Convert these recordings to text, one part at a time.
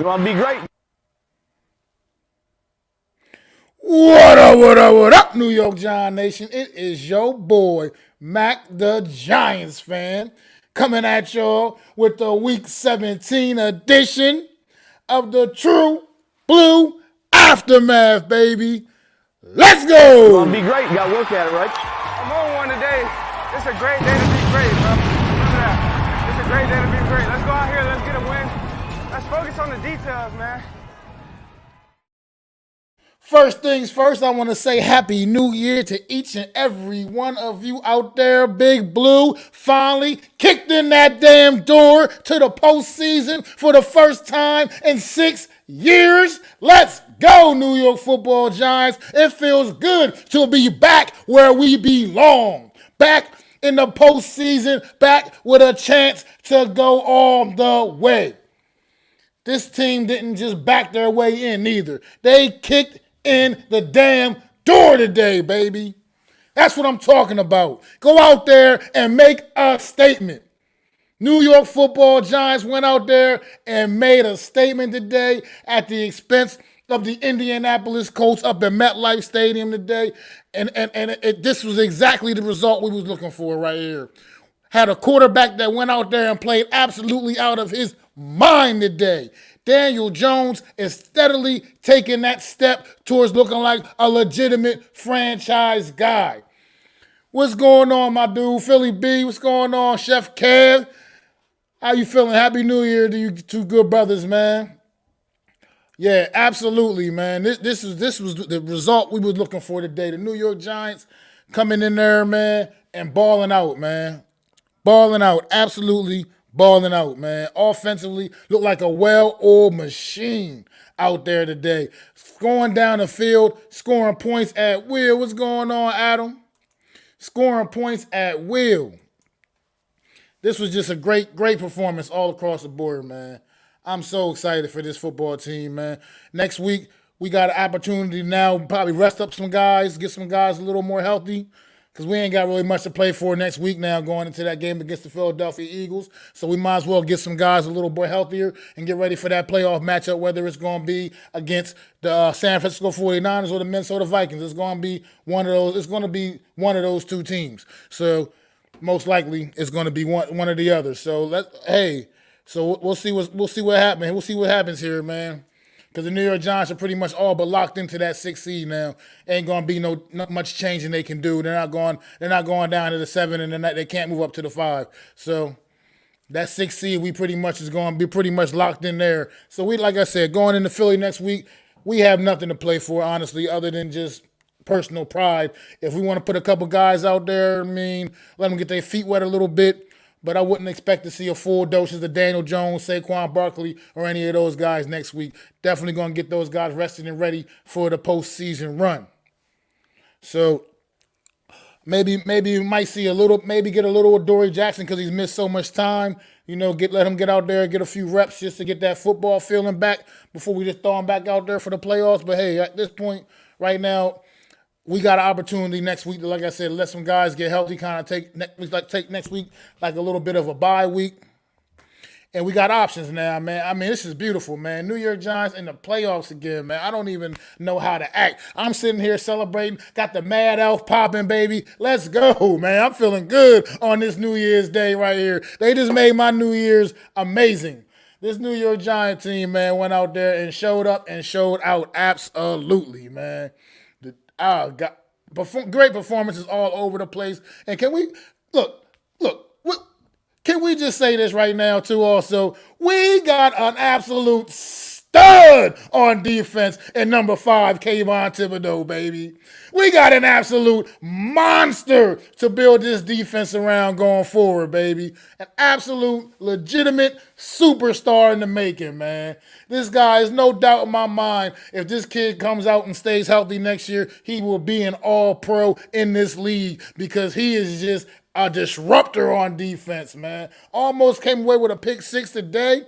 You want to be great? What up, what up, what up, New York Giant Nation? It is your boy, Mac the Giants fan, coming at y'all with the Week 17 edition of the True Blue Aftermath, baby. Let's go! You want to be great? You got to work at it, right? I'm on one today. It's a great day to be great, bro. Remember that. It's a great day to be great. Let's go out here. Let's get a win. Let's focus on the details, man. First things first, I want to say Happy New Year to each and every one of you out there. Big Blue finally kicked in that damn door to the postseason for the first time in 6 years. Let's go, New York Football Giants. It feels good to be back where we belong. Back in the postseason, back with a chance to go all the way. This team didn't just back their way in either. They kicked in the damn door today, baby. That's what I'm talking about. Go out there and make a statement. New York Football Giants went out there and made a statement today at the expense of the Indianapolis Colts up at MetLife Stadium today. And this was exactly the result we was looking for right here. Had a quarterback that went out there and played absolutely out of his mind today. Daniel Jones is steadily taking that step towards looking like a legitimate franchise guy. What's going on, my dude? Philly B, what's going on, Chef Kev? How you feeling? Happy New Year to you two good brothers, man. Yeah, absolutely, man. This was the result we was looking for today. The New York Giants coming in there, man, and balling out, man. Balling out, absolutely balling out, man. Offensively, look like a well-oiled machine out there today. Going down the field, scoring points at will. What's going on, Adam? Scoring points at will. This was just a great performance all across the board, man. I'm so excited for this football team, man. Next week, we got an opportunity now to probably rest up some guys, get some guys a little more healthy, because we ain't got really much to play for next week now going into that game against the Philadelphia Eagles. So we might as well get some guys a little more healthier and get ready for that playoff matchup, whether it's going to be against the San Francisco 49ers or the Minnesota Vikings. It's going to be one of those. It's going to be one of those two teams. So most likely it's going to be one or the other. So we'll see what happens. We'll see what happens here, man. Because the New York Giants are pretty much all but locked into that 6th seed now. Ain't gonna be not much changing they can do. They're not going down to the 7, and they can't move up to the 5. So that 6th seed we pretty much is going to be pretty much locked in there. So we, like I said, going into Philly next week, we have nothing to play for, honestly, other than just personal pride. If we want to put a couple guys out there, let them get their feet wet a little bit. But I wouldn't expect to see a full doses of Daniel Jones, Saquon Barkley, or any of those guys next week. Definitely going to get those guys rested and ready for the postseason run. So maybe you might see get a little Dory Jackson because he's missed so much time. Let him get out there and get a few reps just to get that football feeling back before we just throw him back out there for the playoffs. But hey, at this point right now, we got an opportunity next week to, like I said, let some guys get healthy, kind of take next week like a little bit of a bye week. And we got options now, man. This is beautiful, man. New York Giants in the playoffs again, man. I don't even know how to act. I'm sitting here celebrating, got the Mad Elf popping, baby. Let's go, man. I'm feeling good on this New Year's Day right here. They just made my New Year's amazing. This New York Giant team, man, went out there and showed up and showed out absolutely, man. Great performances all over the place. And can we can we just say this right now too also? We got an absolute stud on defense in number 5, Kayvon Thibodeau, baby. We got an absolute monster to build this defense around going forward, baby. An absolute legitimate superstar in the making, man. This guy is no doubt in my mind, if this kid comes out and stays healthy next year, he will be an all-pro in this league because he is just a disruptor on defense, man. Almost came away with a pick 6 today.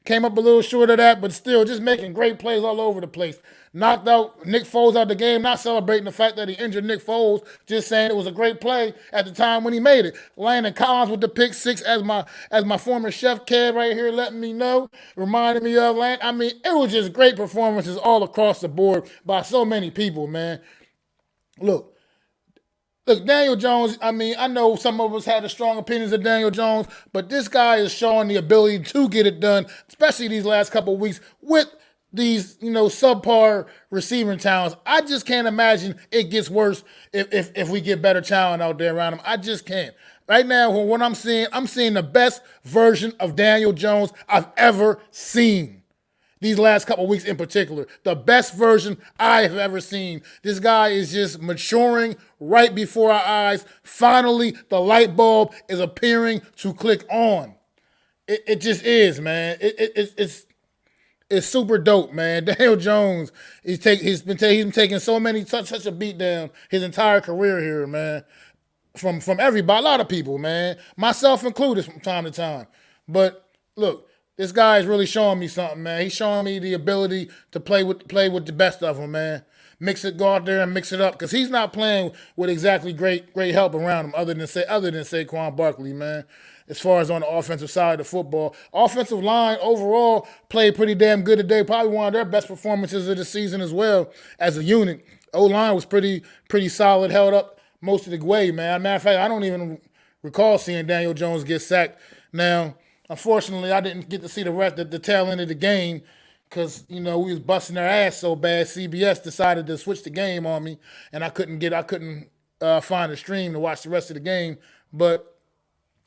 Came up a little short of that, but still just making great plays all over the place. knocked out Nick Foles out the game, not celebrating the fact that he injured Nick Foles, just saying it was a great play at the time when he made it. Landon Collins with the pick six, as my former chef Kev right here letting me know, reminded me of Landon. I mean, it was just great performances all across the board by so many people, man. Look, Daniel Jones, I mean, I know some of us had strong opinions of Daniel Jones, but this guy is showing the ability to get it done, especially these last couple of weeks with these, subpar receiving talents. I just can't imagine it gets worse if we get better talent out there around him. I just can't. Right now, what I'm seeing the best version of Daniel Jones I've ever seen. These last couple of weeks in particular, the best version I have ever seen. This guy is just maturing right before our eyes. Finally, the light bulb is appearing to click on. It just is, man. It's super dope, man. Daniel Jones, he's been taking so many such a beat down his entire career here, man. From everybody, a lot of people, man, myself included, from time to time. But look. This guy is really showing me something, man. He's showing me the ability to play with the best of them, man. Go out there and mix it up, because he's not playing with exactly great help around him, other than Saquon Barkley, man. As far as on the offensive side of the football, offensive line overall played pretty damn good today. Probably one of their best performances of the season as well as a unit. O-line was pretty solid, held up most of the way, man. Matter of fact, I don't even recall seeing Daniel Jones get sacked. Now, unfortunately, I didn't get to see the tail end of the game because, we was busting their ass so bad. CBS decided to switch the game on me, and I couldn't find a stream to watch the rest of the game. But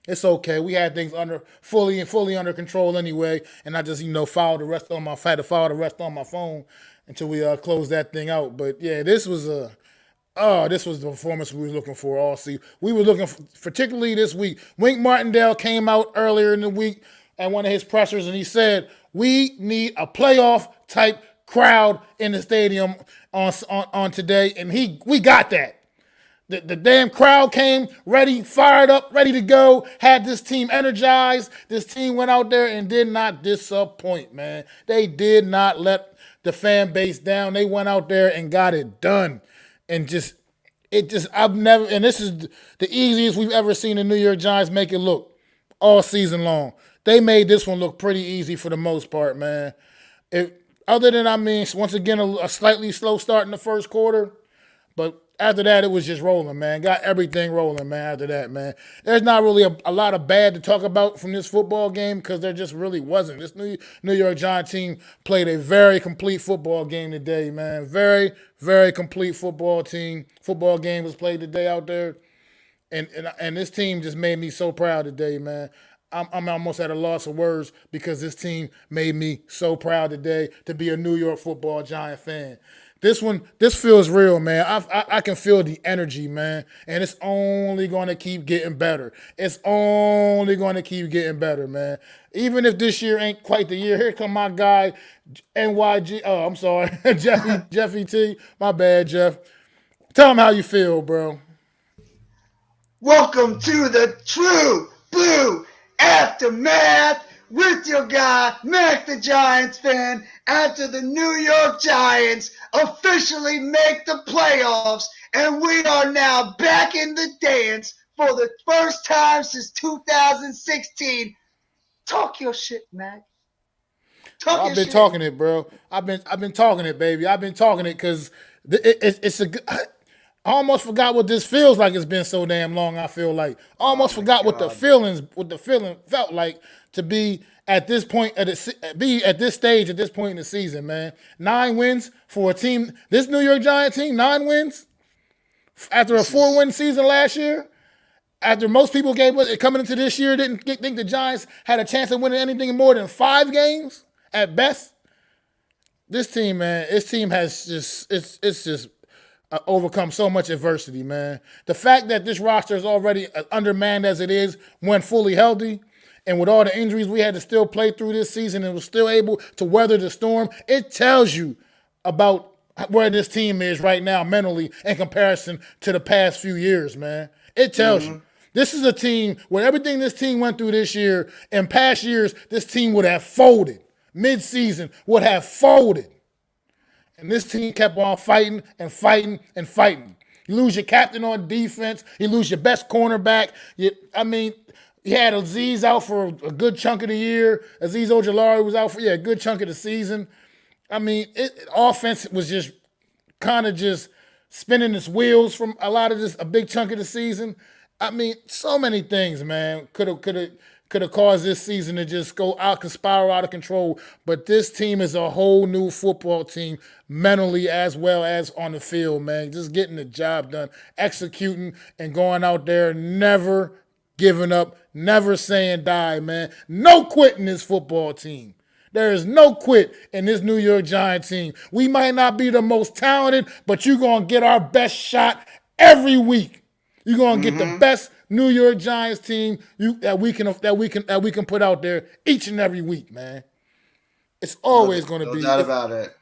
it's okay. We had things fully under control anyway, and I just had to follow the rest on my phone until we closed that thing out. But yeah, this was the performance we were looking for all season. We were looking for, particularly this week. Wink Martindale came out earlier in the week at one of his pressers, and he said, we need a playoff-type crowd in the stadium on today, and we got that. The damn crowd came ready, fired up, ready to go, had this team energized. This team went out there and did not disappoint, man. They did not let the fan base down. They went out there and got it done. And this is the easiest we've ever seen the New York Giants make it look all season long. They made this one look pretty easy for the most part, man. Other than, once again, a slightly slow start in the first quarter, but after that, it was just rolling, man. Got everything rolling, man, after that, man. There's not really a lot of bad to talk about from this football game because there just really wasn't. This New York Giants team played a very complete football game today, man. Very, very complete football game was played today out there. And this team just made me so proud today, man. I'm almost at a loss of words because this team made me so proud today to be a New York football Giant fan. This feels real, man. I can feel the energy, man. And it's only going to keep getting better. It's only going to keep getting better, man. Even if this year ain't quite the year, here come my guy, NYG. Oh, I'm sorry. Jeffy T. My bad, Jeff. Tell him how you feel, bro. Welcome to the True Blue Aftermath with your guy, MacDaGiantsFan, after the New York Giants officially make the playoffs, and we are now back in the dance for the first time since 2016. Talk your shit, Mac. I've been talking it, bro. I've been talking it, baby. I've been talking it because it's a good. I almost forgot what this feels like. It's been so damn long. I feel like I almost forgot what the feeling felt like to be at this point at this stage at this point in the season, man. 9 wins for a team. This New York Giants team, 9 wins after a 4-win season last year. After most people coming into this year didn't think the Giants had a chance of winning anything more than 5 games at best. This team, man, has just overcome so much adversity, man. The fact that this roster is already undermanned as it is when fully healthy, and with all the injuries we had to still play through this season and was still able to weather the storm, it tells you about where this team is right now mentally in comparison to the past few years, man. It tells you. This is a team, with everything this team went through this year, in past years, this team would have folded. Mid-season would have folded. And this team kept on fighting and fighting and fighting. You lose your captain on defense. You lose your best cornerback. You had Aziz out for a good chunk of the year. Aziz Ojulari was out for a good chunk of the season. Offense was just kind of just spinning its wheels from a big chunk of the season. So many things, man, could have caused this season to just spiral out of control. But this team is a whole new football team, mentally as well as on the field, man. Just getting the job done, executing, and going out there, never giving up, never saying die, man. No quit in this football team. There is no quit in this New York Giants team. We might not be the most talented, but you're going to get our best shot every week. You're going to get the best New York Giants team that we can put out there each and every week, man. It's always going to be. No doubt about it.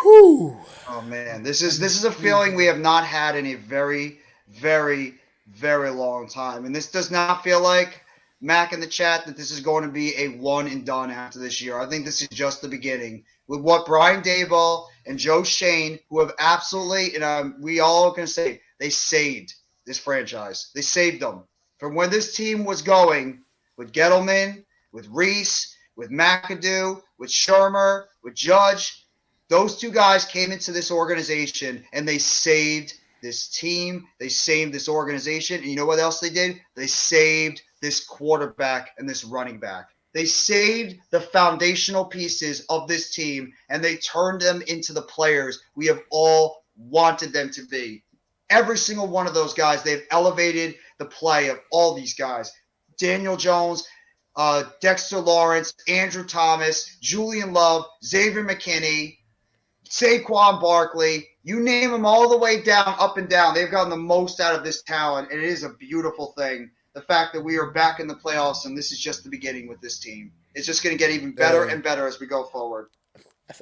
Whew. Oh man, this is a feeling we have not had in a very, very, very long time, and this does not feel like, Mac in the chat, that this is going to be a one and done after this year. I think this is just the beginning. With what Brian Daboll and Joe Shane, who have absolutely, and we all can say, they saved this franchise. They saved them. From when this team was going, with Gettleman, with Reese, with McAdoo, with Shermer, with Judge, those two guys came into this organization and they saved this team. They saved this organization. And you know what else they did? They saved this quarterback and this running back. They saved the foundational pieces of this team, and they turned them into the players we have all wanted them to be. Every single one of those guys, they've elevated the play of all these guys. Daniel Jones, Dexter Lawrence, Andrew Thomas, Julian Love, Xavier McKinney, Saquon Barkley, you name them all the way down, up and down. They've gotten the most out of this talent, and it is a beautiful thing. The fact that we are back in the playoffs, and this is just the beginning with this team. It's just going to get even better and better as we go forward.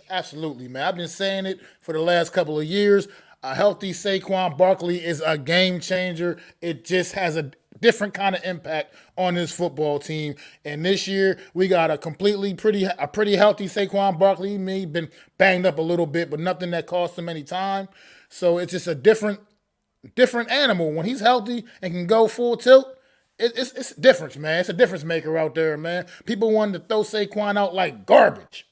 Absolutely, man. I've been saying it for the last couple of years. A healthy Saquon Barkley is a game changer. It just has a different kind of impact on this football team. And this year, we got a pretty healthy Saquon Barkley. He may have been banged up a little bit, but nothing that cost him any time. So it's just a different animal. When he's healthy and can go full tilt, it's a difference, man. It's a difference maker out there, man. People wanted to throw Saquon out like garbage.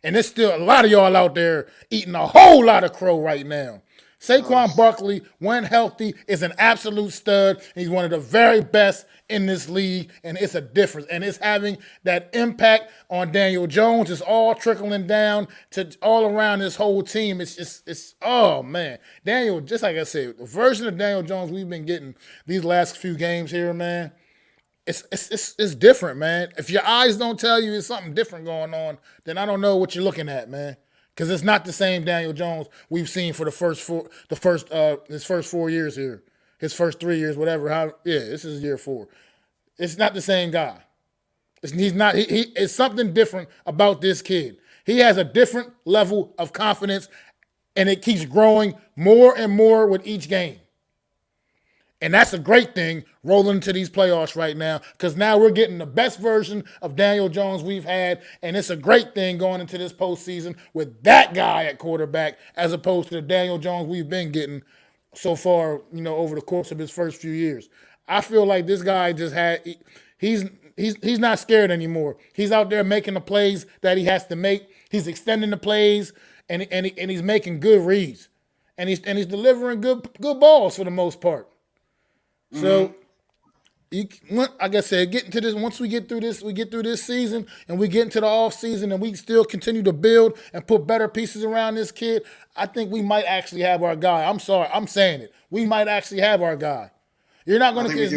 And there's still a lot of y'all out there eating a whole lot of crow right now. Saquon Barkley, when healthy, is an absolute stud. He's one of the very best in this league, and it's a difference. And it's having that impact on Daniel Jones. It's all trickling down to all around this whole team. Oh, man. Daniel, just like I said, the version of Daniel Jones we've been getting these last few games here, man, it's different, man. If your eyes don't tell you there's something different going on, then I don't know what you're looking at, man. Because it's not the same Daniel Jones we've seen for his first 4 years here, his first 3 years, whatever. This is year 4. It's not the same guy. It's something different about this kid. He has a different level of confidence, and it keeps growing more and more with each game. And that's a great thing rolling into these playoffs right now, because now we're getting the best version of Daniel Jones we've had, and it's a great thing going into this postseason with that guy at quarterback as opposed to the Daniel Jones we've been getting so far, over the course of his first few years. I feel like this guy he's not scared anymore. He's out there making the plays that he has to make. He's extending the plays, and he's making good reads, and he's delivering good balls for the most part. So, like I said, once we get through this season and we get into the off season and we still continue to build and put better pieces around this kid, I think we might actually have our guy. I'm sorry, I'm saying it. We might actually have our guy. You're not going to get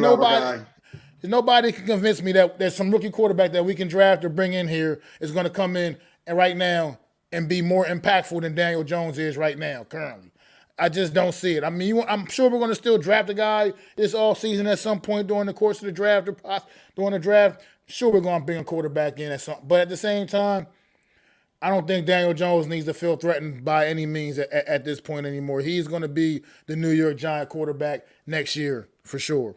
nobody can convince me that there's some rookie quarterback that we can draft or bring in here is going to come in and right now and be more impactful than Daniel Jones is right now currently. I just don't see it. I'm sure we're going to still draft a guy this offseason at some point during the course of the draft or during the draft. Sure, we're going to bring a quarterback in at some, but at the same time, I don't think Daniel Jones needs to feel threatened by any means at this point anymore. He's going to be the New York Giant quarterback next year for sure.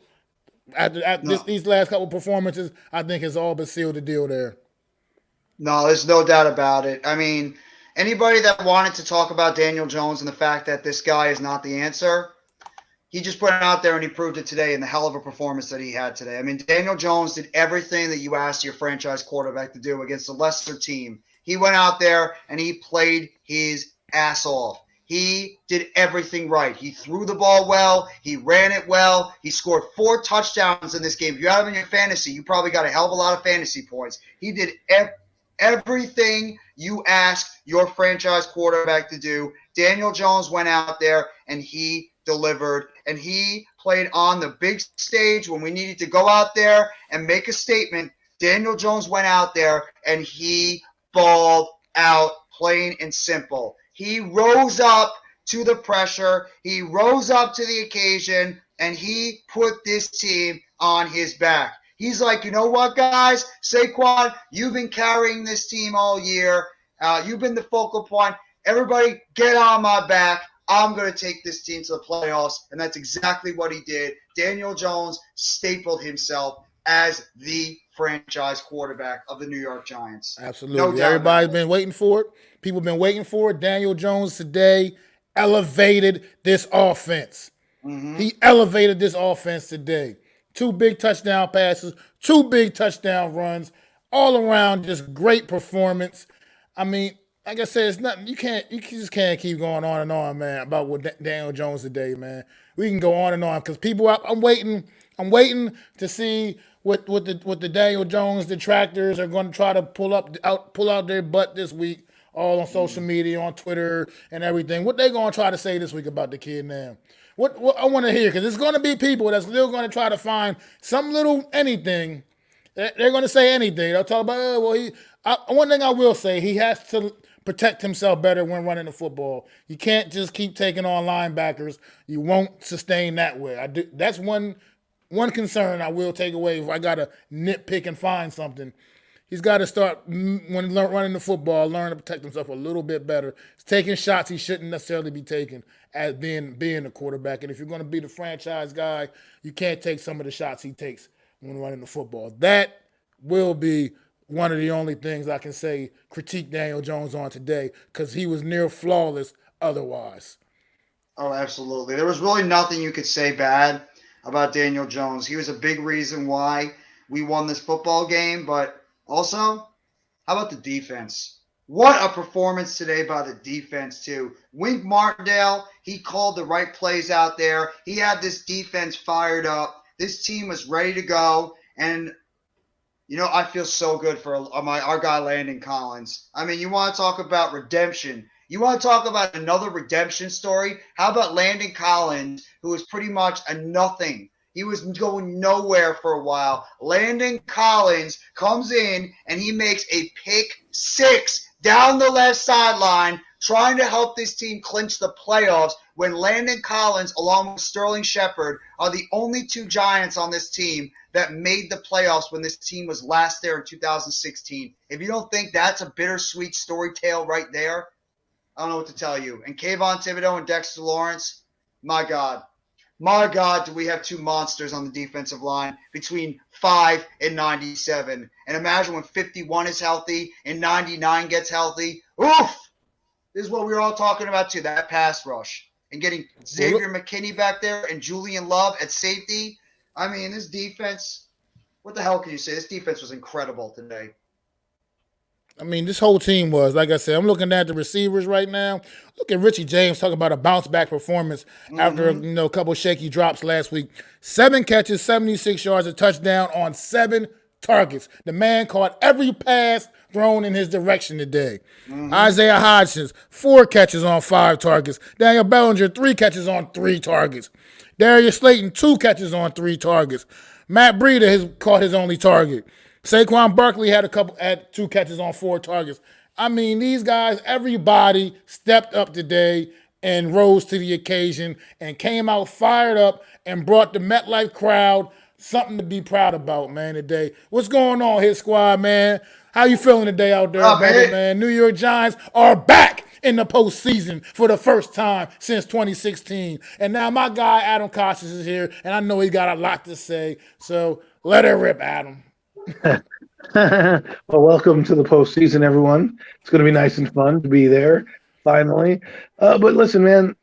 These last couple performances, I think has all but sealed the deal there. No, there's no doubt about it. I mean, anybody that wanted to talk about Daniel Jones and the fact that this guy is not the answer, he just put it out there and he proved it today in the hell of a performance that he had today. I mean, Daniel Jones did everything that you asked your franchise quarterback to do against a lesser team. He went out there and he played his ass off. He did everything right. He threw the ball well. He ran it well. He scored 4 touchdowns in this game. If you have him in your fantasy, you probably got a hell of a lot of fantasy points. He did everything you asked your franchise quarterback to do. Daniel Jones went out there and he delivered, and he played on the big stage when we needed to go out there and make a statement. Daniel Jones went out there and he balled out, plain and simple. He rose up to the pressure. He rose up to the occasion, and he put this team on his back. He's like, you know what, guys? Saquon, you've been carrying this team all year. You've been the focal point. Everybody get on my back. I'm going to take this team to the playoffs, and that's exactly what he did. Daniel Jones stapled himself as the franchise quarterback of the New York Giants. Absolutely. Everybody's been waiting for it. People have been waiting for it. Daniel Jones today elevated this offense. Mm-hmm. He elevated this offense today. 2 big touchdown passes, 2 big touchdown runs, all around just great performance. I mean, like I said, it's nothing. You just can't keep going on and on, man, about what Daniel Jones today, man. We can go on and on because people, I'm waiting to see what the Daniel Jones detractors are going to try to pull out their butt this week, all on social media, on Twitter, and everything. What they going to try to say this week about the kid now? What I want to hear, because there's going to be people that's still going to try to find some little anything. They're going to say anything. They'll talk about, one thing I will say, he has to protect himself better when running the football. You can't just keep taking on linebackers. You won't sustain that way. That's one concern I will take away if I got to nitpick and find something. He's got to start, when running the football, learn to protect himself a little bit better. He's taking shots he shouldn't necessarily be taking as being a quarterback. And if you're going to be the franchise guy, you can't take some of the shots he takes when running the football. That will be one of the only things I can say critique Daniel Jones on today, because he was near flawless otherwise. Oh, absolutely. There was really nothing you could say bad about Daniel Jones. He was a big reason why we won this football game, but also, how about the defense? What a performance today by the defense, too. Wink Martindale, he called the right plays out there. He had this defense fired up. This team was ready to go, and I feel so good for our guy Landon Collins. I mean, you want to talk about redemption. You want to talk about another redemption story? How about Landon Collins, who was pretty much a nothing? He was going nowhere for a while. Landon Collins comes in and he makes a pick 6 down the left sideline, trying to help this team clinch the playoffs, when Landon Collins, along with Sterling Shepard, are the only 2 Giants on this team that made the playoffs when this team was last there in 2016. If you don't think that's a bittersweet story tale right there, I don't know what to tell you. And Kayvon Thibodeau and Dexter Lawrence, my God, do we have 2 monsters on the defensive line between 5 and 97. And imagine when 51 is healthy and 99 gets healthy. Oof! This is what we were all talking about too, that pass rush. And getting Xavier McKinney back there and Julian Love at safety. I mean, this defense, what the hell can you say? This defense was incredible today. I mean, this whole team was. Like I said, I'm looking at the receivers right now. Look at Richie James talking about a bounce-back performance after a couple shaky drops last week. 7 catches, 76 yards, a touchdown on 7 targets. The man caught every pass thrown in his direction today. Isaiah Hodgins, 4 catches on 5 targets. Daniel Bellinger, 3 catches on 3 targets. Darius Slayton, 2 catches on 3 targets. Matt Breida has caught his only target. Saquon Barkley had 2 catches on 4 targets. I mean, these guys, everybody stepped up today and rose to the occasion and came out fired up and brought the MetLife crowd something to be proud about, man, today. What's going on here, squad, man? How you feeling today out there, brother, man? New York Giants are back in the postseason for the first time since 2016. And now my guy, Adam Costas, is here, and I know he got a lot to say. So let it rip, Adam. Well, welcome to the postseason, everyone. It's going to be nice and fun to be there finally. But listen, man,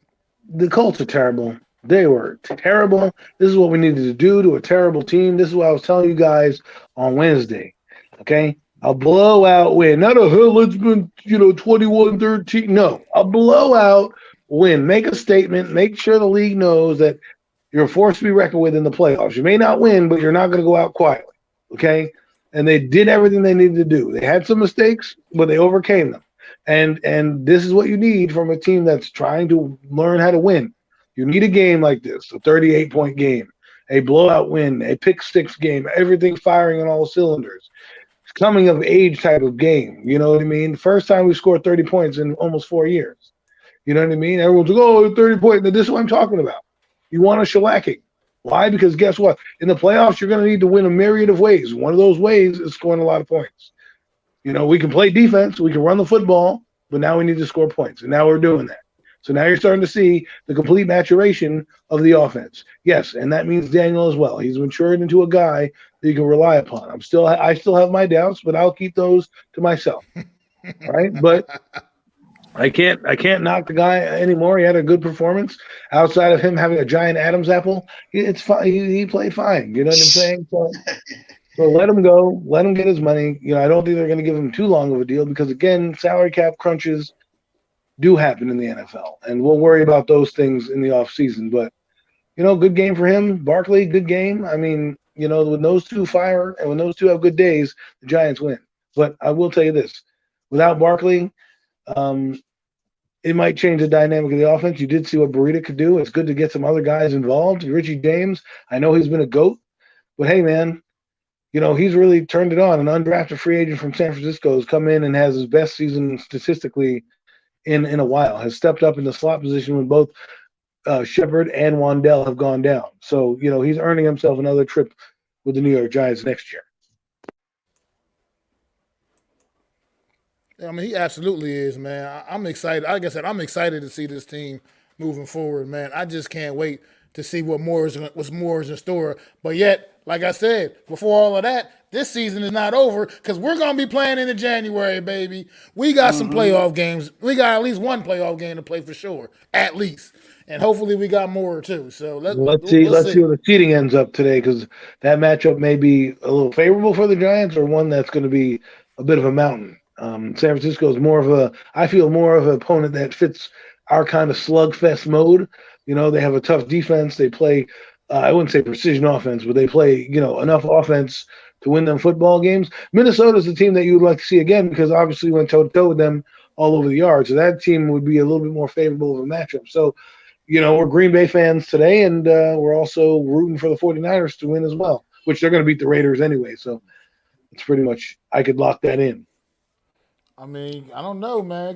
the Colts are terrible. They were terrible. This is what we needed to do to a terrible team. This is what I was telling you guys on Wednesday. Okay? A blowout win. Not a hell, it's been, 21-13. No, a blowout win. Make a statement. Make sure the league knows that you're a force to be reckoned with in the playoffs. You may not win, but you're not going to go out quietly. Okay? And they did everything they needed to do. They had some mistakes, but they overcame them. And this is what you need from a team that's trying to learn how to win. You need a game like this, a 38-point game, a blowout win, a pick-six game, everything firing on all cylinders. Coming of age type of game. You know what I mean? First time we scored 30 points in almost 4 years. You know what I mean? Everyone's like, oh, 30 points. This is what I'm talking about. You want a shellacking. Why? Because guess what? In the playoffs, you're going to need to win a myriad of ways. One of those ways is scoring a lot of points. We can play defense, we can run the football, but now we need to score points. And now we're doing that. So now you're starting to see the complete maturation of the offense. Yes, and that means Daniel as well. He's matured into a guy that you can rely upon. I still have my doubts, but I'll keep those to myself. Right? But I can't knock the guy anymore. He had a good performance. Outside of him having a giant Adam's apple, it's fine. He played fine. You know what I'm saying? So let him go. Let him get his money. I don't think they're going to give him too long of a deal because, again, salary cap crunches do happen in the NFL, and we'll worry about those things in the offseason. But, good game for him. Barkley, good game. I mean, when those two fire and when those two have good days, the Giants win. But I will tell you this. Without Barkley, it might change the dynamic of the offense. You did see what Burita could do. It's good to get some other guys involved. Richie James, I know he's been a GOAT, but hey, man, he's really turned it on. An undrafted free agent from San Francisco has come in and has his best season statistically in a while, has stepped up in the slot position when both Shepard and Wandell have gone down. So, he's earning himself another trip with the New York Giants next year. I mean, he absolutely is, man. I'm excited. Like I said, I'm excited to see this team moving forward, man. I just can't wait to see what's more is in store. But yet, like I said, before all of that, this season is not over because we're going to be playing into January, baby. We got some playoff games. We got at least one playoff game to play for sure, at least. And hopefully we got more too. So let's see what the seeding ends up today because that matchup may be a little favorable for the Giants or one that's going to be a bit of a mountain. San Francisco is I feel more of an opponent that fits our kind of slugfest mode. They have a tough defense. They play, I wouldn't say precision offense, but they play, enough offense to win them football games. Minnesota's the team that you would like to see again because obviously we went toe-to-toe with them all over the yard. So that team would be a little bit more favorable of a matchup. So, we're Green Bay fans today, and we're also rooting for the 49ers to win as well, which they're going to beat the Raiders anyway. So it's pretty much, I could lock that in. I mean, I don't know, man. I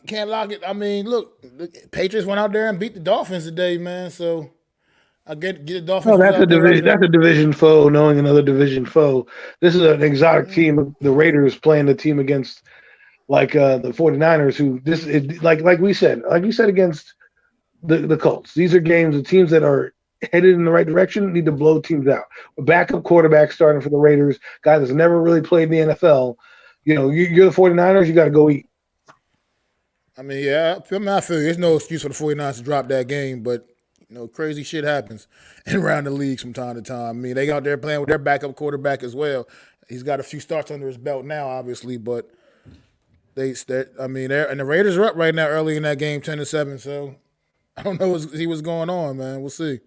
can't lock it. I mean, look, the Patriots went out there and beat the Dolphins today, man. So I get the Dolphins. No, that's a division. That's a division foe. Knowing another division foe, this is an exotic team. The Raiders playing the team against the 49ers, who like we said against the Colts. These are games of teams that are headed in the right direction. Need to blow teams out. A backup quarterback starting for the Raiders, guy that's never really played in the NFL. You're the 49ers, you got to go eat. I mean, yeah, I feel there's no excuse for the 49ers to drop that game, but, crazy shit happens around the league from time to time. I mean, they out there playing with their backup quarterback as well. He's got a few starts under his belt now, obviously, but and the Raiders are up right now early in that game, 10-7, so I don't know what's going on, man. We'll see.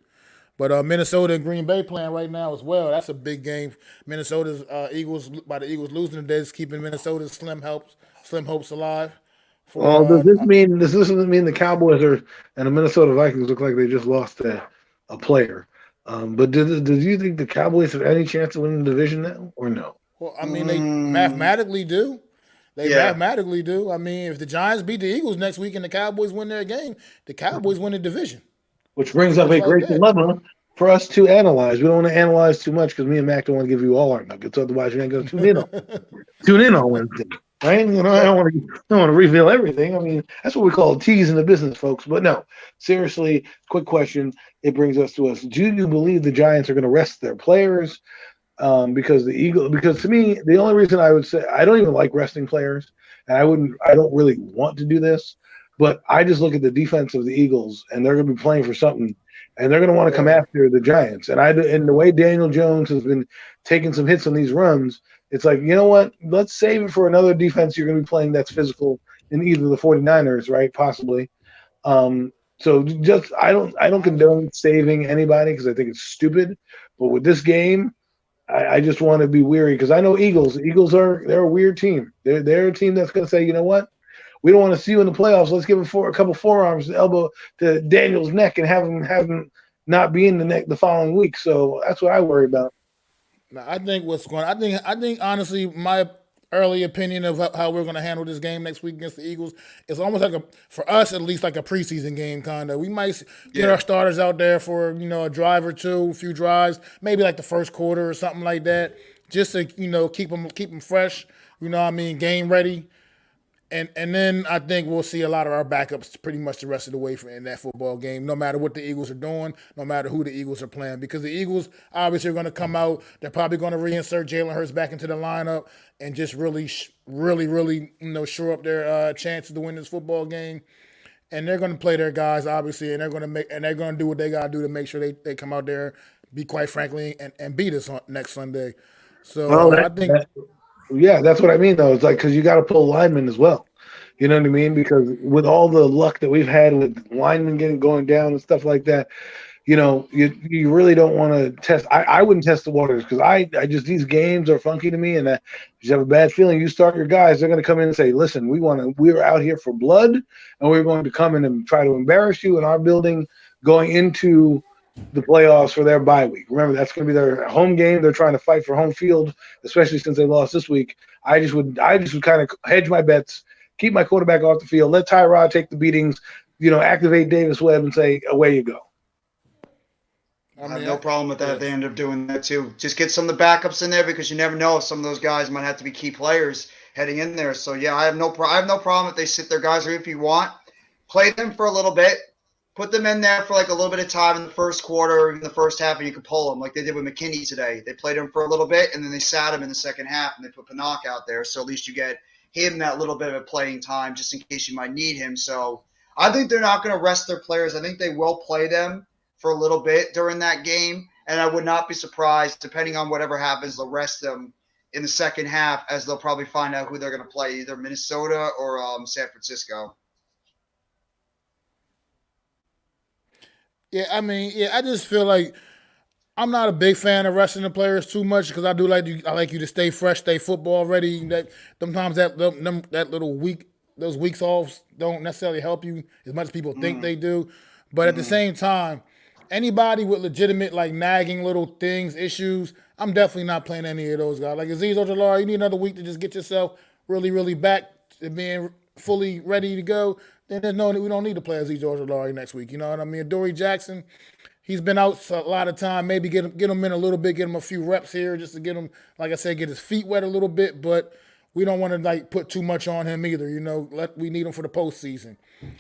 But Minnesota and Green Bay playing right now as well. That's a big game. Minnesota's Eagles losing today is keeping Minnesota's slim hopes alive. Does this mean the Cowboys and the Minnesota Vikings look like they just lost a player? But do you think the Cowboys have any chance of winning the division now or no? Well, I mean, they mathematically do. Mathematically do. I mean, if the Giants beat the Eagles next week and the Cowboys win their game, the Cowboys win the division. Which brings up a great dilemma for us to analyze. We don't want to analyze too much because me and Mac don't want to give you all our nuggets. Otherwise, you ain't going to tune in on Wednesday, right? I don't want to reveal everything. I mean, that's what we call a tease in the business, folks. But no, seriously, quick question. It brings us to us. Do you believe the Giants are going to rest their players? because to me, the only reason I would say I don't even like resting players, and I don't really want to do this, but I just look at the defense of the Eagles, and they're going to be playing for something, and they're going to want to come after the Giants. And the way Daniel Jones has been taking some hits on these runs, it's like, you know what? Let's save it for another defense you're going to be playing that's physical in either the 49ers, right? Possibly. So just I don't condone saving anybody because I think it's stupid. But with this game, I just want to be weary because I know Eagles. They're a weird team. They're a team that's going to say, you know what? We don't want to see you in the playoffs. Let's give him a couple forearms, to elbow to Daniel's neck, and have him not be in the neck the following week. So that's what I worry about. Now, I think I think honestly, my early opinion of how we're going to handle this game next week against the Eagles is almost like for us at least, like a preseason game kind of. We might get our starters out there for a drive or two, a few drives, maybe like the first quarter or something like that, just to keep them fresh. Game ready. And then I think we'll see a lot of our backups pretty much the rest of the way in that football game, no matter what the Eagles are doing, no matter who the Eagles are playing. Because the Eagles obviously are going to come out. They're probably going to reinsert Jalen Hurts back into the lineup and just really shore up their chances to win this football game. And they're going to play their guys, obviously, and they're going to do what they got to do to make sure they come out there, be quite frankly, and beat us next Sunday. So I think. Yeah, that's what I mean, though. It's like because you got to pull linemen as well. You know what I mean? Because with all the luck that we've had with linemen going down and stuff like that, you really don't want to test. I wouldn't test the waters because I just these games are funky to me, and I just have a bad feeling. You start your guys, they're going to come in and say, "Listen, we're out here for blood, and we're going to come in and try to embarrass you in our building going into the playoffs for their bye week." Remember, that's going to be their home game. They're trying to fight for home field, especially since they lost this week. I just would kind of hedge my bets, keep my quarterback off the field, let Tyrod take the beatings, activate Davis Webb and say, away you go. I have no problem with that if they end up doing that too. Just get some of the backups in there because you never know if some of those guys might have to be key players heading in there. So yeah, I have no problem if they sit their guys, or if you want, play them for a little bit. Put them in there for like a little bit of time in the first quarter or in the first half, and you can pull them like they did with McKinney today. They played him for a little bit, and then they sat him in the second half, and they put Pinnock out there. So at least you get him that little bit of playing time just in case you might need him. So I think they're not going to rest their players. I think they will play them for a little bit during that game, and I would not be surprised, depending on whatever happens, they'll rest them in the second half as they'll probably find out who they're going to play, either Minnesota or San Francisco. Yeah, I just feel like I'm not a big fan of resting the players too much because I like you to stay fresh, stay football ready. That sometimes that little week, those weeks off don't necessarily help you as much as people think they do. But at the same time, anybody with legitimate like nagging little things, issues, I'm definitely not playing any of those guys. Like Azeez Ojulari, you need another week to just get yourself really, really back to being fully ready to go. Then we don't need to play Azeez Ojulari next week. You know what I mean? Dory Jackson, he's been out a lot of time. Maybe get him in a little bit, get him a few reps here just to get him, like I said, get his feet wet a little bit. But we don't want to like put too much on him either. We need him for the postseason.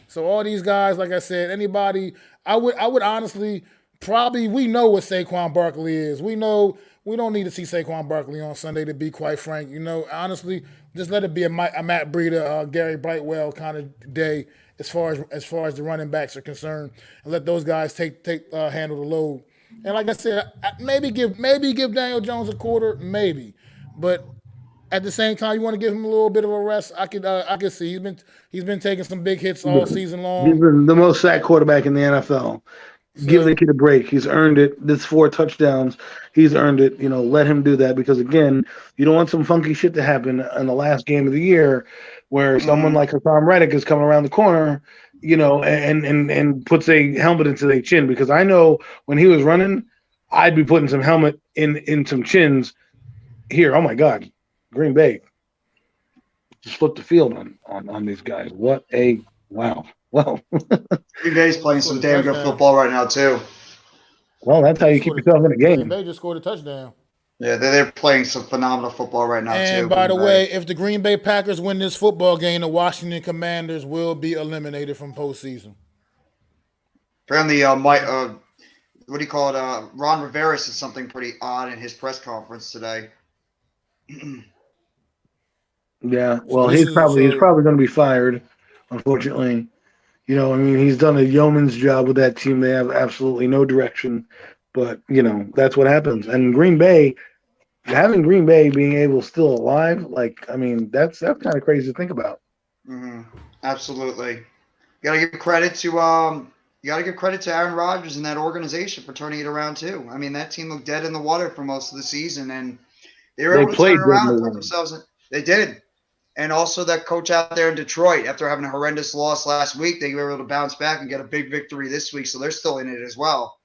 So all these guys, like I said, anybody, I would honestly we know what Saquon Barkley is. We know we don't need to see Saquon Barkley on Sunday, to be quite frank. Honestly, just let it be a Matt Breida, Gary Brightwell kind of day as far as the running backs are concerned, and let those guys handle the load. And like I said, maybe give Daniel Jones a quarter, maybe, but at the same time, you want to give him a little bit of a rest. I could see he's been taking some big hits all season long. He's been the most sacked quarterback in the NFL. Give the kid a break. He's earned it. This 4 touchdowns, he's earned it. Let him do that because, again, you don't want some funky shit to happen in the last game of the year where someone like Hassan Reddick is coming around the corner, and puts a helmet into their chin. Because I know when he was running, I'd be putting some helmet in some chins here. Oh, my God. Green Bay just flipped the field on these guys. What a – wow. Well, Green Bay's playing some damn good football right now too. Well, that's how you keep yourself in a game. Green Bay just scored a touchdown. Yeah, they're playing some phenomenal football right now too. And by the way, if the Green Bay Packers win this football game, the Washington Commanders will be eliminated from postseason. Apparently, what do you call it? Ron Rivera said something pretty odd in his press conference today. Yeah, So well, this he's is probably so. going to be fired, unfortunately. I mean, he's done a yeoman's job with that team. They have absolutely no direction, but that's what happens. And Green Bay, having Green Bay being able still alive, like I mean, that's kind of crazy to think about. Mm-hmm. Absolutely. Gotta give credit to Aaron Rodgers and that organization for turning it around too. I mean, that team looked dead in the water for most of the season, and they were They able to turn played it good in around the and put one. themselves in. They did. And also that coach out there in Detroit, after having a horrendous loss last week, they were able to bounce back and get a big victory this week, so they're still in it as well.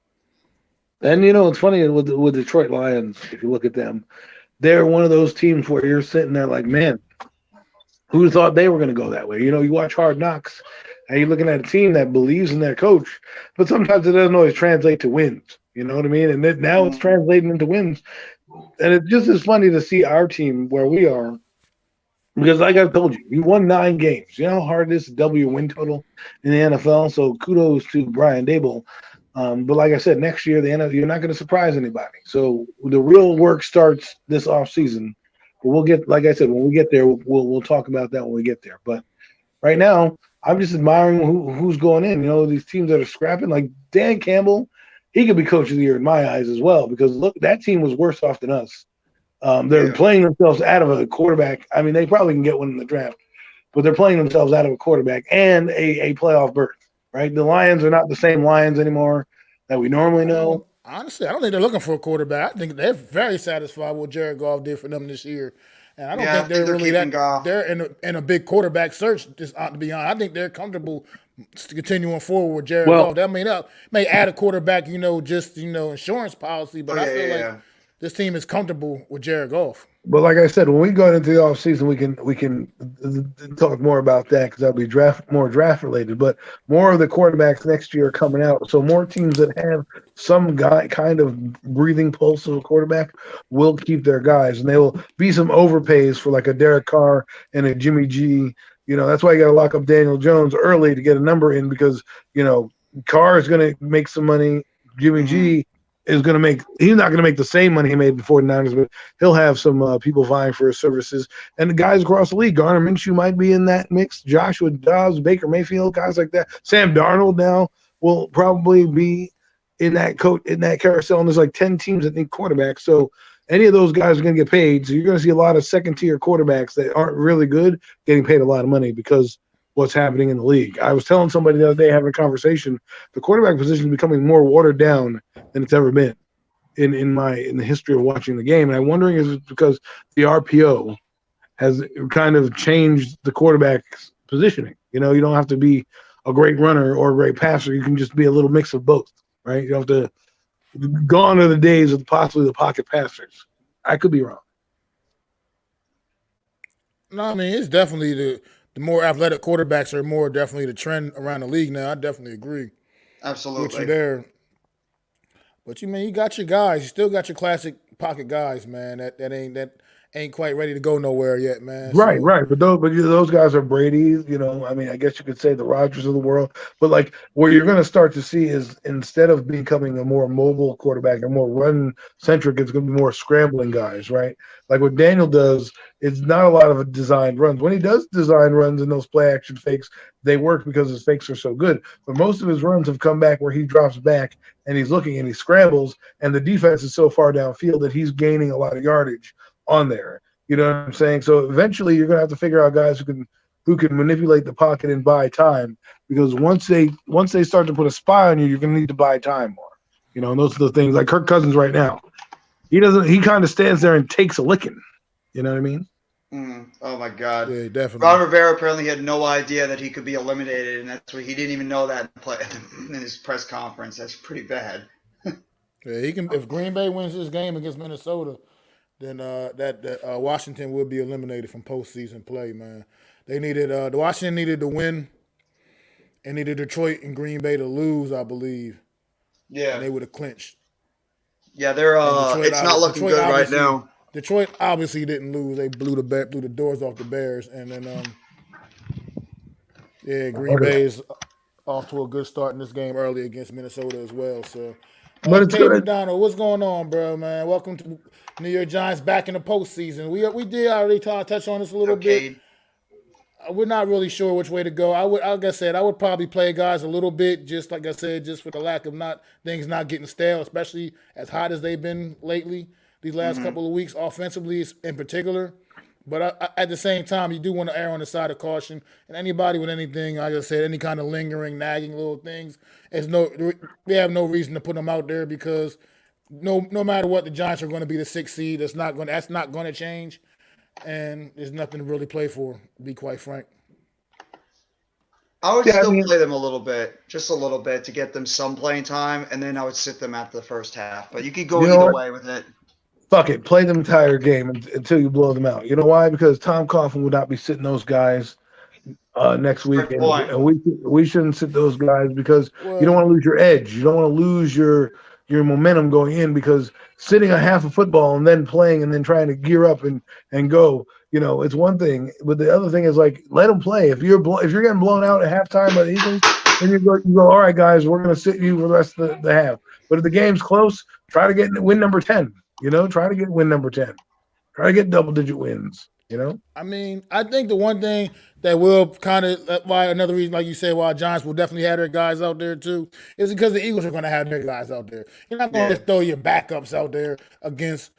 And it's funny with Detroit Lions. If you look at them, they're one of those teams where you're sitting there like, man, who thought they were going to go that way? You watch Hard Knocks, and you're looking at a team that believes in their coach, but sometimes it doesn't always translate to wins. You know what I mean? And then now it's translating into wins, and it's just as funny to see our team where we are. Because like I've told you, we won 9 games. You know how hard it is to double your win total in the NFL? So kudos to Brian Dable. But like I said, next year, you're not going to surprise anybody. So the real work starts this offseason. But we'll get, like I said, when we get there, we'll talk about that when we get there. But right now, I'm just admiring who's going in. These teams that are scrapping, like Dan Campbell, he could be coach of the year in my eyes as well. Because look, that team was worse off than us. They're playing themselves out of a quarterback. I mean, they probably can get one in the draft, but they're playing themselves out of a quarterback and a playoff berth, right? The Lions are not the same Lions anymore that we normally know. Honestly, I don't think they're looking for a quarterback. I think they're very satisfied with what Jared Goff did for them this year, and I don't Yeah, I think they're think they're really keeping that. Goff. They're in a big quarterback search. Just to be honest, I think they're comfortable continuing forward with Jared Well, Goff. That may add a quarterback, just insurance policy, but I feel like this team is comfortable with Jared Goff. but like I said, when we go into the offseason, we can talk more about that because that'll be more draft related. But more of the quarterbacks next year are coming out, so more teams that have some guy kind of breathing pulse of a quarterback will keep their guys, and they will be some overpays for like a Derek Carr and a Jimmy G. That's why you got to lock up Daniel Jones early to get a number in because Carr is going to make some money. Jimmy G is going to he's not going to make the same money he made before the 49ers, but he'll have some people vying for his services. And the guys across the league, Garner Minshew might be in that mix, Joshua Dobbs, Baker Mayfield, guys like that. Sam Darnold now will probably be in that carousel, and there's like 10 teams that need quarterbacks. So any of those guys are going to get paid. So you're going to see a lot of second-tier quarterbacks that aren't really good getting paid a lot of money because what's happening in the league. I was telling somebody the other day, having a conversation, the quarterback position is becoming more watered down than it's ever been in the history of watching the game. And I'm wondering is it because the RPO has kind of changed the quarterback's positioning. You don't have to be a great runner or a great passer. You can just be a little mix of both, right? You don't have to gone are the days of possibly the pocket passers. I could be wrong. No, I mean it's definitely the more athletic quarterbacks are more definitely the trend around the league now. I definitely agree with you Absolutely. there. But you got your guys. You still got your classic pocket guys, man. That ain't quite ready to go nowhere yet, man. Right, So right. But those guys are Brady's, I mean, I guess you could say the Rodgers of the world. But like where you're going to start to see is instead of becoming a more mobile quarterback and more run centric, it's going to be more scrambling guys, right? Like what Daniel does, it's not a lot of designed runs. When he does design runs and those play action fakes, they work because his fakes are so good. But most of his runs have come back where he drops back and he's looking and he scrambles, and the defense is so far downfield that he's gaining a lot of yardage on there. You know what I'm saying? So eventually you're gonna have to figure out guys who can manipulate the pocket and buy time, because once they start to put a spy on you, you're gonna need to buy time more. And those are the things like Kirk Cousins right now. He kind of stands there and takes a licking. You know what I mean? Oh my God! yeah, definitely. Ron Rivera apparently had no idea that he could be eliminated, and that's what he didn't even know that in his press conference. That's pretty bad. Yeah, he can. If Green Bay wins this game against Minnesota, then Washington will be eliminated from postseason play. Man, they needed the Washington needed to win, and needed Detroit and Green Bay to lose, I believe, and they would have clinched. Yeah, they're it's not looking good right now. Detroit obviously didn't lose. They blew the doors off the Bears, and then Green Bay is off to a good start in this game early against Minnesota as well. So But it's Caden good. McDonald, what's going on, bro, man? Welcome to New York Giants back in the postseason. We did already touch on this a little bit. Okay. We're not really sure which way to go. Like I said, I would probably play guys a little bit, just like I said, just for the lack of things not getting stale, especially as hot as they've been lately these last couple of weeks, offensively in particular. But at the same time, you do want to err on the side of caution. And anybody with anything, like I said, any kind of lingering, nagging little things, we have no reason to put them out there because no matter what, the Giants are going to be the 6th seed. That's not going to change. And there's nothing to really play for, to be quite frank. I would still play them a little bit, just a little bit, to get them some playing time, and then I would sit them after the first half. But you could go either way with it. Fuck it. Play the entire game until you blow them out. You know why? Because Tom Coughlin would not be sitting those guys next week. And we shouldn't sit those guys because you don't want to lose your edge. You don't want to lose your momentum going in because sitting a half of football and then playing and then trying to gear up and go, it's one thing. But the other thing is, like, let them play. If you're getting blown out at halftime by the Eagles, then you go, all right, guys, we're going to sit you for the rest of the half. But if the game's close, try to get win number 10. Try to get win number 10. Try to get double-digit wins, I mean, I think the one thing that will kind of – why another reason, like you said, why Giants will definitely have their guys out there too is because the Eagles are going to have their guys out there. You're not going to just throw your backups out there against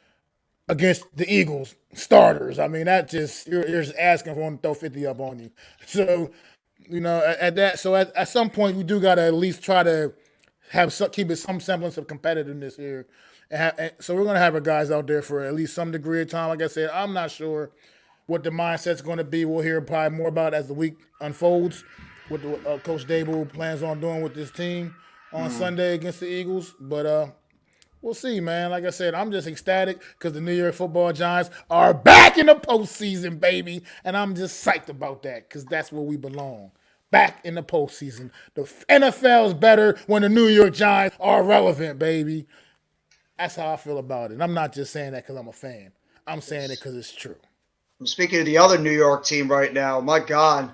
the Eagles starters. I mean, that just – you're just asking for them to throw 50 up on you. So, at some point, we do got to at least try to keep it some semblance of competitiveness here. And so we're going to have our guys out there for at least some degree of time. Like I said, I'm not sure what the mindset's going to be. We'll hear probably more about it as the week unfolds, what Coach Dable plans on doing with this team on Sunday against the Eagles. But we'll see, man. Like I said, I'm just ecstatic because the New York Football Giants are back in the postseason, baby. And I'm just psyched about that because that's where we belong. Back in the postseason. The NFL is better when the New York Giants are relevant, baby. That's how I feel about it. And I'm not just saying that because I'm a fan. I'm saying it because it's true. I'm speaking of the other New York team right now. My God,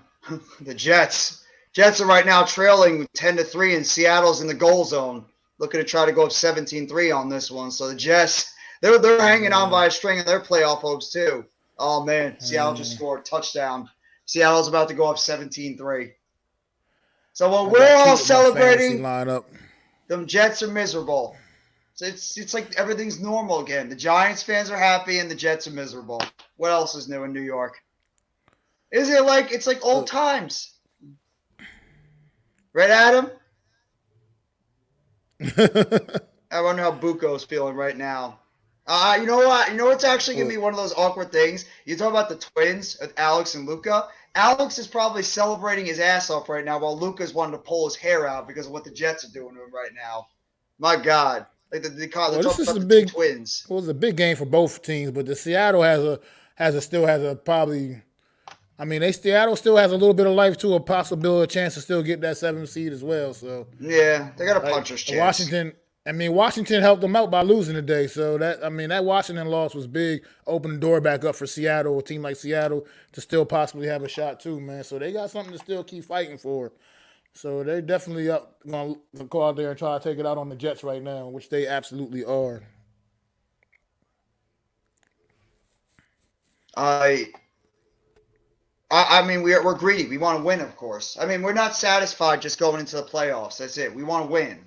the Jets. Jets are right now trailing 10-3, and Seattle's in the goal zone, looking to try to go up 17-3 on this one. So the Jets, they're hanging on by a string in their playoff hopes too. Oh man, Seattle just scored a touchdown. Seattle's about to go up 17-3. So while we're all celebrating, them Jets are miserable. So it's like everything's normal again. The Giants fans are happy and the Jets are miserable. What else is new in New York? It's like old times? Right, Adam? I wonder how Buko's feeling right now. You know what? You know what's actually going to be one of those awkward things? You talk about the twins, Alex and Luka. Alex is probably celebrating his ass off right now while Luka's wanting to pull his hair out because of what the Jets are doing to him right now. My God. Like they this is a big twins. It was a big game for both teams, but the Seattle still has a probably. I mean, Seattle still has a little bit of life to a chance to still get that 7th seed as well. So yeah, they got a puncher's chance. Washington helped them out by losing today. So that Washington loss was big. Opened the door back up for Seattle, a team like Seattle, to still possibly have a shot too, man. So they got something to still keep fighting for. So they're definitely going to go out there and try to take it out on the Jets right now, which they absolutely are. I mean, we're greedy. We want to win, of course. I mean, we're not satisfied just going into the playoffs. That's it. We want to win.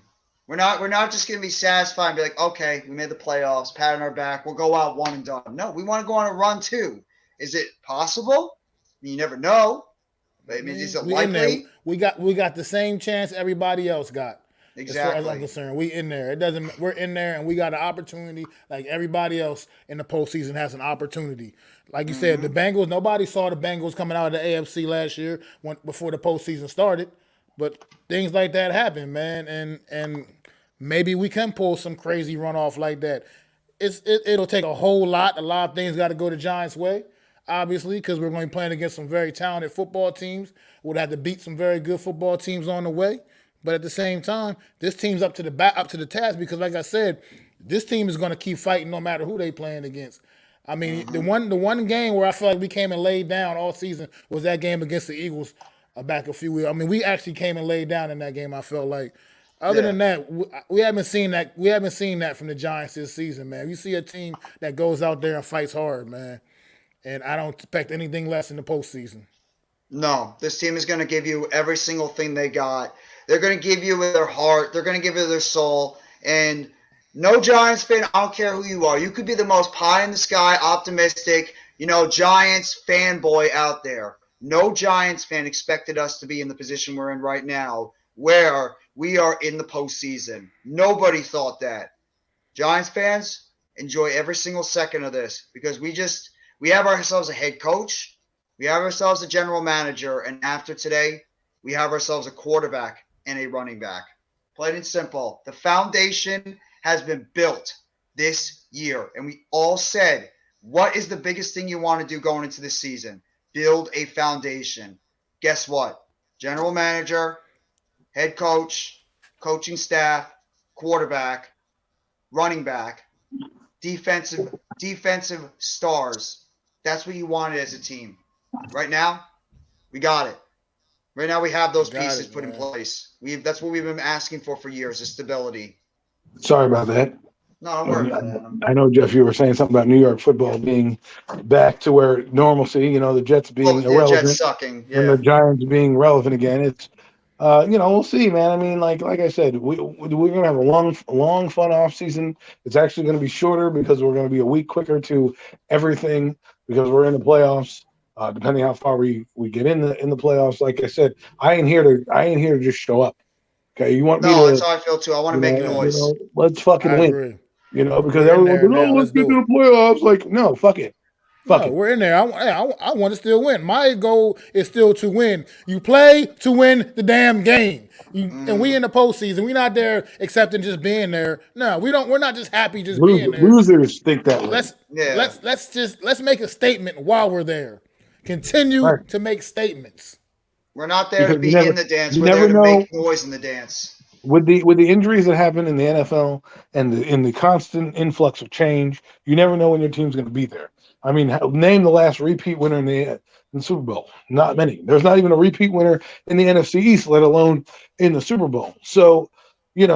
We're not just going to be satisfied and be like, okay, we made the playoffs, pat on our back, we'll go out one and done. No, we want to go on a run too. Is it possible? You never know. I mean, is it likely? We got the same chance everybody else got. Exactly. As far as I'm concerned, we in there. We're in there, and we got an opportunity like everybody else in the postseason has an opportunity. Like you said, the Bengals. Nobody saw the Bengals coming out of the AFC last year before the postseason started, but things like that happen, man, and maybe we can pull some crazy runoff like that. It'll take a whole lot. A lot of things got to go the Giants' way. Obviously, because we're going to be playing against some very talented football teams. We'll have to beat some very good football teams on the way. But at the same time, this team's up to the task because, like I said, this team is going to keep fighting no matter who they playing against. I mean, the one game where I feel like we came and laid down all season was that game against the Eagles back a few weeks. I mean, we actually came and laid down in that game, I felt like. Other than that, we haven't seen that. We haven't seen that from the Giants this season, man. You see a team that goes out there and fights hard, man. And I don't expect anything less in the postseason. No, this team is going to give you every single thing they got. They're going to give you their heart. They're going to give you their soul. And no Giants fan, I don't care who you are. You could be the most pie in the sky, optimistic, Giants fanboy out there. No Giants fan expected us to be in the position we're in right now, where we are in the postseason. Nobody thought that. Giants fans, enjoy every single second of this because we have ourselves a head coach. We have ourselves a general manager, and after today, we have ourselves a quarterback and a running back. Plain and simple. The foundation has been built this year, and we all said, what is the biggest thing you want to do going into this season? Build a foundation. Guess what? General manager, head coach, coaching staff, quarterback, running back, defensive stars. That's what you wanted as a team. Right now, we got it. Right now, we have those pieces put in place. That's what we've been asking for years, is stability. Sorry about that. No, don't worry about that. I know, Jeff, you were saying something about New York football being back to where normalcy, the Jets being irrelevant. Jets sucking, yeah. And the Giants being relevant again. It's, we'll see, man. I mean, like I said, we're going to have a long, fun off season. It's actually going to be shorter because we're going to be a week quicker to everything because we're in the playoffs. Depending how far we get in the playoffs, like I said, I ain't here to just show up. Okay, you want me to? No, that's how I feel too. I want to make noise. Let's fucking win. Agree. Because everyone's like, let's get to the playoffs. Like, no, fuck it. We're in there. I want to still win. My goal is still to win. You play to win the damn game. And we in the postseason. We're not there accepting just being there. No, we don't. We're not just happy just being there. Losers think that way. Let's make a statement while we're there. Continue to make statements. We're not there to be in the dance. We're there to make noise in the dance. With the injuries that happen in the NFL and in the constant influx of change, you never know when your team's going to be there. I mean, name the last repeat winner in the Super Bowl. Not many. There's not even a repeat winner in the NFC East, let alone in the Super Bowl. So, you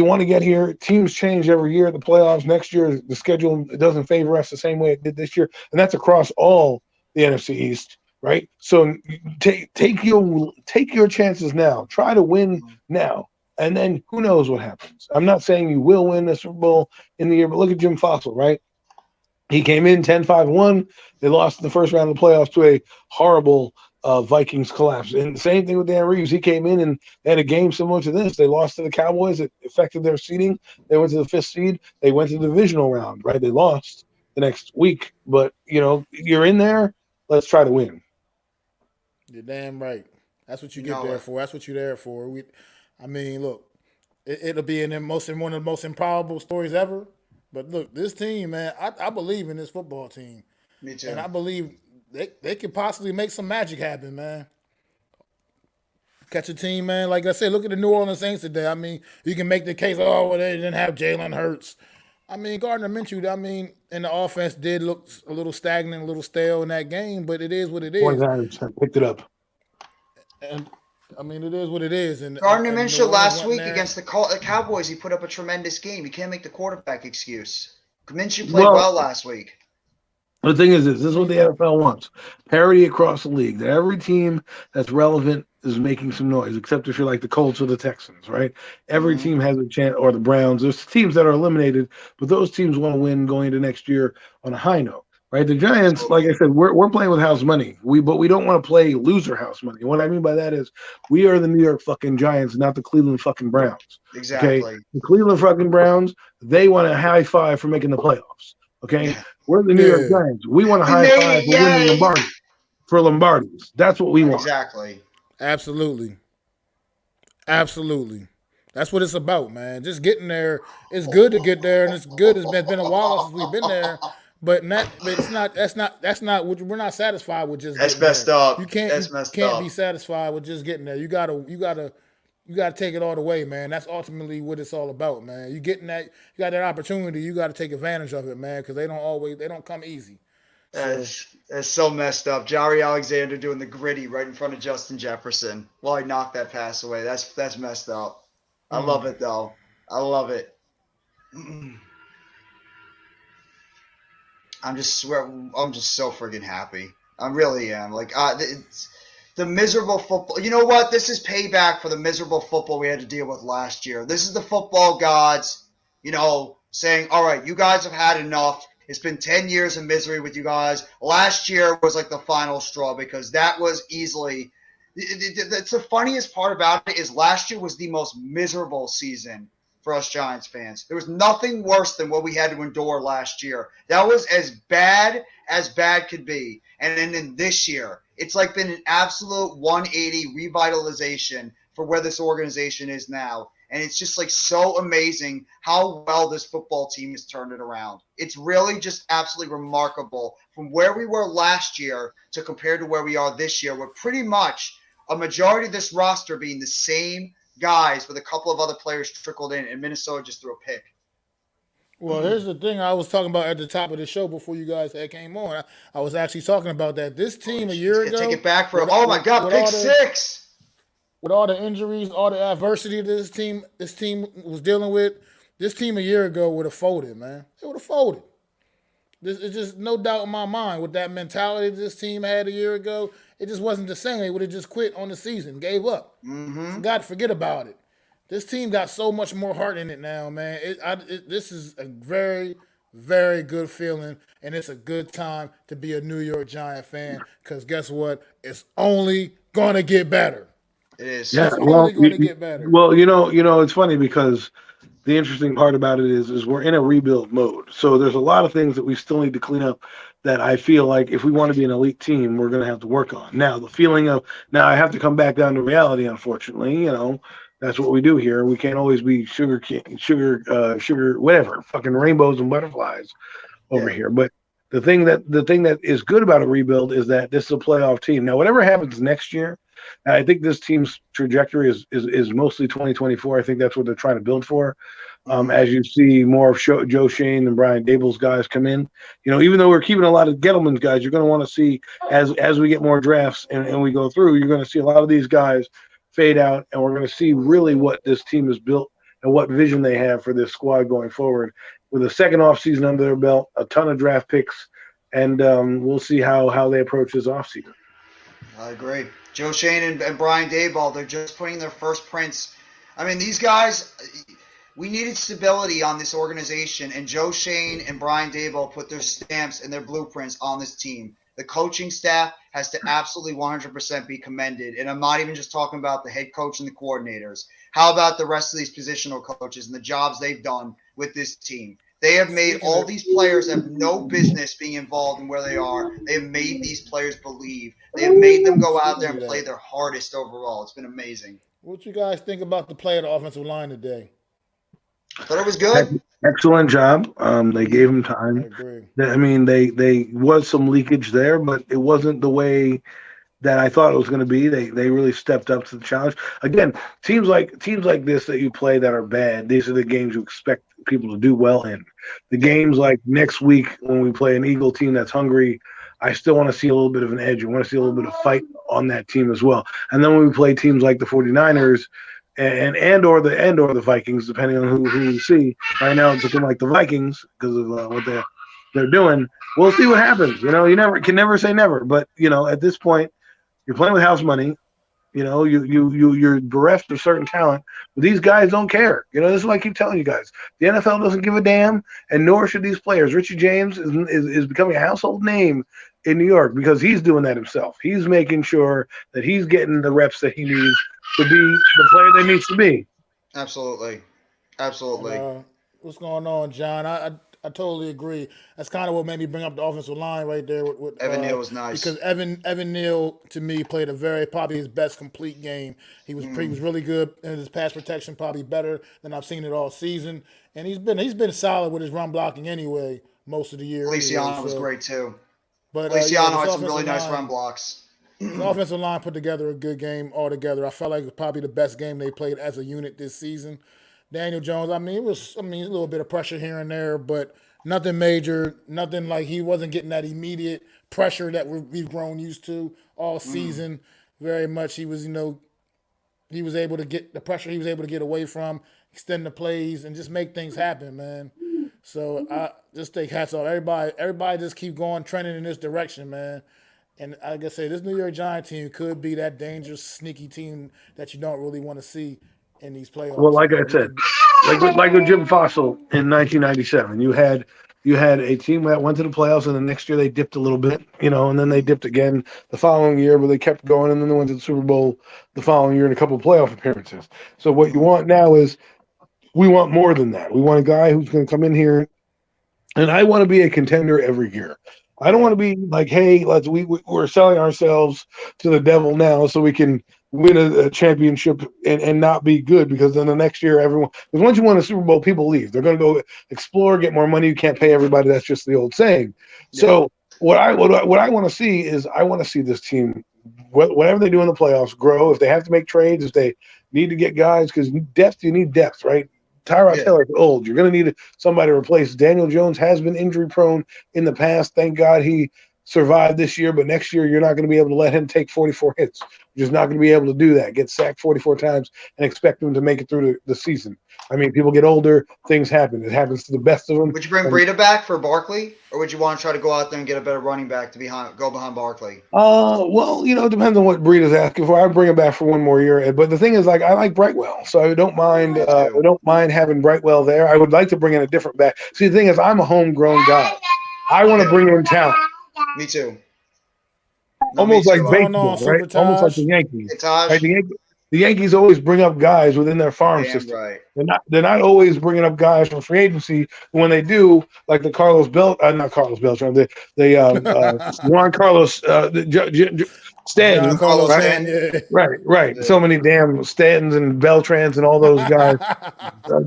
want to get here. Teams change every year. The playoffs next year, the schedule doesn't favor us the same way it did this year, and that's across all the NFC East. Right. So take your chances now. Try to win now. And then who knows what happens. I'm not saying you will win the Super Bowl in the year, but look at Jim Fossil, right? He came in 10-5-1. They lost in the first round of the playoffs to a horrible Vikings collapse. And the same thing with Dan Reeves. He came in and had a game similar to this. They lost to the Cowboys. It affected their seeding. They went to the 5th seed. They went to the divisional round, right? They lost the next week. But, you're in there. Let's try to win. You're damn right. That's what you get there for. That's what you're there for. Look, it'll be one of the most improbable stories ever. But look, this team, man, I believe in this football team. Me too. And I believe they could possibly make some magic happen, man. Catch a team, man. Like I said, look at the New Orleans Saints today. I mean, you can make the case, they didn't have Jalen Hurts. I mean, Gardner Minshew, and the offense did look a little stagnant, a little stale in that game, but it is what it is. 49% picked it up. And it is what it is. And Gardner Minshew last week against the Cowboys, he put up a tremendous game. You can't make the quarterback excuse. Minshew played well last week. The thing is this is what the NFL wants. Parity across the league. That every team that's relevant is making some noise, except if you're like the Colts or the Texans, right? Every team has a chance, or the Browns. There's teams that are eliminated, but those teams want to win going into next year on a high note. Right, the Giants, like I said, we're playing with house money. But we don't want to play loser house money. What I mean by that is we are the New York fucking Giants, not the Cleveland fucking Browns. Exactly. Okay? The Cleveland fucking Browns, they want a high five for making the playoffs. Okay, we're the New York Giants. We want a high five for winning Lombardi. For Lombardis, that's what we want. Exactly. Absolutely. That's what it's about, man. Just getting there. It's good to get there, and it's good. It's been a while since we've been there. But it's not. That's not. We're not satisfied with just. That's messed up. You can't. Be satisfied with just getting there. You gotta take it all the way, man. That's ultimately what it's all about, man. You getting that. You got that opportunity. You got to take advantage of it, man. Because they don't come easy. That's so messed up. Jari Alexander doing the gritty right in front of Justin Jefferson while he knocked that pass away. That's messed up. I love it, though. I love it. I'm just so friggin' happy. I really am. Like, it's the miserable football. You know what? This is payback for the miserable football we had to deal with last year. This is the football gods, saying, all right, you guys have had enough. It's been 10 years of misery with you guys. Last year was like the final straw because that was easily – that's the funniest part about it is last year was the most miserable season for us Giants fans. There was nothing worse than what we had to endure last year. That was as bad could be. And then in this year, it's like been an absolute 180 revitalization for where this organization is now. And it's just like so amazing how well this football team has turned it around. It's really just absolutely remarkable from where we were last year to compared to where we are this year. We're pretty much a majority of this roster being the same guys with a couple of other players trickled in, and Minnesota just threw a pick. Well, here's the thing I was talking about at the top of the show before you guys had came on. I was actually talking about that. This team a year ago. Take it back for – oh, my God, pick six. With all the injuries, all the adversity this team was dealing with, this team a year ago would have folded, man. It would have folded. It's just no doubt in my mind with that mentality this team had a year ago. It just wasn't the same. They would have just quit on the season, gave up. Forget about it. This team got so much more heart in it now, man. This is a very, very good feeling, and it's a good time to be a New York Giant fan because guess what? It's only going to get better. It is. Yeah, It's only going to get better. Well, it's funny because the interesting part about it is we're in a rebuild mode. So there's a lot of things that we still need to clean up that I feel like if we want to be an elite team, we're going to have to work on. Now, the feeling of now I have to come back down to reality, unfortunately, that's what we do here. We can't always be sugar, whatever, fucking rainbows and butterflies over here. But the thing that is good about a rebuild is that this is a playoff team. Now, whatever happens next year, I think this team's trajectory is mostly 2024. I think that's what they're trying to build for. As you see more of Joe Shane and Brian Dable's guys come in, even though we're keeping a lot of Gettleman's guys, you're going to want to see as we get more drafts and we go through, you're going to see a lot of these guys fade out, and we're going to see really what this team has built and what vision they have for this squad going forward. With a second offseason under their belt, a ton of draft picks, and we'll see how they approach this offseason. I agree. Joe Shane and Brian Daboll, they're just putting their first prints. I mean, these guys, we needed stability on this organization, and Joe Shane and Brian Daboll put their stamps and their blueprints on this team. The coaching staff has to absolutely 100% be commended, and I'm not even just talking about the head coach and the coordinators. How about the rest of these positional coaches and the jobs they've done with this team? They have made all these players have no business being involved in where they are. They have made these players believe. They have made them go out there and play their hardest overall. It's been amazing. What you guys think about the play of the offensive line today? I thought it was good. Excellent job. They gave him time. I agree. I mean, they was some leakage there, but it wasn't the way that I thought it was going to be. They really stepped up to the challenge. Again, teams like this that you play that are bad, these are the games you expect people to do well in. The games like next week when we play an Eagle team that's hungry, I still want to see a little bit of an edge. I want to see a little bit of fight on that team as well. And then when we play teams like the 49ers and or the Vikings, depending on who we see. Right now it's looking like the Vikings because of what they're doing. We'll see what happens. You can never say never. But at this point, you're playing with house money. You're bereft of certain talent, but these guys don't care. This is what I keep telling you guys. The NFL doesn't give a damn, and nor should these players. Richie James is becoming a household name in New York because he's doing that himself. He's making sure that he's getting the reps that he needs to be the player that needs to be. Absolutely. What's going on, John? I totally agree. That's kind of what made me bring up the offensive line right there. With Evan Neal was nice because Evan Neal to me played probably his best complete game. He was really good in his pass protection, probably better than I've seen it all season. And he's been solid with his run blocking anyway most of the year. Feliciano was great too. But Feliciano had some really nice run blocks. The offensive line put together a good game altogether. I felt like it was probably the best game they played as a unit this season. Daniel Jones, it was a little bit of pressure here and there, but nothing major, nothing like he wasn't getting that immediate pressure that we've grown used to all season. Very much he was, he was able to get the pressure he was able to get away from, extend the plays, and just make things happen, man. So I just take hats off. Everybody just keep going, trending in this direction, man. And like I say, this New York Giants team could be that dangerous, sneaky team that you don't really want to see in these Well, playoffs, like I man. said, like with Jim Fossil in 1997, you had a team that went to the playoffs, and the next year they dipped a little bit, and then they dipped again the following year, but they kept going, and then they went to the Super Bowl the following year in a couple of playoff appearances. So what you want now is we want more than that. We want a guy who's going to come in here, and I want to be a contender every year. I don't want to be like, hey, we're selling ourselves to the devil now so we can win a championship and not be good, because then the next year because once you win a Super Bowl, people leave. They're going to go explore, get more money. You can't pay everybody. That's just the old saying. Yeah. So what I want to see is I want to see this team, whatever they do in the playoffs, grow. If they have to make trades, if they need to get guys, because you need depth, right? Tyrod Taylor's old. You're going to need somebody to replace. Daniel Jones has been injury prone in the past. Thank God he survived this year, but next year you're not going to be able to let him take 44 hits. You're just not going to be able to do that, get sacked 44 times and expect him to make it through the season. I mean, people get older, things happen. It happens to the best of them. Would you bring Breida back for Barkley, or would you want to try to go out there and get a better running back to go behind Barkley? Well, it depends on what Breida's asking for. I'd bring him back for one more year. But the thing is, I like Brightwell, so I don't mind. I don't mind having Brightwell there. I would like to bring in a different back. See, the thing is, I'm a homegrown guy. I want to bring in talent. Me too. Almost like baseball, right? Almost like the Yankees. Right? The Yankees always bring up guys within their farm system. Right. They're not always bringing up guys from free agency. When they do, like the Juan Carlos Stanton. Right. Yeah. So many damn Stantons and Beltrans and all those guys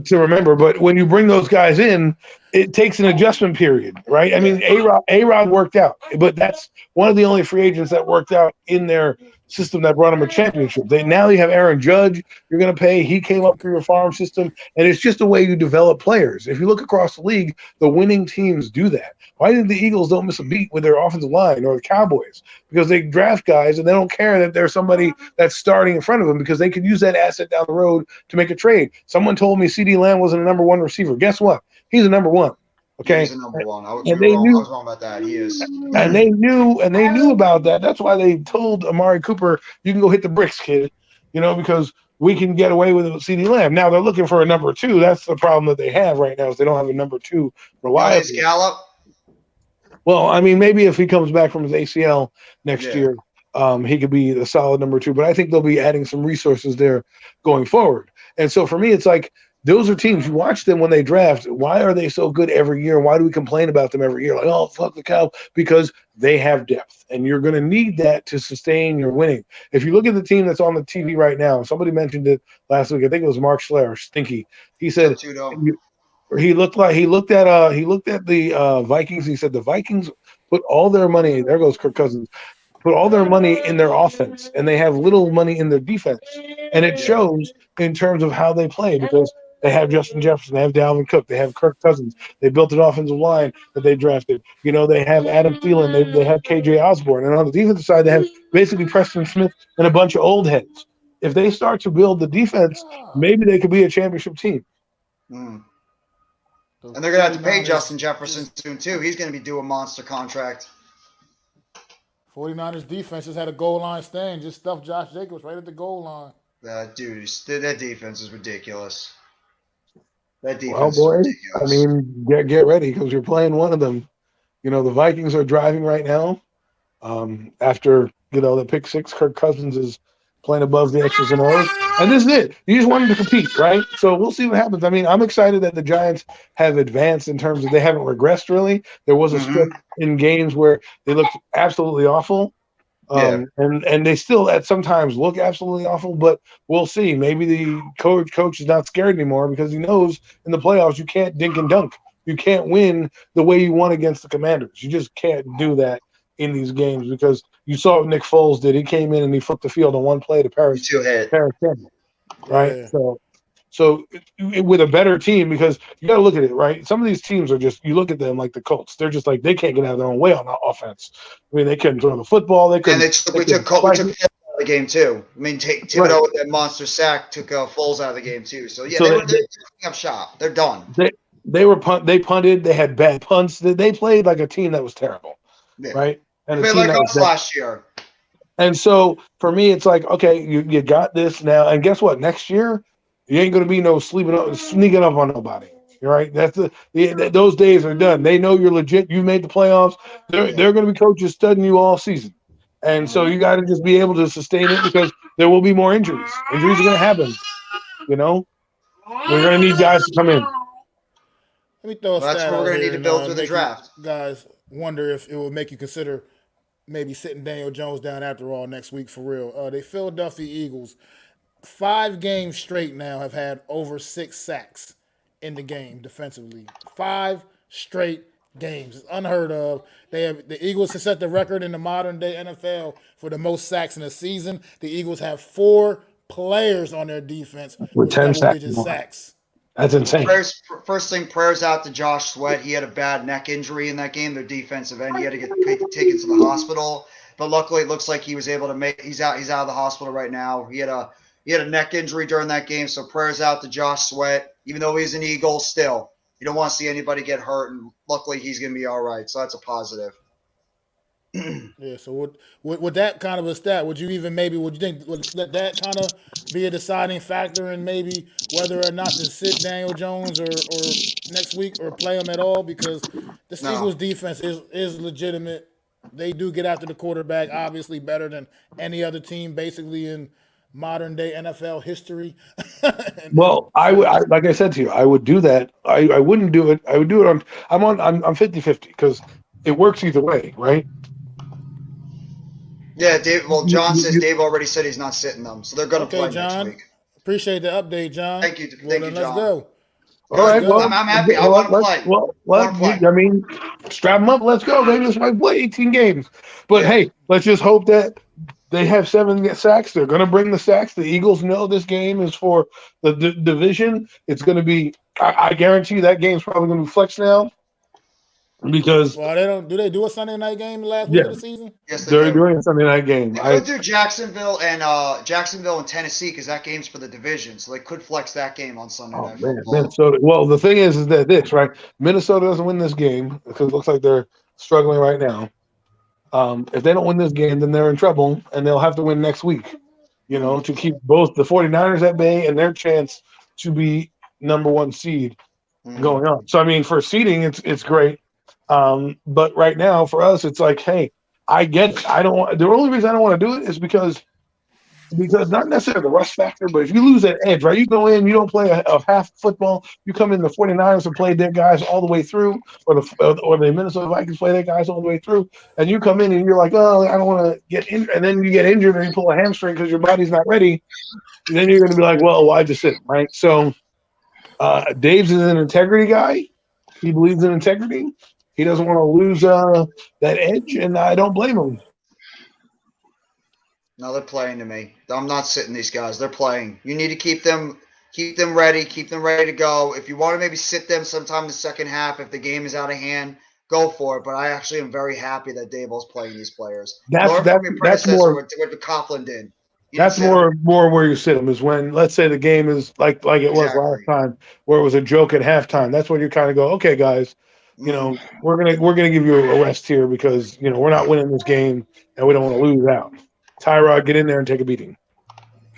to remember. But when you bring those guys in, it takes an adjustment period, right? I mean, A-Rod worked out, but that's one of the only free agents that worked out in their system that brought them a championship. Now you have Aaron Judge you're going to pay. He came up through your farm system, and it's just the way you develop players. If you look across the league, the winning teams do that. Why did the Eagles don't miss a beat with their offensive line, or the Cowboys? Because they draft guys, and they don't care that there's somebody that's starting in front of them, because they could use that asset down the road to make a trade. Someone told me CeeDee Lamb wasn't a number one receiver. Guess what? He's a number one. Okay. He's a number one. I was wrong about that. He is. And they knew about that. That's why they told Amari Cooper, you can go hit the bricks, kid. Because we can get away with it with CeeDee Lamb. Now they're looking for a number two. That's the problem that they have right now, is they don't have a number two reliable. Gallup? Well, I mean, maybe if he comes back from his ACL next year, he could be a solid number two. But I think they'll be adding some resources there going forward. And so for me, it's like, those are teams, you watch them when they draft. Why are they so good every year? Why do we complain about them every year? Like, oh, fuck the Cow. Because they have depth, and you're going to need that to sustain your winning. If you look at the team that's on the TV right now, somebody mentioned it last week. I think it was Mark Schler, Stinky. He said he looked at the Vikings. He said the Vikings put all their money. There goes Kirk Cousins. Put all their money in their offense, and they have little money in their defense, and it shows in terms of how they play, because they have Justin Jefferson, they have Dalvin Cook, they have Kirk Cousins, they built an offensive line that they drafted. They have Adam Thielen, they have KJ Osborne, and on the defensive side, they have basically Preston Smith and a bunch of old heads. If they start to build the defense, maybe they could be a championship team. And they're going to have to pay Justin Jefferson soon, too. He's going to be due a monster contract. 49ers defense just had a goal line stand, just stuffed Josh Jacobs right at the goal line. That defense is ridiculous. That is defense ridiculous. I mean, get ready, because you're playing one of them. The Vikings are driving right now. After, the pick six, Kirk Cousins is playing above the X's and O's. And this is it. You just wanted to compete, right? So we'll see what happens. I mean, I'm excited that the Giants have advanced in terms of they haven't regressed, really. There was a stretch in games where they looked absolutely awful. And they still at sometimes look absolutely awful, but we'll see. Maybe the coach is not scared anymore, because he knows in the playoffs you can't dink and dunk. You can't win the way you won against the Commanders. You just can't do that in these games, because you saw what Nick Foles did. He came in and he flipped the field on one play to Paris Campbell, right? Yeah. So with a better team, because you got to look at it, right? Some of these teams are just, you look at them like the Colts. They're just like, they can't get out of their own way on offense. I mean, they couldn't throw the football. They couldn't. And we took the game too. I mean, Thibodeau with that monster sack took Foles out of the game too. So yeah, they're cleaning up shop. They're done. They punted. They had bad punts. They played like a team that was terrible, right? And They a played team like that was us last year. And so for me, it's like, okay, you got this now, and guess what? Next year, you ain't gonna be no sneaking up on nobody. Right? Those days are done. They know you're legit. You made the playoffs. They're gonna be coaches studying you all season, and so you got to just be able to sustain it because there will be more injuries. Injuries are gonna happen. You know, we're gonna need guys to come in. Let me throw a stat That's what we're out going to here need to and build through the make draft. you guys wonder if it will make you consider maybe sitting Daniel Jones down after all next week for real. The Philadelphia Eagles, 5 games straight now, have had over 6 sacks in the game defensively. 5 straight games. It's unheard of. The Eagles have set the record in the modern day NFL for the most sacks in a season. The Eagles have 4 players on their defense With with 10 double-digit sacks. That's insane. Prayers out to Josh Sweat. He had a bad neck injury in that game. Their defensive end. He had to get taken to the hospital, but luckily it looks like he was able to make. He's out of the hospital right now. He had a neck injury during that game. So prayers out to Josh Sweat. Even though he's an Eagle, still you don't want to see anybody get hurt. And luckily he's going to be all right. So that's a positive. Yeah, so with that kind of a stat, would you think would let that kind of be a deciding factor in maybe whether or not to sit Daniel Jones or next week or play him at all? Because this Eagles defense is legitimate. They do get after the quarterback, obviously better than any other team basically in modern day NFL history. Well, like I said to you, I would do that. I wouldn't do it. I would do it on. I'm 50-50 because it works either way, right? Yeah, Dave. Well, John says Dave already said he's not sitting them, so they're going to play John, next week. Appreciate the update, John. Thank you, John. Let's go. All right, well, I'm happy. I want to play. I mean, strap them up. Let's go, baby. Let's play 18 games. But hey, let's just hope that they have 7 sacks. They're going to bring the sacks. The Eagles know this game is for the division. It's going to be. I guarantee you that game's probably going to be flexed now. Because they do a Sunday night game last week of the season? Yes, they're doing a Sunday night game. They could do Jacksonville and Tennessee because that game's for the division, so they could flex that game on Sunday night football. Minnesota. Well, the thing is that this right. Minnesota doesn't win this game because it looks like they're struggling right now. If they don't win this game, then they're in trouble, and they'll have to win next week. To keep both the 49ers at bay and their chance to be number 1 seed going on. So I mean, for seeding, it's great. But right now for us, it's like, hey, I get it. I don't want. The only reason I don't want to do it is because not necessarily the rush factor, but if you lose that edge, right? You go in, you don't play a half football. You come in the 49ers and play their guys all the way through, or the Minnesota Vikings play their guys all the way through, and you come in and you're like, oh, I don't want to get injured, and then you get injured and you pull a hamstring because your body's not ready. And then you're going to be like, well, why just sit, right? So Dave's is an integrity guy. He believes in integrity. He doesn't want to lose that edge, and I don't blame him. No, they're playing to me. I'm not sitting these guys. They're playing. You need to keep them ready to go. If you want to maybe sit them sometime in the second half, if the game is out of hand, go for it. But I actually am very happy that Daboll's playing these players. That's more what Coughlin did. That's more where you sit them is when, let's say, the game is like it was last time, where it was a joke at halftime. That's when you kind of go, okay, guys, we're gonna give you a rest here because we're not winning this game and we don't want to lose out. Tyrod, get in there and take a beating.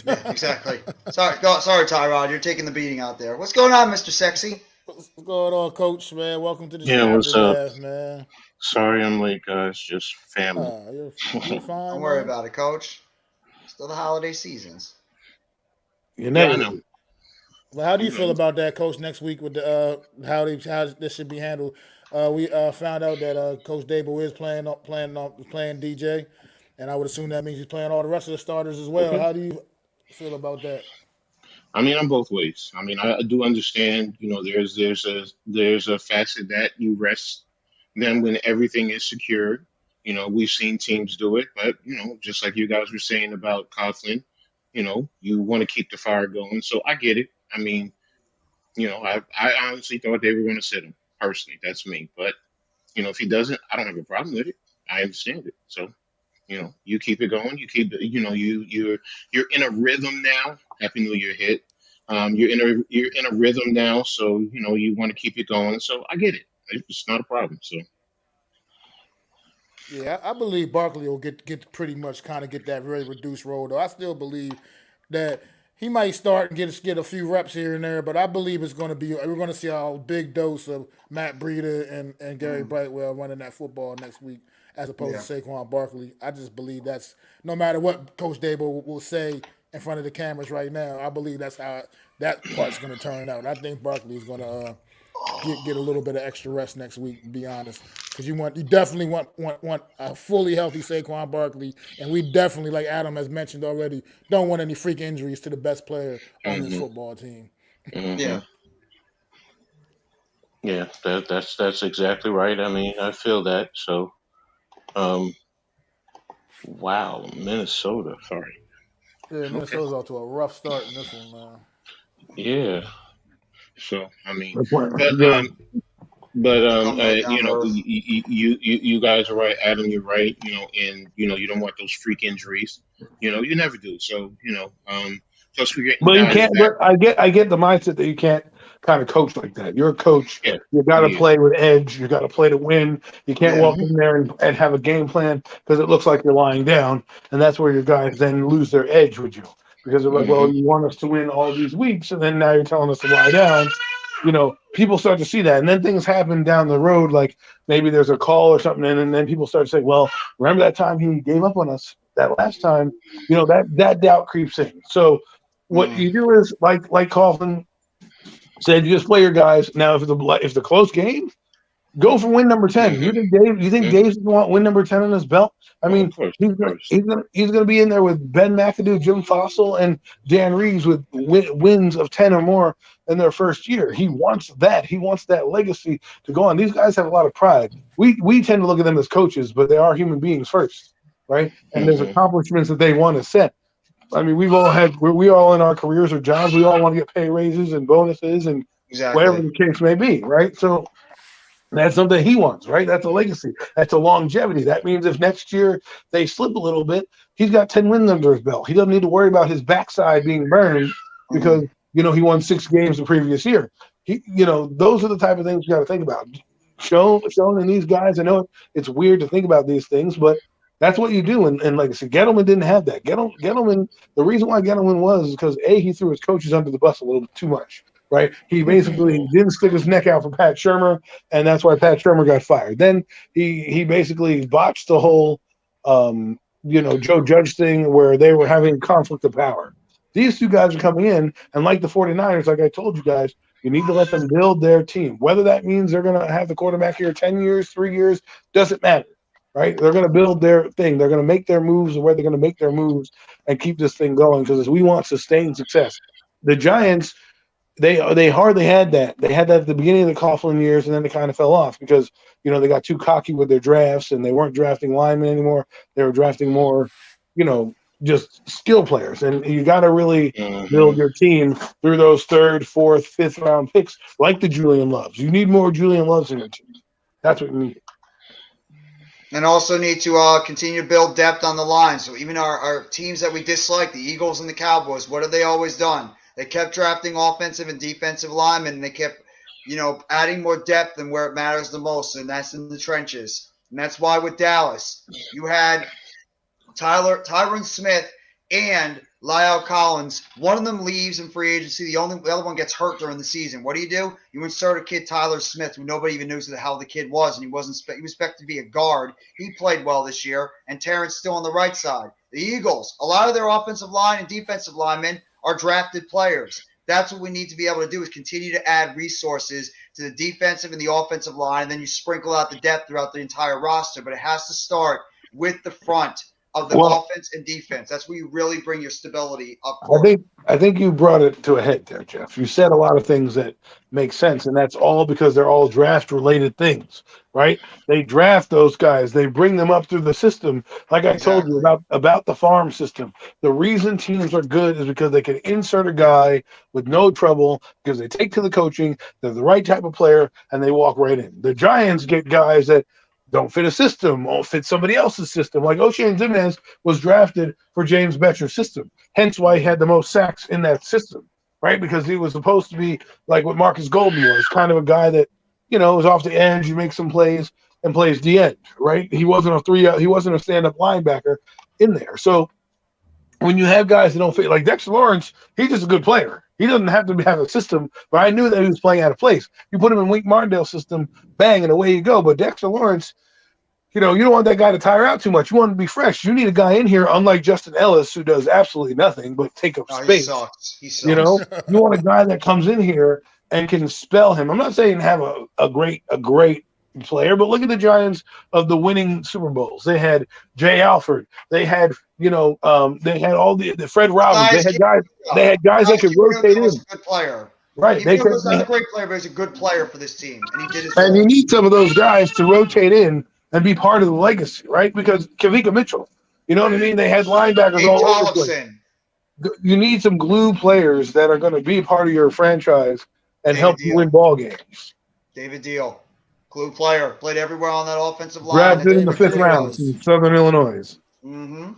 Yeah, exactly. Sorry, Tyrod, you're taking the beating out there. What's going on, Mr. Sexy? What's going on, Coach, man? Welcome to the what's up, man. Sorry I'm late, guys. Just family. You're fine. Don't worry about it, Coach. Still the holiday seasons. You never I know. Well, how do you feel about that, Coach? Next week with the how this should be handled? We found out that Coach Dable is playing DJ, and I would assume that means he's playing all the rest of the starters as well. How do you feel about that? I mean, I'm both ways. I mean, I do understand. There's a facet that you rest them when everything is secure. We've seen teams do it, but just like you guys were saying about Coughlin, you want to keep the fire going. So I get it. I mean, I honestly thought they were going to sit him personally. That's me. But if he doesn't, I don't have a problem with it. I understand it. So you keep it going. You keep, you're in a rhythm now. Happy New Year hit. You're in a rhythm now, so you want to keep it going. So I get it. It's not a problem. So Yeah, I believe Barkley will get pretty much kind of get that very reduced role. Though I still believe that he might start and get a few reps here and there, but I believe it's going to be we're going to see a big dose of Matt Breida and Gary Brightwell running that football next week as opposed Yeah. to Saquon Barkley. I just believe that's no matter what Coach Dable will say in front of the cameras right now. I believe that's how that part's going to turn out. I think Barkley is going to get a little bit of extra rest next week. To be honest, because you definitely want a fully healthy Saquon Barkley, and we definitely, like Adam has mentioned already, don't want any freak injuries to the best player on this hmm football team. hmm Yeah. yeah, that's exactly right. I mean, I feel that. So, um, wow, Minnesota. Sorry. Yeah, Okay. Minnesota's off to a rough start in this one, man. Yeah. So I mean, That's why- but yeah. Come back down to earth. you guys are right, Adam. You're right. And you don't want those freak injuries. You never do. So plus we're getting But you guys can't. back. But I get the mindset that you can't kind of coach like that. You're a coach. Yeah, You got to yeah. play with edge. You got to play to win. You can't Yeah. walk in there and have a game plan because it looks like you're lying down, and that's where your guys then lose their edge with you because they're like, hmm well, you want us to win all these weeks, and then now you're telling us to lie down. People start to see that, and then things happen down the road, like maybe there's a call or something, and then people start to say, well, remember that time he gave up on us that last time? That doubt creeps in. So what Mm. you do is like Coughlin said, you just play your guys. Now, if the close game, go for win number 10. hmm You think hmm Dave's gonna want win number 10 on his belt? I Oh, of mean, course, he's of gonna course. he's gonna he's gonna be in there with Ben McAdoo, Jim Fossil, and Dan Reeves with wins of 10 or more in their first year. He wants that. He wants that legacy to go on. These guys have a lot of pride. We tend to look at them as coaches, but they are human beings first, right? And there's hmm accomplishments that they want to set. I mean, we all in our careers or jobs, we all want to get pay raises and bonuses and whatever Exactly. the case may be, right? So that's something he wants, right? That's a legacy. That's a longevity. That means if next year they slip a little bit, he's got 10 wins under his belt. He doesn't need to worry about his backside being burned Mm-hmm. because, he won 6 games the previous year. Those are the type of things you got to think about. Shown in these guys, I know it's weird to think about these things, but that's what you do. And like I said, Gettleman didn't have that. Gettleman, the reason why Gettleman was because he threw his coaches under the bus a little bit too much. Right, he basically didn't stick his neck out for Pat Shermer, and that's why Pat Shermer got fired. Then he basically botched the whole, Joe Judge thing where they were having conflict of power. These two guys are coming in, and like the 49ers, like I told you guys, you need to let them build their team. Whether that means they're going to have the quarterback here 10 years, 3 years, doesn't matter, right? They're going to build their thing. They're going to make their moves where they're going to make their moves and keep this thing going because we want sustained success. The Giants – they hardly had that. They had that at the beginning of the Coughlin years, and then they kind of fell off because they got too cocky with their drafts, and they weren't drafting linemen anymore. They were drafting more, just skill players. And you got to really hmm build your team through those third, fourth, fifth round picks, like the Julian Loves. You need more Julian Loves in your team. That's what you need. And also need to continue to build depth on the line. So even our teams that we dislike, the Eagles and the Cowboys, what have they always done? They kept drafting offensive and defensive linemen, and they kept, adding more depth than where it matters the most, and that's in the trenches. And that's why with Dallas, you had Tyron Smith and Lyle Collins. One of them leaves in free agency. The other one gets hurt during the season. What do? You insert a kid, Tyler Smith, who nobody even knows who the hell the kid was, and he was expected to be a guard. He played well this year, and Terrence still on the right side. The Eagles, a lot of their offensive line and defensive linemen are drafted players. That's what we need to be able to do is continue to add resources to the defensive and the offensive line, and then you sprinkle out the depth throughout the entire roster. But it has to start with the front of the offense and defense. That's where you really bring your stability up front. I think you brought it to a head there, Jeff. You said a lot of things that make sense, and that's all because they're all draft related things, right? They draft those guys, they bring them up through the system. Like I told you about the farm system. The reason teams are good is because they can insert a guy with no trouble because they take to the coaching, they're the right type of player, and they walk right in. The Giants get guys that don't fit a system, won't fit somebody else's system. Like O'Shane Ximines was drafted for James Betcher's system, hence why he had the most sacks in that system, right? Because he was supposed to be like what Marcus Golden was, kind of a guy that, is off the edge, you make some plays and plays the end, right? He wasn't he wasn't a stand-up linebacker in there. So when you have guys that don't fit, like Dexter Lawrence, he's just a good player. He doesn't have to have a system, but I knew that he was playing out of place. You put him in Wink Martindale's system, bang, and away you go. But Dexter Lawrence, you don't want that guy to tire out too much. You want him to be fresh. You need a guy in here, unlike Justin Ellis, who does absolutely nothing but take up space. He sucks. You want a guy that comes in here and can spell him. I'm not saying have a great player, but look at the Giants of the winning Super Bowls. They had Jay Alford. They had they had all the Fred Robbins. They had guys that could rotate in. Was a good player. Right. He was not a great player, but he's a good player for this team, and he did his. And you need some of those guys to rotate in and be part of the legacy, right? Because Kavika Mitchell, you know what I mean? They had linebackers all over the place. You need some glue players that are going to be part of your franchise and help you win ball games. David Deal, glue player, played everywhere on that offensive line. Drafted in the 5th round in Southern Illinois. Mm-hmm.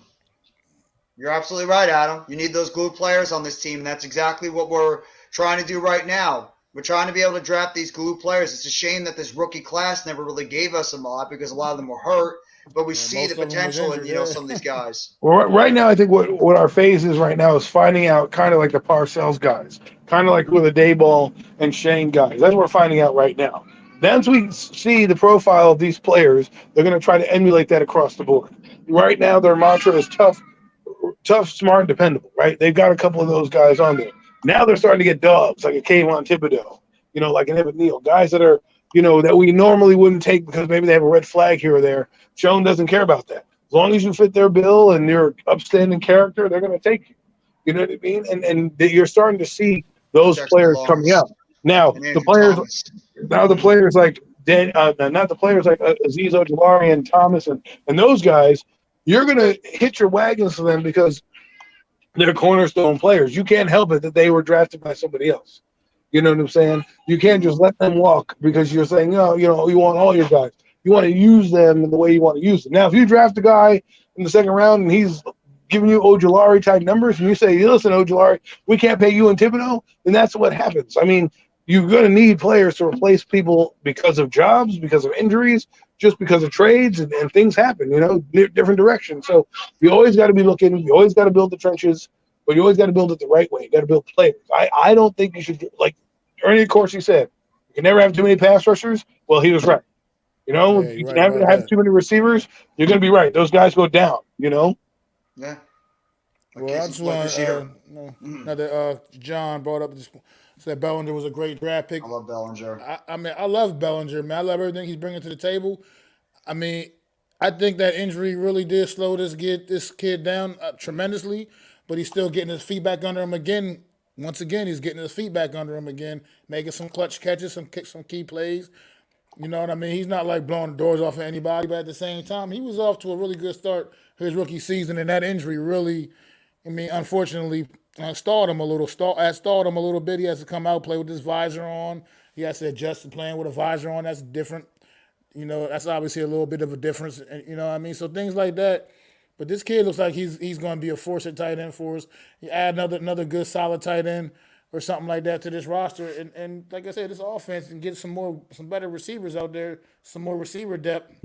You're absolutely right, Adam. You need those glue players on this team. That's exactly what we're trying to do right now. We're trying to be able to draft these glue players. It's a shame that this rookie class never really gave us a lot because a lot of them were hurt. But we see the potential in some of these guys. Well, right now, I think what our phase is right now is finding out kind of like the Parcells guys, kind of like with the Dayball and Shane guys. That's what we're finding out right now. Once we see the profile of these players, they're going to try to emulate that across the board. Right now, their mantra is tough, smart, and dependable, right? They've got a couple of those guys on there. Now they're starting to get dogs like a Kayvon Thibodeau, like an Evan Neal, guys that are, that we normally wouldn't take because maybe they have a red flag here or there. Schoen doesn't care about that. As long as you fit their bill and you're upstanding character, they're going to take you. You know what I mean? And you're starting to see those players coming out. Now the players like not the players like Azeez Ojulari and Thomas and those guys, you're going to hit your wagons for them because they're cornerstone players. You can't help it that they were drafted by somebody else. You know what I'm saying? You can't just let them walk because you're saying, no, you want all your guys. You want to use them in the way you want to use them. Now, if you draft a guy in the 2nd round and he's giving you Ojulari type numbers and you say, listen, Ojulari, we can't pay you in Thibodeau, then that's what happens. I mean, you're going to need players to replace people because of jobs, because of injuries, just because of trades, and things happen, different directions. So you always got to be looking. You always got to build the trenches, but you always got to build it the right way. You got to build players. I don't think you should, like Ernie Corsi said, you can never have too many pass rushers. Well, he was right. You can never have too many receivers. You're going to be right. Those guys go down, Yeah. Well, I just want now that John brought up this, said Bellinger was a great draft pick. I love Bellinger. I love Bellinger, man. I love everything he's bringing to the table. I mean, I think that injury really did slow this kid down tremendously, but he's still getting his feet back under him again. Once again, he's getting his feet back under him again, making some clutch catches, some key plays. You know what I mean? He's not like blowing the doors off of anybody, but at the same time, he was off to a really good start his rookie season, and that injury really, unfortunately, stalled him a little bit. He has to come out, play with his visor on. He has to adjust to playing with a visor on. That's different. That's obviously a little bit of a difference. You know what I mean? So things like that. But this kid looks like he's going to be a force at tight end for us. You add another good solid tight end or something like that to this roster, and like I said, this offense and get some better receivers out there, some more receiver depth.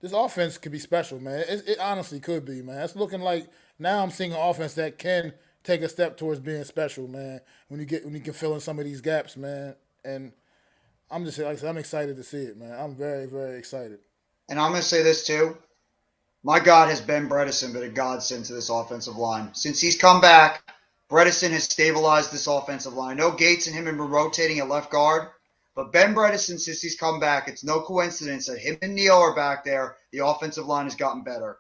This offense could be special, man. It honestly could be, man. It's looking like now I'm seeing an offense that can take a step towards being special, man. When you can fill in some of these gaps, man. And I'm just like I said, I'm excited to see it, man. I'm very, very excited. And I'm going to say this too. My God, has Ben Bredeson been a godsend to this offensive line. Since he's come back, Bredeson has stabilized this offensive line. I know Gates and him have been rotating at left guard, but Ben Bredeson, since he's come back, it's no coincidence that him and Neal are back there. The offensive line has gotten better.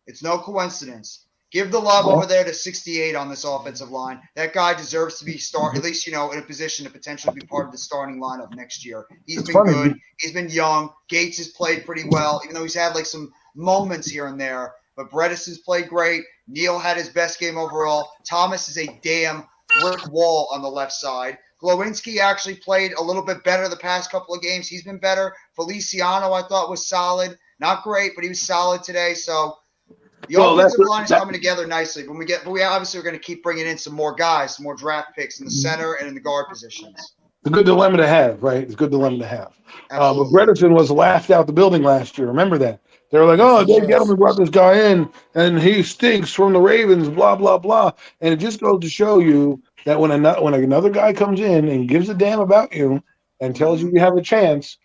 It's no coincidence. Give the love over there to 68 on this offensive line. That guy deserves to be at least, in a position to potentially be part of the starting lineup next year. He's been good. He's been young. Gates has played pretty well, even though he's had some moments here and there. But Bredeson's played great. Neal had his best game overall. Thomas is a damn brick wall on the left side. Glowinski actually played a little bit better the past couple of games. He's been better. Feliciano, I thought, was solid. Not great, but he was solid today. So the offensive line is coming together nicely. But we obviously are going to keep bringing in some more guys, some more draft picks in the center and in the guard positions. It's a good dilemma to have, right? It's a good dilemma to have. But Absolutely. Bredesen was laughed out the building last year. Remember that? They were like, "Oh, Dave Gettleman brought this guy in, and he stinks from the Ravens." Blah blah blah. And it just goes to show you that when another guy comes in and gives a damn about you and tells you have a chance,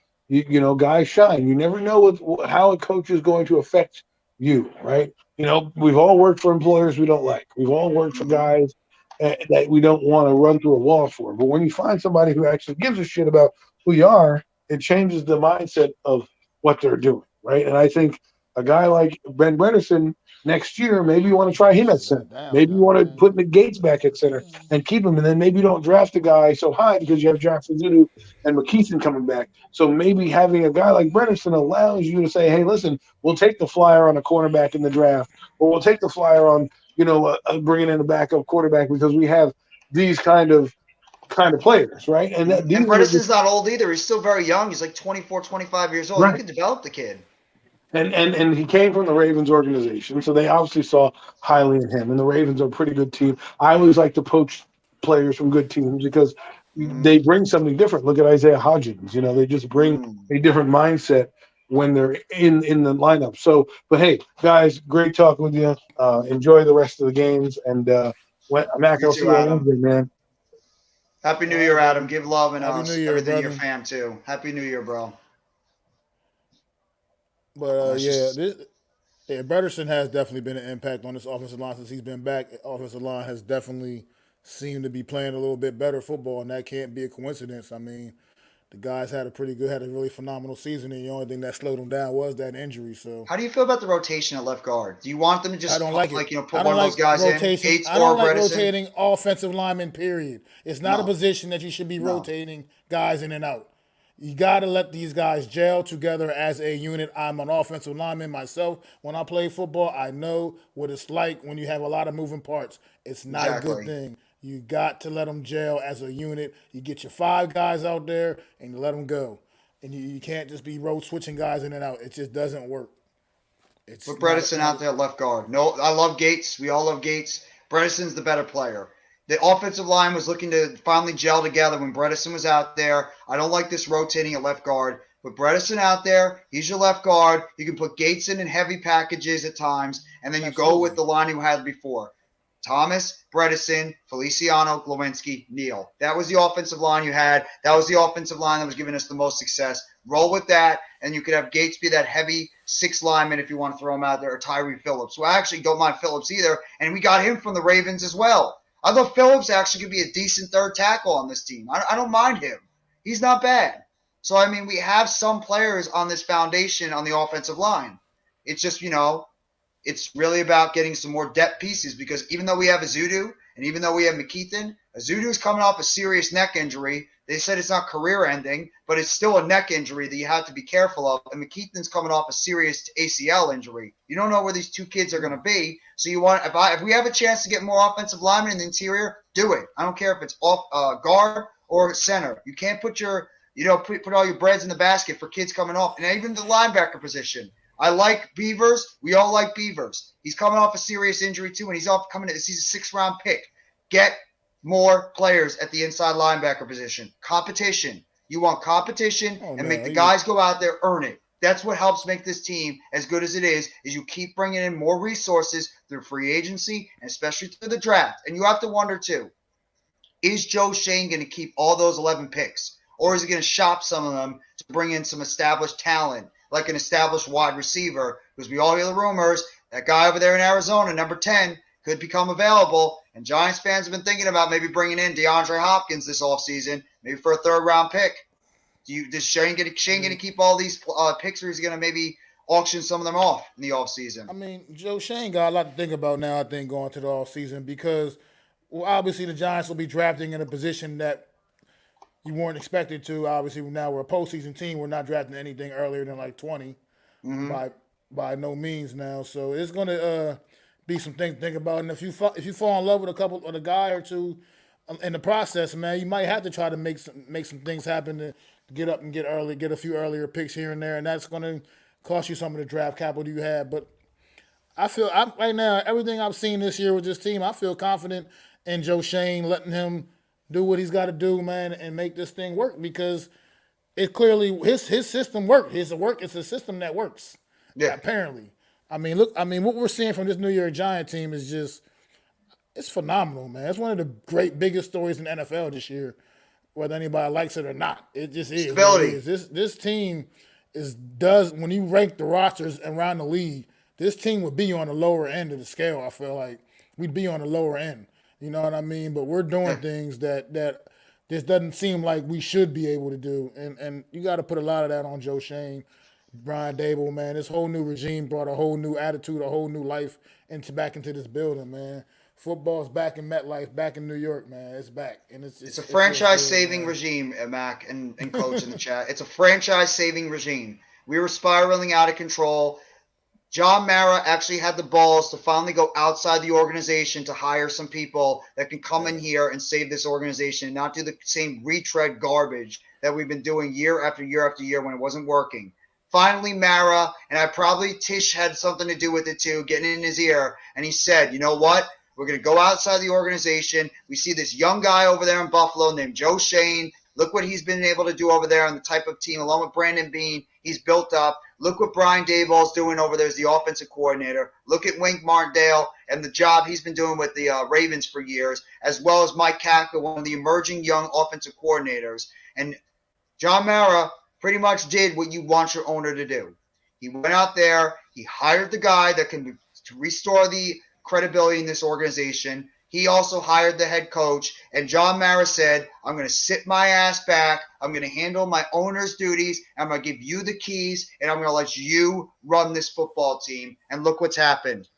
guys shine. You never know how a coach is going to affect you, right? We've all worked for employers we don't like. We've all worked for guys that we don't want to run through a wall for. But when you find somebody who actually gives a shit about who you are, it changes the mindset of what they're doing, right? And I think a guy like Ben Bredesen next year, maybe you want to try him at center. Maybe you want to put Nick Gates back at center and keep him, and then maybe you don't draft a guy so high because you have Jackson Zulu and McKeithen coming back. So maybe having a guy like Bredesen allows you to say, hey, listen, we'll take the flyer on a cornerback in the draft, or we'll take the flyer on bringing in a backup quarterback because we have these kind of players, right? And Bredesen's not old either. He's still very young. He's like 24, 25 years old. Right. You can develop the kid. And he came from the Ravens organization, so they obviously saw highly in him. And the Ravens are a pretty good team. I always like to poach players from good teams because they bring something different. Look at Isaiah Hodgins. They just bring a different mindset when they're in the lineup. So, but hey, guys, great talking with you. Enjoy the rest of the games. And Mac, I'll see you Wednesday, man. Happy New Year, Adam. Give love and everything to your fam, too. Happy New Year, bro. But, Bredesen has definitely been an impact on this offensive line since he's been back. The offensive line has definitely seemed to be playing a little bit better football, and that can't be a coincidence. I mean, the guys had a really phenomenal season, and the only thing that slowed them down was that injury. So, how do you feel about the rotation at left guard? Do you want them to just put one of those guys rotation. in? Gates I don't or like Bredesen? rotating offensive linemen, period. It's not a position that you should be rotating guys in and out. You got to let these guys gel together as a unit. I'm an offensive lineman myself. When I play football, I know what it's like when you have a lot of moving parts. It's not a good thing. You got to let them gel as a unit. You get your 5 guys out there and you let them go. And you can't just be switching guys in and out. It just doesn't work. Put Bredesen out there at left guard. No, I love Gates. We all love Gates. Bredesen's the better player. The offensive line was looking to finally gel together when Bredesen was out there. I don't like this rotating at left guard. Put Bredesen out there. He's your left guard. You can put Gates in heavy packages at times, and then you go with the line you had before. Thomas, Bredesen, Feliciano, Glowinski, Neal. That was the offensive line you had. That was the offensive line that was giving us the most success. Roll with that, and you could have Gates be that heavy 6 lineman if you want to throw him out there, or Tyree Phillips. So I actually don't mind Phillips either, and we got him from the Ravens as well. I thought Phillips actually could be a decent third tackle on this team. I don't mind him. He's not bad. So, I mean, we have some players on this foundation on the offensive line. It's just, it's really about getting some more depth pieces because even though we have Azudu and even though we have McKeithen, Azudu's coming off a serious neck injury. They said it's not career-ending, but it's still a neck injury that you have to be careful of. And McKeithen's coming off a serious ACL injury. You don't know where these 2 kids are going to be. So if we have a chance to get more offensive linemen in the interior, do it. I don't care if it's off guard or center. You can't put put all your breads in the basket for kids coming off. And even the linebacker position. I like Beavers. We all like Beavers. He's coming off a serious injury too, and he's a 6th-round pick. Get more players at the inside linebacker position. Competition. You want competition make the guys go out there, earn it. That's what helps make this team as good as it is you keep bringing in more resources through free agency and especially through the draft. And you have to wonder, too, is Joe Shane going to keep all those 11 picks? Or is he going to shop some of them to bring in some established talent, like an established wide receiver? Because we all hear the rumors, that guy over there in Arizona, number 10, could become available. And Giants fans have been thinking about maybe bringing in DeAndre Hopkins this offseason, maybe for a 3rd-round pick. Does Shane get to keep all these picks, or is he going to maybe auction some of them off in the offseason? I mean, Joe Shane got a lot to think about now, I think, going to the offseason because, obviously the Giants will be drafting in a position that you weren't expected to. Obviously, now we're a postseason team. We're not drafting anything earlier than like 20 by no means now. So it's going to be some things to think about. And if you fall in love with a guy or two in the process, man, you might have to try to make some things happen to get up and get a few earlier picks here and there, and that's going to cost you some of the draft capital you have. But right now, everything I've seen this year with this team, I feel confident in Joe Shane letting him do what he's got to do, man, and make this thing work because it clearly his system worked. It's a system that works. Yeah. Apparently, what we're seeing from this New York Giant team is just it's phenomenal, man. It's one of the biggest stories in the NFL this year, whether anybody likes it or not. It just is. Stability. It is. This team does when you rank the rosters around the league, this team would be on the lower end of the scale. I feel like we'd be on the lower end. You know what I mean? But we're doing things that this doesn't seem like we should be able to do, and you got to put a lot of that on Joe Shane, Brian Dable, man. This whole new regime brought a whole new attitude, a whole new life back into this building, man. Football's back in MetLife, back in New York, man. It's back, and it's a franchise-saving regime, Mac and Coach in the chat. It's a franchise-saving regime. We were spiraling out of control. John Mara actually had the balls to finally go outside the organization to hire some people that can come in here and save this organization and not do the same retread garbage that we've been doing year after year after year when it wasn't working. Finally, Mara, and Tish had something to do with it too, getting in his ear, and he said, you know what? We're going to go outside the organization. We see this young guy over there in Buffalo named Joe Shane. Look what he's been able to do over there on the type of team, along with Brandon Beane. He's built up. Look what Brian Daboll's doing over there as the offensive coordinator. Look at Wink Martindale and the job he's been doing with the Ravens for years, as well as Mike Kafka, one of the emerging young offensive coordinators. And John Mara pretty much did what you want your owner to do. He went out there. He hired the guy that can restore the credibility in this organization. He also hired the head coach, and John Mara said, I'm going to sit my ass back. I'm going to handle my owner's duties. I'm going to give you the keys, and I'm going to let you run this football team. And look what's happened.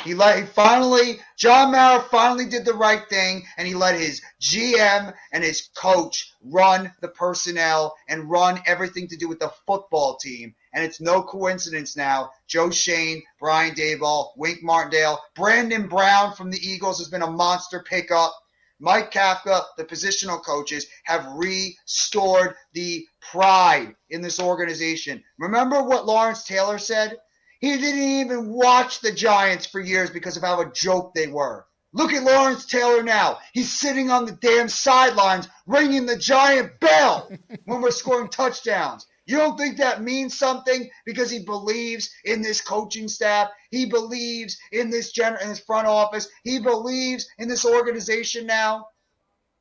John Mara finally did the right thing, and he let his GM and his coach run the personnel and run everything to do with the football team. And it's no coincidence now. Joe Shane, Brian Daboll, Wink Martindale, Brandon Brown from the Eagles has been a monster pickup. Mike Kafka, the positional coaches, have restored the pride in this organization. Remember what Lawrence Taylor said? He didn't even watch the Giants for years because of how a joke they were. Look at Lawrence Taylor now. He's sitting on the damn sidelines ringing the Giant bell when we're scoring touchdowns. You don't think that means something because he believes in this coaching staff? He believes in this in this front office. He believes in this organization now.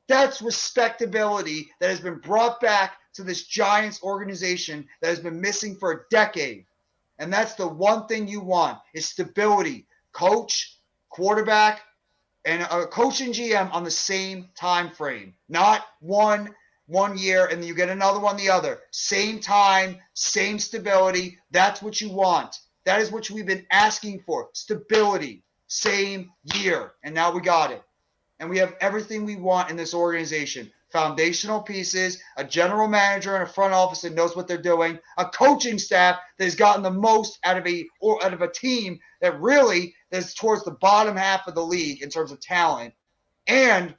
That's respectability that has been brought back to this Giants organization that has been missing for a decade. And that's the one thing you want is stability. Coach, quarterback, and a coach and GM on the same time frame. Not one year and you get another one the other. Same time, same stability. That's what you want. That is what we've been asking for. Stability. Same year. And now we got it. And we have everything we want in this organization. Foundational pieces, a general manager and a front office that knows what they're doing, a coaching staff that has gotten the most out of a team that really is towards the bottom half of the league in terms of talent. And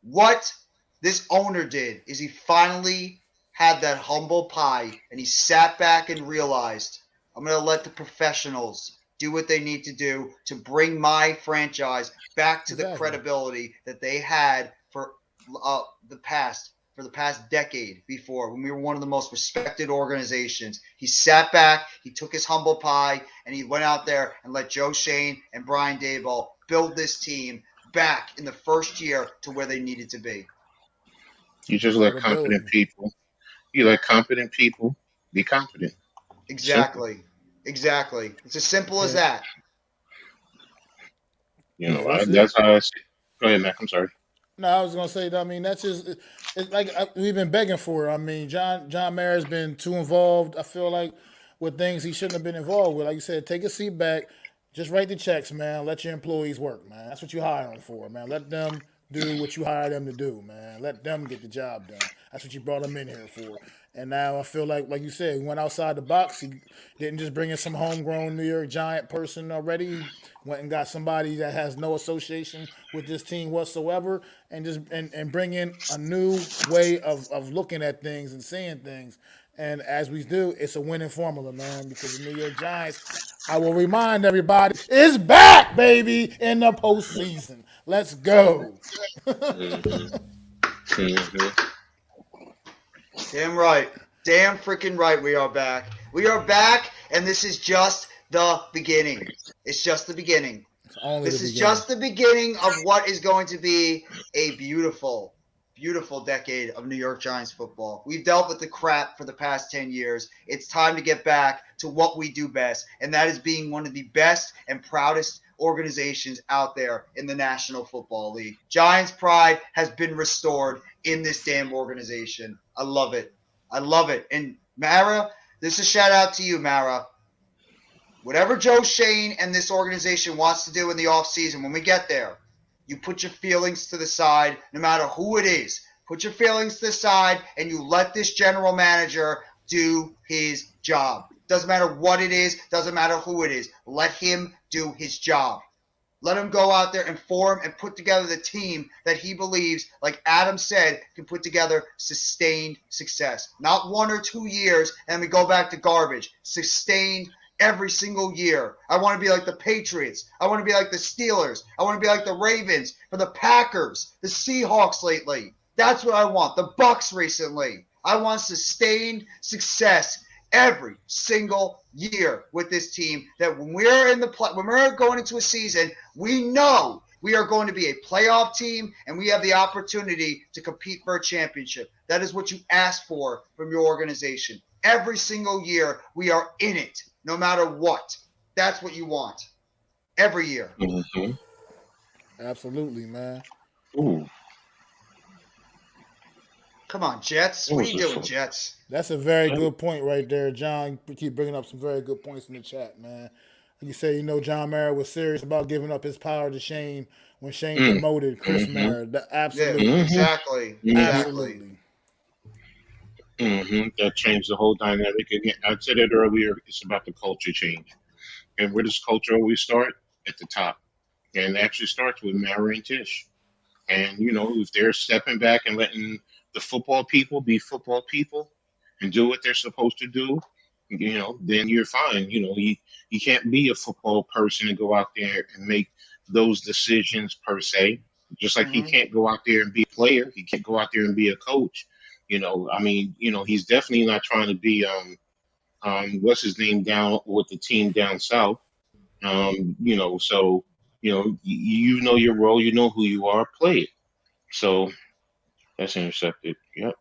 what this owner did is he finally had that humble pie and he sat back and realized, I'm going to let the professionals do what they need to do to bring my franchise back to the credibility that they had for the past decade before, when we were one of the most respected organizations. He sat back, he took his humble pie, and he went out there and let Joe Shane and Brian Daboll build this team back in the first year to where they needed to be. You just let confident people. You let competent people be confident. Exactly. Simple. Exactly. It's as simple as that. You know, that's how I see it. Go ahead, Mac. I'm sorry. No, I was gonna say. I mean, that's just it's like we've been begging for it. I mean, John Mara's been too involved. I feel like with things he shouldn't have been involved with. Like you said, take a seat back, just write the checks, man. Let your employees work, man. That's what you hire them for, man. Let them do what you hire them to do, man. Let them get the job done. That's what you brought them in here for. And now I feel like you said, he went outside the box. He didn't just bring in some homegrown New York Giant person already. He went and got somebody that has no association with this team whatsoever, and and bring in a new way of looking at things and seeing things. And as we do, it's a winning formula, man. Because the New York Giants, I will remind everybody, is back, baby, in the postseason. Let's go. Mm-hmm. Mm-hmm. Damn right. Damn freaking right we are back. We are back, and this is just the beginning. It's just the beginning. It's only This the is beginning. just the beginning of what is going to be a beautiful, beautiful decade of New York Giants football. We've dealt with the crap for the past 10 years. It's time to get back to what we do best, and that is being one of the best and proudest organizations out there in the National Football League. Giants pride has been restored in this damn organization. I love it. I love it. And Mara, this is a shout out to you, Mara. Whatever Joe Shane and this organization wants to do in the offseason, when we get there, you put your feelings to the side, no matter who it is. Put your feelings to the side, and you let this general manager do his job. Doesn't matter what it is. Doesn't matter who it is. Let him do his job. Let him go out there and form and put together the team that he believes, like Adam said, can put together sustained success. Not 1 or 2 years and we go back to garbage. Sustained every single year. I want to be like the Patriots. I want to be like the Steelers. I want to be like the Ravens, for the Packers, the Seahawks lately. That's what I want. The Bucks recently. I want sustained success every single year with this team, that when we're going into a season, we know we are going to be a playoff team and we have the opportunity to compete for a championship. That is what you ask for from your organization. Every single year, we are in it, no matter what. That's what you want. Every year. Mm-hmm. Absolutely, man. Ooh. Come on, Jets. What are you doing, Jets? That's a very good point right there, John. You keep bringing up some very good points in the chat, man. Like you say, John Mara was serious about giving up his power to Shane when Shane demoted Chris Mara. Absolutely. Yeah, exactly. Mm-hmm. Absolutely. Mm-hmm. That changed the whole dynamic. Again, I said it earlier, it's about the culture change. And where does culture always start? At the top. And it actually starts with Mara and Tish. And, if they're stepping back and letting the football people be football people and do what they're supposed to do, then you're fine. You can't be a football person and go out there and make those decisions per se. Just like he can't go out there and be a player. He can't go out there and be a coach. He's definitely not trying to be what's his name down with the team down south. So you know your role, you know who you are, play it. So that's intercepted. Yep.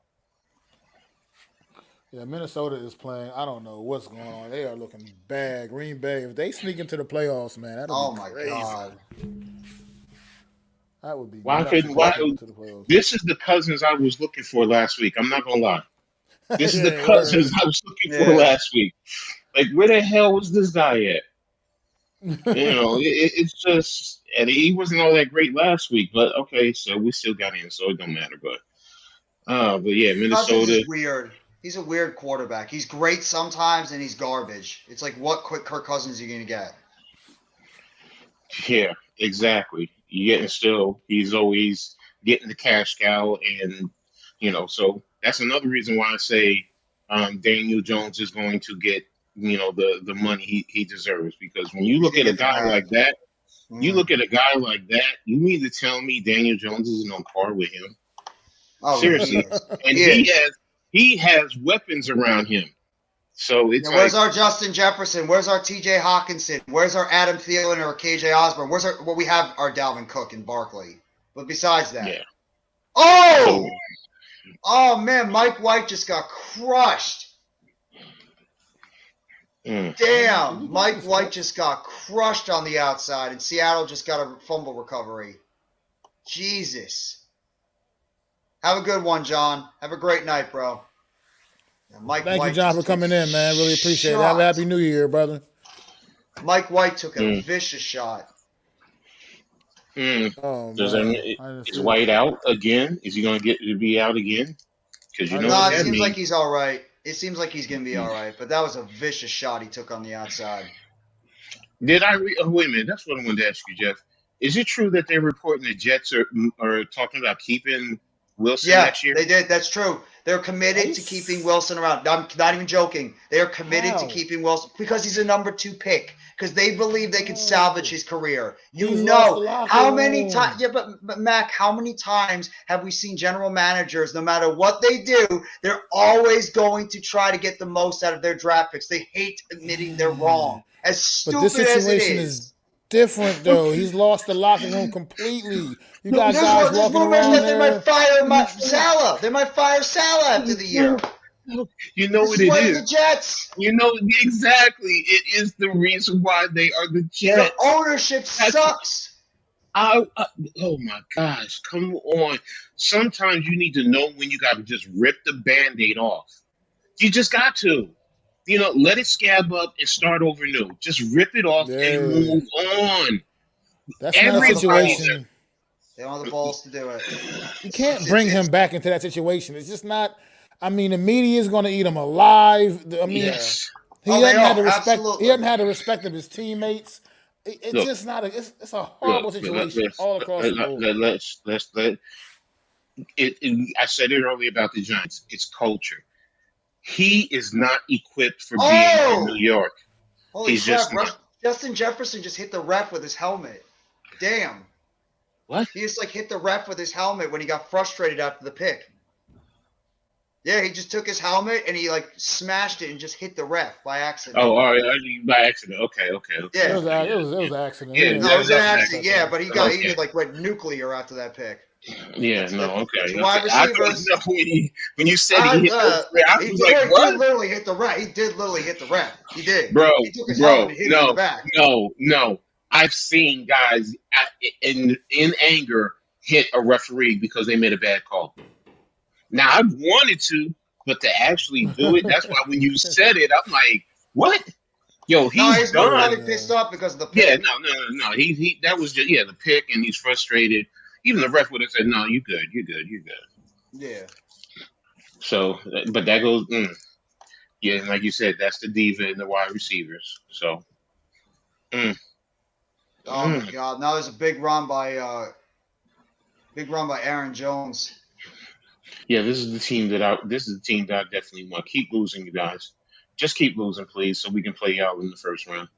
Yeah, Minnesota is playing. I don't know what's going on. They are looking bad. Green Bay, if they sneak into the playoffs, man, that'll be crazy. God. That would be Why nuts couldn't if why they sneak into the playoffs. this is the Cousins I was looking for last week. I'm not gonna lie. This is the Yeah, Cousins I was looking for last week. Like, where the hell was this guy at? It's just, and he wasn't all that great last week, but okay, so we still got him, so it don't matter. But yeah, Cousins Minnesota. is weird. He's a weird quarterback. He's great sometimes, and he's garbage. It's like, what quick Kirk Cousins are you going to get? Yeah, exactly. He's always getting the cash cow, and so that's another reason why I say Daniel Jones is going to get the money he deserves, because when you look at a guy like that, you mean to tell me Daniel Jones isn't on par with him? Oh, Seriously, and he has weapons around him. So it's where's our Justin Jefferson? Where's our T.J. Hawkinson? Where's our Adam Thielen or K.J. Osborne? We have our Dalvin Cook and Barkley. But besides that, oh man, Mike White just got crushed. Damn, Mike White just got crushed on the outside, and Seattle just got a fumble recovery. Jesus. Have a good one, John. Have a great night, bro. Thank you, John, for coming in, man. Really appreciate it. Have a happy New Year, brother. Mike White took a vicious shot. Oh, is White out again? Is he going to be out again? because you I know know. what No, it that seems like means. he's all right. It seems like he's gonna be all right. But that was a vicious shot he took on the outside. Did I read? Oh, wait a minute. That's what I wanted to ask you, Jeff. Is it true that they're reporting the Jets are talking about keeping Wilson Yeah, next year? they did. That's true. They're committed to keeping Wilson around. I'm not even joking. They are committed to How? keeping Wilson because he's a number 2 pick. Because they believe they can salvage his career. You He's lost the know locker how many times? room. Yeah, but Mac, how many times have we seen general managers? No matter what they do, they're always going to try to get the most out of their draft picks. They hate admitting they're wrong. As But this stupid as it situation is is. different, though. He's lost the locker room completely. You No, got There's guys there's walking rumors around that they might there. fire no, Salah. They might fire Salah after the year. no. You know This what is it why is. the Jets. You know exactly. It is the reason why they are the The Jets. ownership That's sucks. I oh my gosh, come on. Sometimes you need to know when you got to just rip the band-aid off. You just got to. Let it scab up and start over new. Just rip it off and Yeah. move on. That's They not a don't have the Everybody's balls. situation. They don't have the balls to do it. You It's, can't it's, bring it's him back into that situation. It's just not. I mean, the media is going to eat him alive. I mean, yeah. yes. he Oh, they doesn't have are the respect. He absolutely. doesn't have the respect of his teammates. It's Look, just not. It's a look. horrible situation all across the board. Let's let I said it earlier about the Giants. It's culture. He is not equipped for being in New Oh, York. holy He's crap! just not. Justin Jefferson just hit the ref with his helmet. Damn. What? He just hit the ref with his helmet when he got frustrated after the pick. Yeah, he just took his helmet and he smashed it and just hit the ref by accident. Oh, all right. By accident. Okay. It Yeah. was Okay. it Yeah. was it was an accident. Yeah. Yeah, No, it That, was an that's an accident. accident. Yeah, but he Okay. went nuclear after that pick. Yeah. That's No. Okay. two Okay. wide I thought receivers. when you said he hit the, I was like, He did what? literally hit the ref. He did literally hit the ref. He did. Bro, He took his helmet bro, and hit him in the no, back. no. I've seen guys in anger hit a referee because they made a bad call. Now I wanted to, but to actually do it, that's why when you said it, I'm like, what? Yo, No, he's he's probably done. pissed off because of the Yeah, pick. no. He that was just the pick, and he's frustrated. Even the ref would have said, no, you good, you good, you good. Yeah. So, but that goes, yeah, and like you said, that's the diva and the wide receivers. So, mm, Oh my mm. God! Now there's a big run by Aaron Jones. Yeah, this is the team that I definitely want. Keep losing, you guys. Just keep losing, please, so we can play y'all in the first round.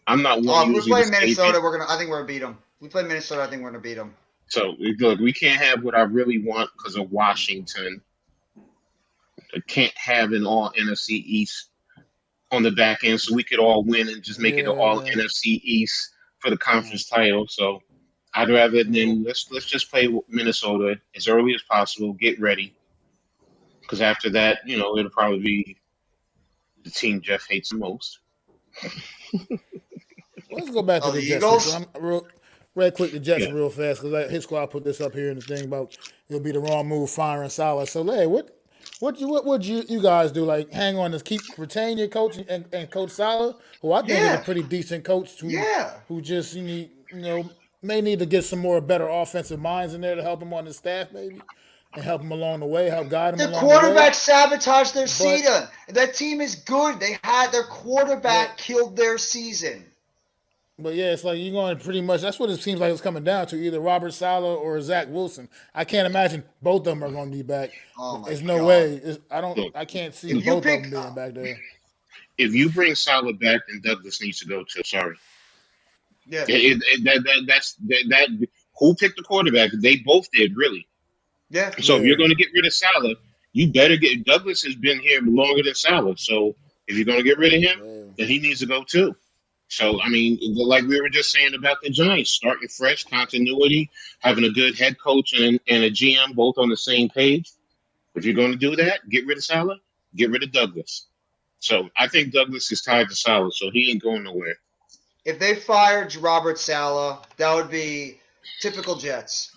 I'm not one If we usually to play say that. Minnesota, I think we're gonna beat them. If we play Minnesota, I think we're gonna beat them. So look, we can't have what I really want because of Washington. I can't have an all NFC East on the back end, so we could all win and just make it an all yeah. NFC East for the conference title. So I'd rather Nope. than let's just play Minnesota as early as possible. Get ready, because after that, it'll probably be the team Jeff hates the most. Let's go back to Oh, the the Jets real quick. Eagles. Real quick, the Jets Yeah. real fast because his squad put this up here in the thing about it'll be the wrong move firing Salah. So, hey, what would you guys do? Like, hang on, retain your coach and Coach Salah, who I think is a Yeah. pretty decent coach Yeah. who just may need to get some more better offensive minds in there to help him on his staff maybe and help him along the way, help guide him Their along the way. quarterback sabotaged their But season. That team is good. Their quarterback but killed their season. But yeah, it's like you're going to pretty much. That's what it seems like it's coming down to: either Robert Saleh or Zach Wilson. I can't imagine both of them are going to be back. Oh my There's no God! way. Look, I can't see If you both of pick, them being back there. if you bring Salah back, then Douglas needs to go too. Sorry. yeah, That who picked the quarterback? They both did, really. yeah. So if you're Yeah, going to get rid of Salah, you better get Douglas has been here longer than Salah. So if you're going to get rid of him, yeah. then he needs to go too. So I mean, like we were just saying about the Giants, starting fresh, continuity, having a good head coach and a GM both on the same page. If you're going to do that, get rid of Salah, get rid of Douglas. So I think Douglas is tied to Salah, so he ain't going nowhere. If they fired Robert Saleh, that would be typical Jets.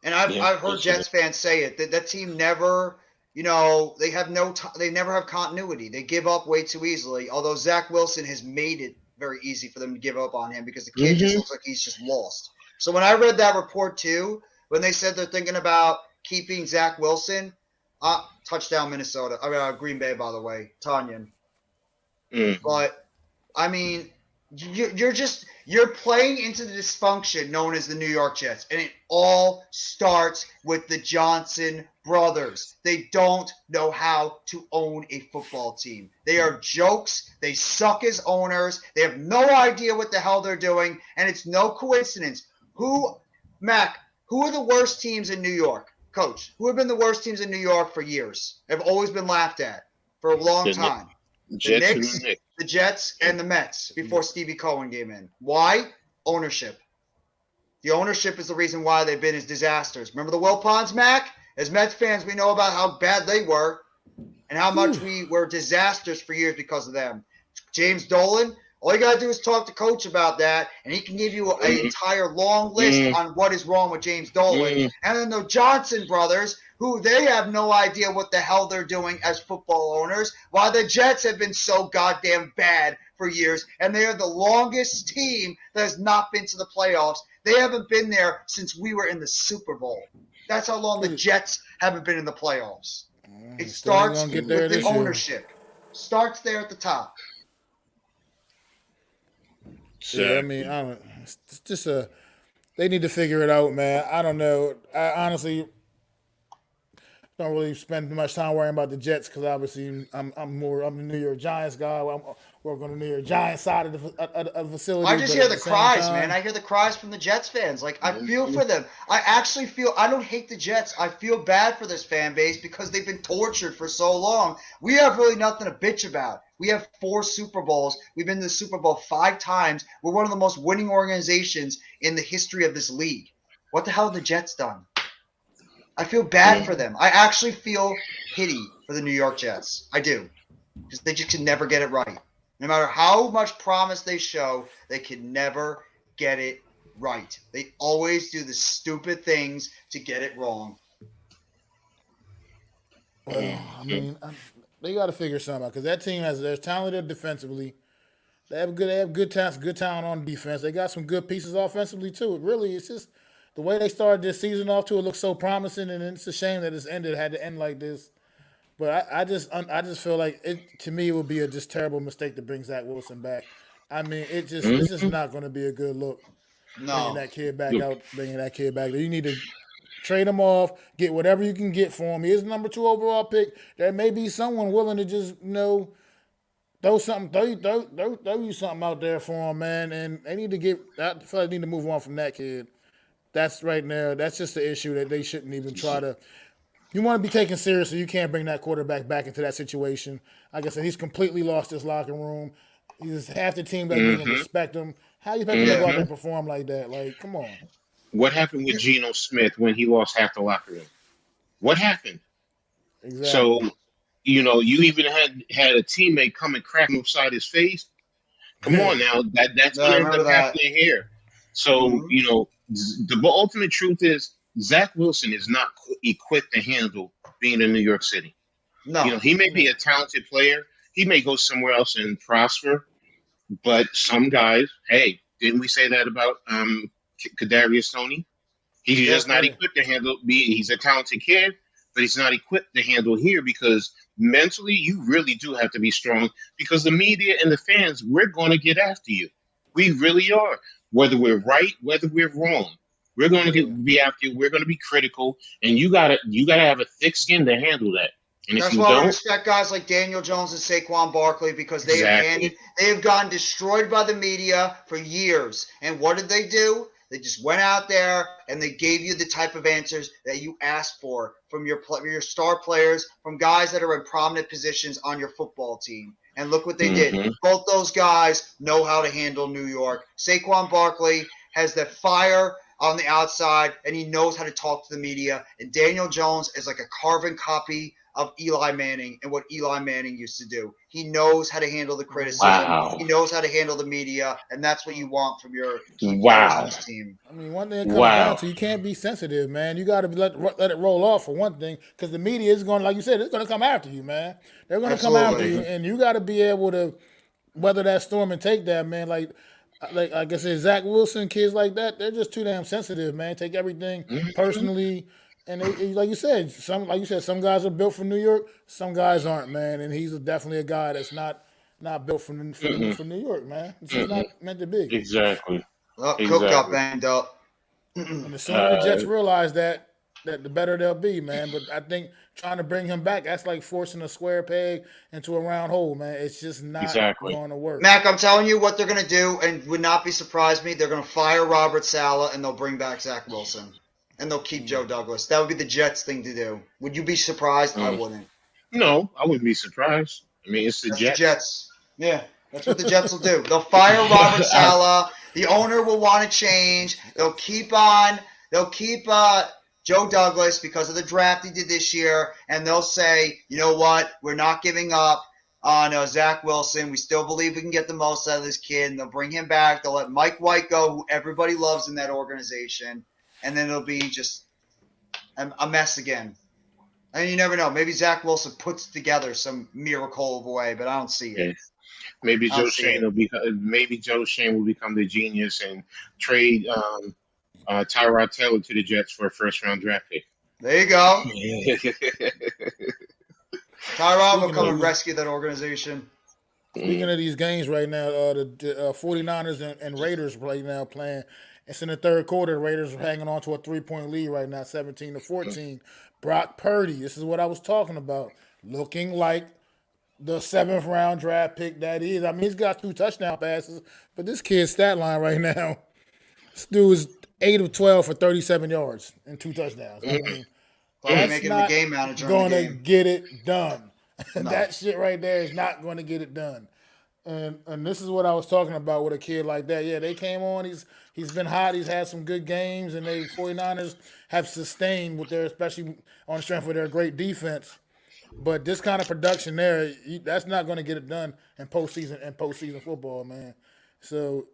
And Yeah, I've heard that's right. Jets fans say it that team never, they have they never have continuity. They give up way too easily. Although Zach Wilson has made it very easy for them to give up on him because the kid just Mm-hmm. looks like he's just lost. So when I read that report too, when they said they're thinking about keeping Zach Wilson, Touchdown Minnesota. Green Bay, by the way. Tanyan. Mm. But I mean, you're playing into the dysfunction known as the New York Jets, and it all starts with the Johnson brothers. They don't know how to own a football team. They are jokes. They suck as owners. They have no idea what the hell they're doing, and it's no coincidence. Mac, who are the worst teams in New York? Coach, who have been the worst teams in New York for years? Have always been laughed at for a long time. The Knicks, the Jets, and the Mets before Stevie Cohen came in. Why? Ownership. The ownership is the reason why they've been as disasters. Remember the Wilpons, Mac? As Mets fans, we know about how bad they were and how much we were disasters for years because of them. James Dolan, all you got to do is talk to Coach about that, and he can give you an entire long list on what is wrong with James Dolan. And then the Johnson brothers, who they have no idea what the hell they're doing as football owners, while the Jets have been so goddamn bad for years, and they are the longest team that has not been to the playoffs. They haven't been there since we were in the Super Bowl. That's how long the Jets haven't been in the playoffs. It starts with the ownership. Starts there at the top. Yeah, I mean, it's just they need to figure it out, man. I don't know. I honestly don't really spend much time worrying about the Jets because obviously I'm the New York Giants guy. I'm working on the New York Giants side of the facility. I just hear the cries, man. I hear the cries from the Jets fans. Like, I feel for them. I actually feel – I don't hate the Jets. I feel bad for this fan base because they've been tortured for so long. We have really nothing to bitch about. We have 4 Super Bowls. We've been to the Super Bowl 5 times. We're one of the most winning organizations in the history of this league. What the hell have the Jets done? I feel bad for them. I actually feel pity for the New York Jets. I do. Because they just can never get it right. No matter how much promise they show, they can never get it right. They always do the stupid things to get it wrong. Well, I mean, they got to figure something out because that team they're talented defensively. They have good talent on defense. They got some good pieces offensively too. It's just the way they started this season off to it looks so promising, and it's a shame that had to end like this. But I just feel like to me it would be a just terrible mistake to bring Zach Wilson back. I mean, it's just not going to be a good look. No. Bringing that kid back out, bringing that kid back. You need to trade him off, get whatever you can get for him. He is the number 2 overall pick. There may be someone willing to just throw you something out there for him, man. And they need to I feel like they need to move on from that kid. That's right now. That's just the issue that they shouldn't even try to. You want to be taken seriously. You can't bring that quarterback back into that situation. Like I said, he's completely lost his locker room. He's half the team doesn't even respect him. How you expect him to go out there and perform like that? Like, come on. What happened with Geno Smith when he lost half the locker room? What happened? Exactly. So, you even had a teammate come and crack him upside his face. Come on now, that's what ended up happening here. So, the ultimate truth is Zach Wilson is not equipped to handle being in New York City. No. He may be a talented player. He may go somewhere else and prosper. But some guys, hey, didn't we say that about Kadarius Toney? He's just not equipped to handle. He's a talented kid, but he's not equipped to handle here because mentally you really do have to be strong because the media and the fans, we're going to get after you. We really are. Whether we're right, whether we're wrong, we're going to be after you. We're going to be critical, and you gotta have a thick skin to handle that. And that's why we respect guys like Daniel Jones and Saquon Barkley because they have gotten destroyed by the media for years. And what did they do? They just went out there and they gave you the type of answers that you asked for from your star players, from guys that are in prominent positions on your football team. And look what they did. Both those guys know how to handle New York. Saquon Barkley has that fire on the outside, and he knows how to talk to the media. And Daniel Jones is like a carbon copy of Eli Manning and what Eli Manning used to do. He knows how to handle the criticism. Wow. He knows how to handle the media, and that's what you want from your team. I mean, one thing it comes down to, you can't be sensitive, man. You got to let it roll off for one thing, because the media is going, like you said, it's going to come after you, man. They're going to come after you, and you got to be able to weather that storm and take that, man. Like I said, Zach Wilson, kids like that, they're just too damn sensitive, man. Take everything personally. And like you said, some guys are built for New York, some guys aren't, man. And he's definitely a guy that's not built Mm-mm, for New York, man. It's just mm-mm. not meant to be. Exactly. Well, Cook got Exactly. banged up. And the sooner the Uh, Jets realize that the better they'll be, man. But I think trying to bring him back, that's like forcing a square peg into a round hole, man. It's just not exactly. going to work. Mac, I'm telling you what they're going to do, and would not be surprised me. They're going to fire Robert Sala, and they'll bring back Zach Wilson, and they'll keep Joe Douglas. That would be the Jets thing to do. Would you be surprised? I Mm. wouldn't. No, I wouldn't be surprised. I mean, it's the That's the Jets. Jets. Yeah, that's what the Jets will do. They'll fire Robert Sala. The owner will want to change. They'll keep Joe Douglas because of the draft he did this year, and they'll say, you know what, we're not giving up on Zach Wilson. We still believe we can get the most out of this kid, and they'll bring him back. They'll let Mike White go, who everybody loves in that organization, and then it'll be just a mess again. And you never know. Maybe Zach Wilson puts together some miracle of a way, but I don't see it. Yeah. Maybe I don't Joe see Shane it. will become the genius and trade Tyrod Taylor to the Jets for a first round draft pick. There you go. Tyrod will Speaking come of and these, rescue that organization. speaking of these games right now, the 49ers and Raiders right now playing. It's in the third quarter. The Raiders are hanging on to a 3-point lead right now, 17-14. Brock Purdy, this is what I was talking about. Looking like the seventh round draft pick that is. I mean, he's got 2 touchdown passes, but this kid's stat line right now, this dude is 8 of 12 for 37 yards and 2 touchdowns. I mean, Probably that's making him a not game manager in going the to game. get it done. No. That shit right there is not going to get it done. And this is what I was talking about with a kid like that. Yeah, they came on. He's been hot. He's had some good games, and they 49ers have sustained with their, especially on the strength of their great defense. But this kind of production there, that's not going to get it done in postseason football, man. So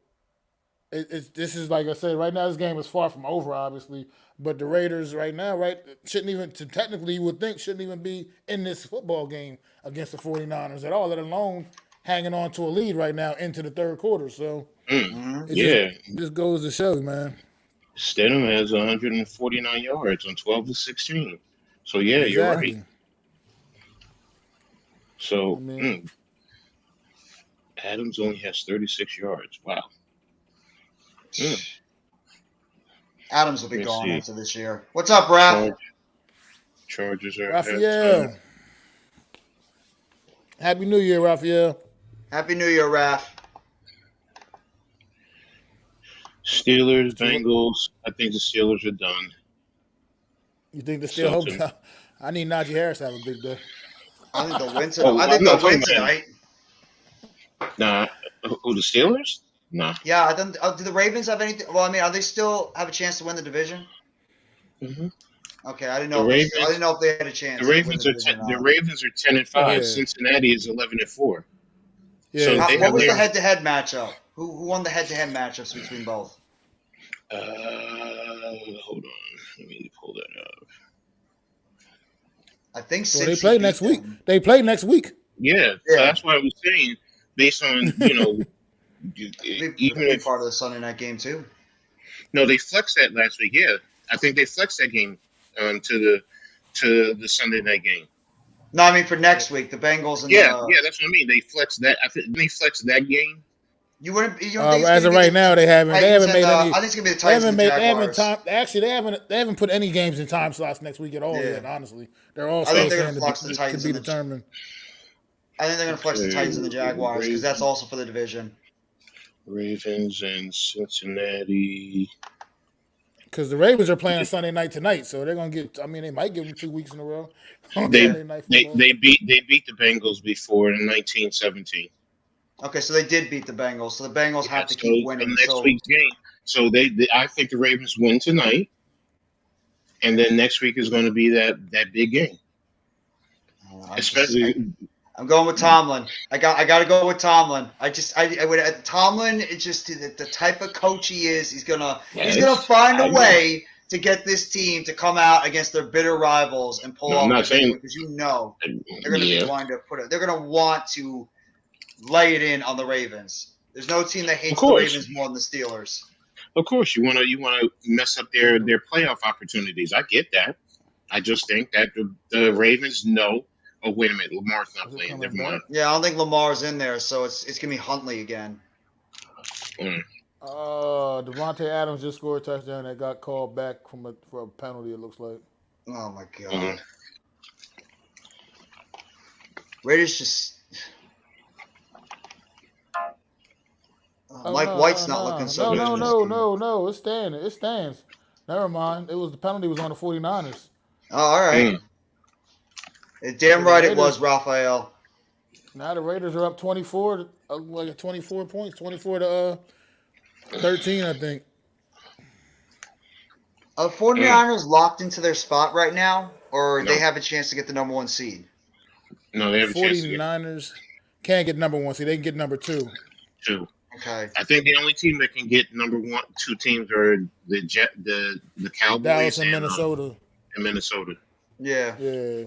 this is like I said. Right now, this game is far from over, obviously. But the Raiders right now, shouldn't even technically you would think shouldn't even be in this football game against the 49ers at all, let alone hanging on to a lead right now into the third quarter. So it Yeah. just goes to show, man. Stidham has 149 yards on 12 to 16. So yeah, you're right. Exactly. So I mean, Adams only has 36 yards. Wow. Adams will be Let me gone see. after this year. What's up, Raph? Chargers are at Raphael. Happy New Year, Raphael. Happy New Year, Raph. Steelers, Bengals. I think the Steelers are done. You think they still hope? Something. I need Najee Harris to have a big day. I think they'll win tonight. Oh, I think I'm not they'll win talking about- tonight. Nah. Oh, the Steelers? Nah. Yeah, I don't, do the Ravens have anything? Well, I mean, are they still have a chance to win the division? hmm Okay, I didn't The know. Ravens- I didn't know if they had a chance. The to win Ravens the are division or the not. Ravens are 10-5. Oh, yeah. Cincinnati is 11-4. Yeah, So How- they what have was their- the head-to-head matchup? Who won the head-to-head matchups between both? Hold on. Let me pull that up. I think well, they Cincy play beat next week. them. They play next week. Yeah, Yeah. so that's what I was saying. Based on They even be if part of the Sunday night game too. no, they flexed that last week. Yeah, I think they flexed that game to the Sunday night game. No, I mean for next week, the Bengals and Yeah, the. yeah, that's what I mean. They flexed that. I think they flexed that game. You wouldn't. You don't think it's As gonna of be right the now, they haven't Titans made and, any. I think it's gonna be the They Titans haven't and the made. They haven't Jaguars. Actually, they haven't put any games in time slots next week at all Yeah. yet. Honestly, they're all I think still they're saying gonna flux the to Titans be and the- determined. I think they're gonna flex the Titans and the Jaguars because that's also for the division. Ravens and Cincinnati. Because the Ravens are playing Sunday night tonight, so they're gonna get. I mean, they might give them 2 weeks in a row on They Sunday night they, football. they beat the Bengals before in 1917. Okay, so they did beat the Bengals. So the Bengals have to So keep the winning. next So week's game. So I think the Ravens win tonight, and then next week is going to be that big game. Especially, I'm going with Tomlin. I got to go with Tomlin. I would Tomlin. It's just the type of coach he is. He's gonna find a way to get this team to come out against their bitter rivals and pull No, I'm off not the saying- victory, because they're gonna yeah. be wanting to put it. They're gonna want to lay it in on the Ravens. There's no team that hates the course. Ravens more than the Steelers. Of course, you want to mess up their playoff opportunities. I get that. I just think that the Ravens know. Oh, wait a minute. Lamar's not Is it playing. coming Never mind. back? Yeah, I don't think Lamar's in there, so it's gonna be Huntley again. Mm. Devontae Adams just scored a touchdown that got called back for a penalty, it looks like. Oh my Mm. god. Raiders just. Oh Mike no, White's no, not looking no. so No, good no, in this no, game. no, no. It's standing. It stands. Never mind. It was the penalty was on the 49ers. Oh, all right. Mm. Damn So the right it was, Raiders Raphael. now the Raiders are up 24 like 24 points, 24 to 13, I think. Are the Mm. 49ers locked into their spot right now, or No, they have a chance to get the number 1 seed? no, they The have a chance to get 49ers can't get number 1 seed. They can get number 2. two. Okay. I think the only team that can get number one, two teams are the Dallas Cowboys and Minnesota. and Minnesota. Yeah. Yeah.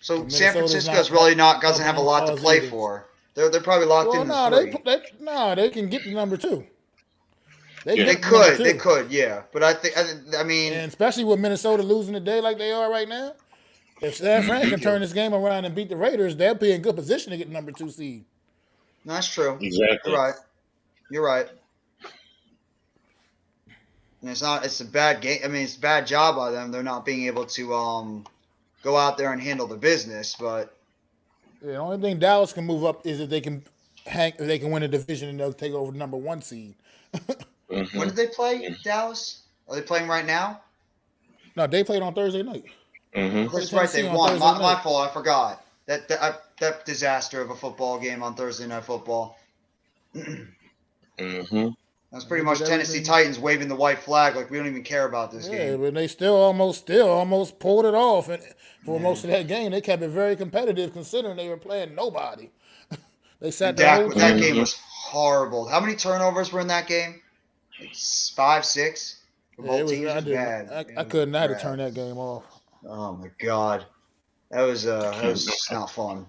So And San Minnesota's Francisco's not really not doesn't helping have a any lot to cause play either. for. They're probably locked Well, in the no, 3. they can get the number 2. They Yeah. can They get the number could, 2. yeah. But I mean, And especially with Minnesota losing today like they are right now, if San Fran can turn this game around and beat the Raiders, they'll be in good position to get the number 2 seed. no, that's true. Exactly. You're right. You're right. And it's a bad game. I mean, it's a bad job by them. They're not being able to go out there and handle the business. But The only thing Dallas can move up is if they can win a division and they'll take over the number 1 seed. Mm-hmm. when did they play Dallas? Are they playing right now? No, they played on Thursday night. Mm-hmm. That's Play right. They Tennessee on won. Thursday My night. fault. I forgot that disaster of a football game on Thursday Night Football. Mm-hmm. That's pretty They much did Tennessee everything. Titans waving the white flag like we don't even care about this Yeah, game. but they still almost pulled it off, and for Yeah. most of that game, they kept it very competitive considering they were playing nobody. They sat And the Dak, whole that time. game was horrible. How many turnovers were in that game? Like 5, 6 for Yeah, both it was. teams. It I was didn't. bad. I It was couldn't. I had to bad. turn that game off. Oh my god, that was just not fun.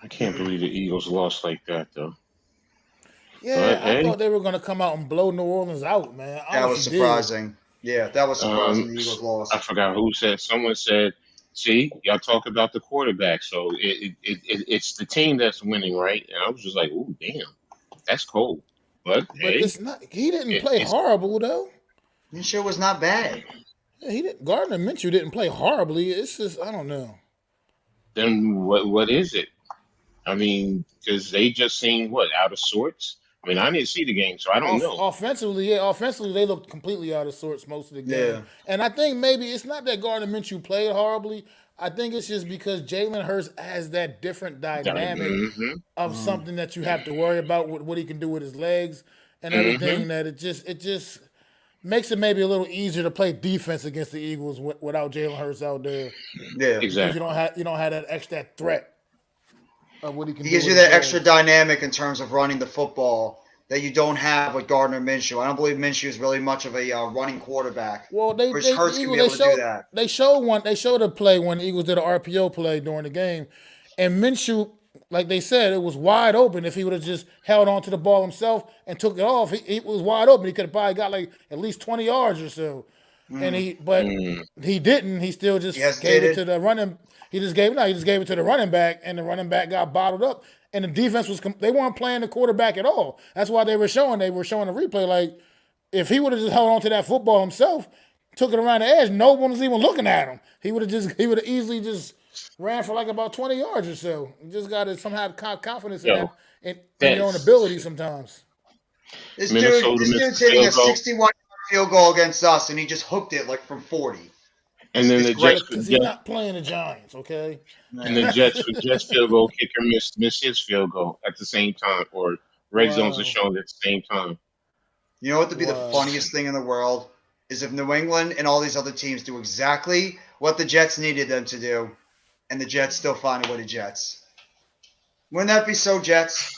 I can't believe the Eagles lost like that, though. Yeah, But I hey, thought they were gonna come out and blow New Orleans out, man. I That was honestly did. surprising. Yeah, that was surprising. The Eagles lost. I forgot who said. Someone said, "See, y'all talk about the quarterback, so it's the team that's winning, right?" And I was just like, "Ooh, damn, that's cold." But But hey, it's not. He didn't play it's horrible though. Minshew was not bad. Yeah, he didn't. Gardner Minshew didn't play horribly. It's just I don't know. then what is it? I mean, because they just seem what out of sorts. I mean, I didn't see the game, so I don't know. Offensively, yeah, offensively they looked completely out of sorts most of the game. Yeah. And I think maybe it's not that Gardner Minshew played horribly. I think it's just because Jalen Hurts has that different dynamic Mm-hmm. of something that you have to worry about with what he can do with his legs and Mm-hmm. everything. That it just makes it maybe a little easier to play defense against the Eagles without Jalen Hurts out there Yeah. because Exactly. you don't have that extra threat of what he can He do. gives with you his that extra legs. dynamic in terms of running the football that you don't have with Gardner Minshew. I don't believe Minshew is really much of a running quarterback. Well, Whereas the Hurts can be Eagles able to do that. they showed a play when the Eagles did an RPO play during the game, and Minshew, like they said, it was wide open. If he would have just held on to the ball himself and took it off, he was wide open. He could have probably got like at least 20 yards or so. And he didn't. He still just He gave it hesitated. to the running. He just gave it to the running back, and the running back got bottled up. And the defense they weren't playing the quarterback at all. That's why they were showing a replay like if he would have just held on to that football himself, took it around the edge, no one was even looking at him. He would have easily just ran for like about 20 yards or so. You just got to somehow have confidence in Yo, that in your own that's ability sometimes. This Minnesota missed dude's the hitting a field goal, 61-yard field goal against us, and he just hooked it like from 40. and then It's the great. Because he's not playing the Giants, okay? Jets field goal kicker missed his field goal at the same time, or red zones are Wow. shown at the same time. You know what would be the Wow. funniest thing in the world is if New England and all these other teams do exactly what the Jets needed them to do, and the Jets still find a way to Jets. Wouldn't that be so Jets?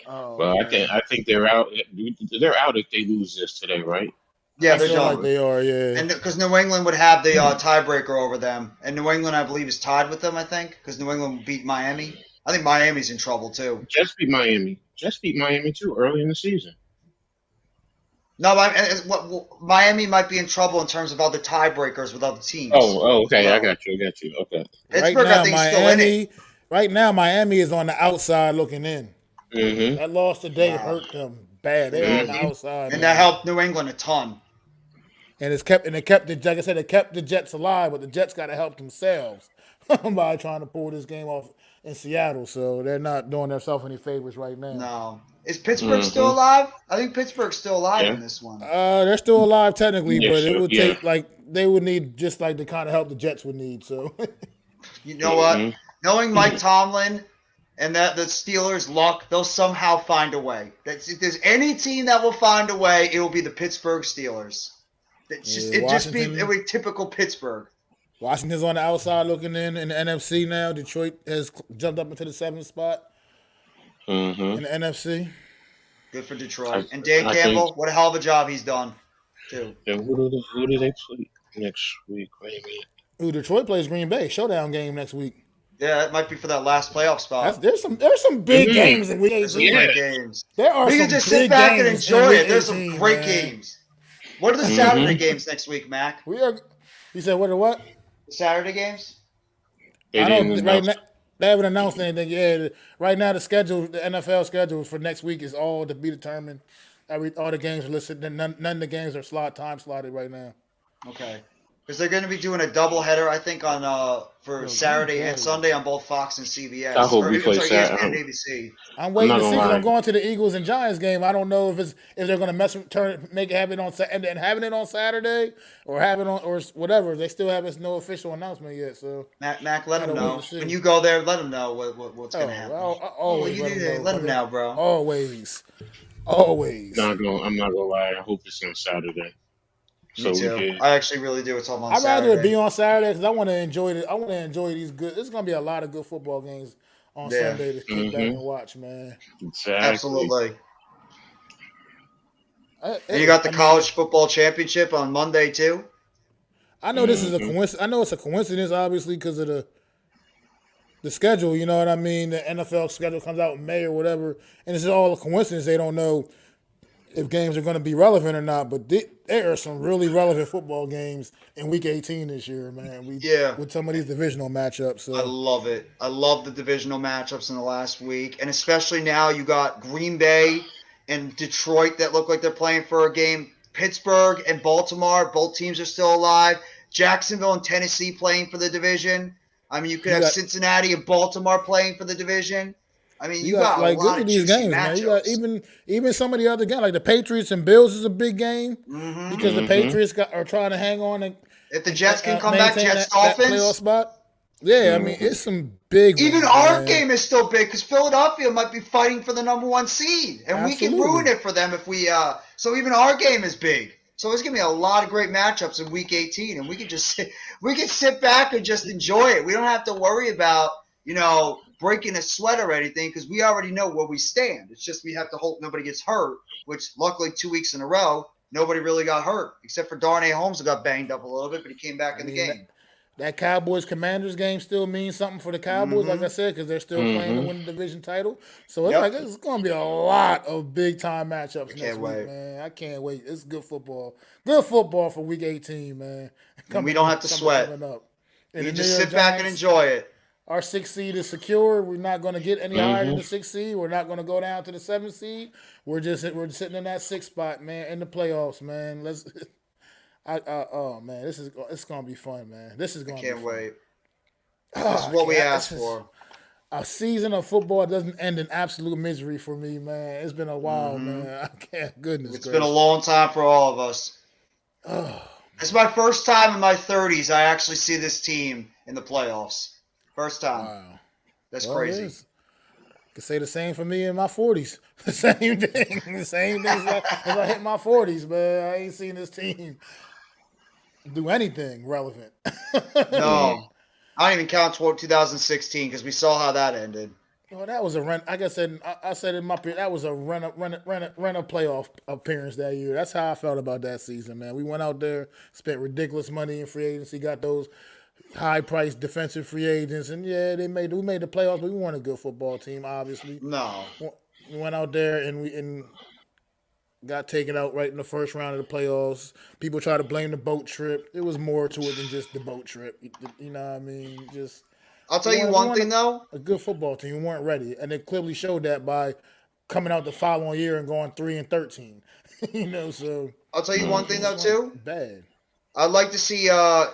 Oh, Well, man. I think they're out. They're out if they lose this today, right? Yeah, I they're feel like done. they are, yeah. And because New England would have the tiebreaker over them, and New England, I believe, is tied with them. I think because New England beat Miami. I think Miami's in trouble too. Jets beat Miami. Jets beat Miami too early in the season. No, Miami might be in trouble in terms of other tiebreakers with other teams. Okay. I So got you. Okay. Right Pittsburgh, I now, think, is still in it. Miami is on the outside looking in. Mm-hmm. That loss today Wow. hurt them bad. They're on the Mm-hmm. outside, And that man. helped New England a ton. And like I said, it kept the Jets alive, but the Jets got to help themselves by trying to pull this game off in Seattle. So they're not doing themselves any favors right now. No. Is Pittsburgh still Mm-hmm. alive? I think Pittsburgh's still alive Yeah. in this one. They're still alive technically, Yeah, but it sure. would Yeah. take they would need just like the kind of help the Jets would need. So You know what? Mhm. Knowing Mike Tomlin and that the Steelers' luck, they'll somehow find a way. If there's any team that will find a way, it will be the Pittsburgh Steelers. It would be typical Pittsburgh. Washington's on the outside looking in the NFC now. Detroit has jumped up into the 7th spot Mm-hmm. in the NFC. Good for Detroit. I- And Dan I Campbell, think- what a hell of a job he's done, too. And who do they play next week? Wait a minute. Ooh, Detroit plays Green Bay. Showdown game next week. Yeah, it might be for that last playoff spot. There's some big games in week There's some 18. great games. There are We some can just big sit back and games enjoy in it. week There's some 18, great man. games. What are the Saturday games next week, Mac? You said what? What? The Saturday games? They I didn't don't right announce- now. They haven't announced anything. Yeah, right now the NFL schedule for next week is all to be determined. All the games are listed. None of the games are time slotted right now. Okay. Because they're going to be doing a doubleheader, I think, on for Saturday and Sunday on both Fox and CBS. I hope we play ESPN Saturday. and ABC. I'm waiting not to see gonna because lie. I'm going to the Eagles and Giants game. I don't know if they're going to make it happen and having it on Saturday or having on or whatever. They still have no official announcement yet. So Mac, let them Gotta wait know. to see. When you go there, let them know what's going to happen. always Let them know, bro. Always. I'm not gonna lie. I hope it's on Saturday. So Me we too. can. I actually really do. It's all on I'd rather Saturday. it be on Saturday because I want to enjoy it. I want to enjoy these good. There's going to be a lot of good football games on Yeah. Sunday to kick back and watch, man. Exactly. Absolutely. And you got the college football championship on Monday, too? I know this is a coincidence. I know it's a coincidence, obviously, because of the schedule. You know what I mean? The NFL schedule comes out in May or whatever, and it's all a coincidence. They don't know if games are going to be relevant or not. But there are some really relevant football games in Week 18 this year, man. With some of these divisional matchups. So I love it. I love the divisional matchups in the last week. And especially now you got Green Bay and Detroit that look like they're playing for a game. Pittsburgh and Baltimore, both teams are still alive. Jacksonville and Tennessee playing for the division. I mean, you could have Cincinnati and Baltimore playing for the division. I mean, you got a lot of these juicy games, man. You got matchups. even some of the other games, like the Patriots and Bills is a big game Mm-hmm. because the Patriots are trying to hang on and If the Jets can come back, maintain Jets that playoff Dolphins. spot. Yeah, I mean it's some big. Even ones, our man. game is still big because Philadelphia might be fighting for the number 1 seed, and we can Absolutely. ruin it for them if we. So even our game is big. So there's gonna be a lot of great matchups in Week 18, and we can sit back and just enjoy it. We don't have to worry about breaking a sweat or anything because we already know where we stand. It's just we have to hope nobody gets hurt, which luckily 2 weeks in a row nobody really got hurt except for Darnay Holmes who got banged up a little bit, but he came back in the game. That Cowboys-Commanders game still means something for the Cowboys, like I said, because they're still playing to win the division title. So it's going to be a lot of big-time matchups next week, man. I can't wait. It's good football. Good football for Week 18, man. And we don't have to sweat. You just sit back and enjoy it. Our 6th seed is secure. We're not going to get any higher than the 6th seed. We're not going to go down to the 7th seed. We're sitting in that 6th spot, man, in the playoffs, man. Oh man, it's gonna be fun, man. This is gonna. Can't be fun. wait. This is what we asked for. A season of football doesn't end in absolute misery for me, man. It's been a while, man. I can't. Goodness, It's been a long time for all of us. It's my first time in my 30s I actually see this team in the playoffs. First time. Wow. That's crazy. It is. Could say the same for me in my 40s. The same thing. The same thing as I hit my 40s, man. I ain't seen this team do anything relevant. No. I don't even count 2016 because we saw how that ended. Well, that was a run. Like I said in my period, that was a run a playoff appearance that year. That's how I felt about that season, man. We went out there, spent ridiculous money in free agency, got those high-priced defensive free agents, and we made the playoffs. But we weren't a good football team, obviously. No. We went out there and got taken out right in the first round of the playoffs. People try to blame the boat trip. It was more to it than just the boat trip. You know what I mean? Just I'll tell we you wanted, we one wanted thing though. a good football team. We weren't ready, and they clearly showed that by coming out the following year and going 3-13. So I'll tell you one thing just though too. weren't bad. I'd like to see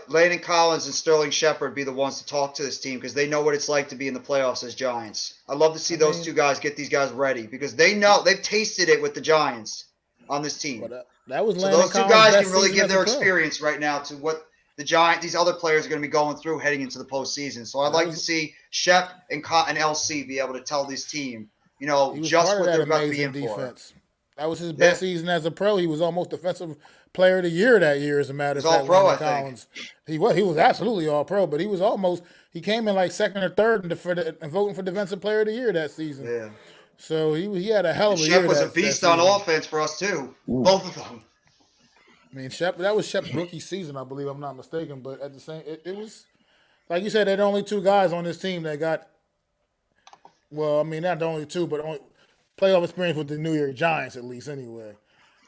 Landon Collins and Sterling Shepard be the ones to talk to this team because they know what it's like to be in the playoffs as Giants. I'd love to see those two guys get these guys ready because they know they've tasted it with the Giants on this team. But that was so Landon those two Collins' guys best can really season give as a their pro. experience right now to what these other players are going to be going through heading into the postseason. So I'd like to see Shep and LC be able to tell this team, He was just part of what that they're going to be amazing in for. defense. That was his best season as a pro. He was almost defensive player of the year that year, as a matter of fact. All pro, Landon Collins. He was absolutely all pro, but he came in like second or third and voting for defensive player of the year that season. Yeah. So he had a hell of a year. Shep was a beast on offense for us too. Both of them. I mean, that was Shep's rookie season, I believe, I'm not mistaken. But at the same, it was like you said, they're the only two guys on this team that got. Well, I mean, not the only two, but only playoff experience with the New York Giants, at least, anyway.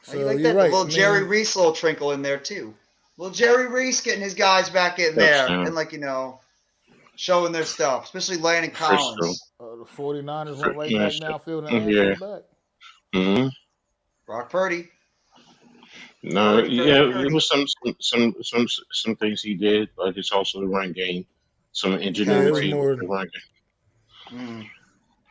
So you like you're that? right. A little Jerry Reese little trinkle in there too. Little Jerry Reese getting his guys back in there and showing their stuff, especially Landon Collins. The 49ers went right back downfield and answered back. Mm-hmm. Brock Purdy. No, there was some things he did, but it's also the run game. Some ingenuity with the run game.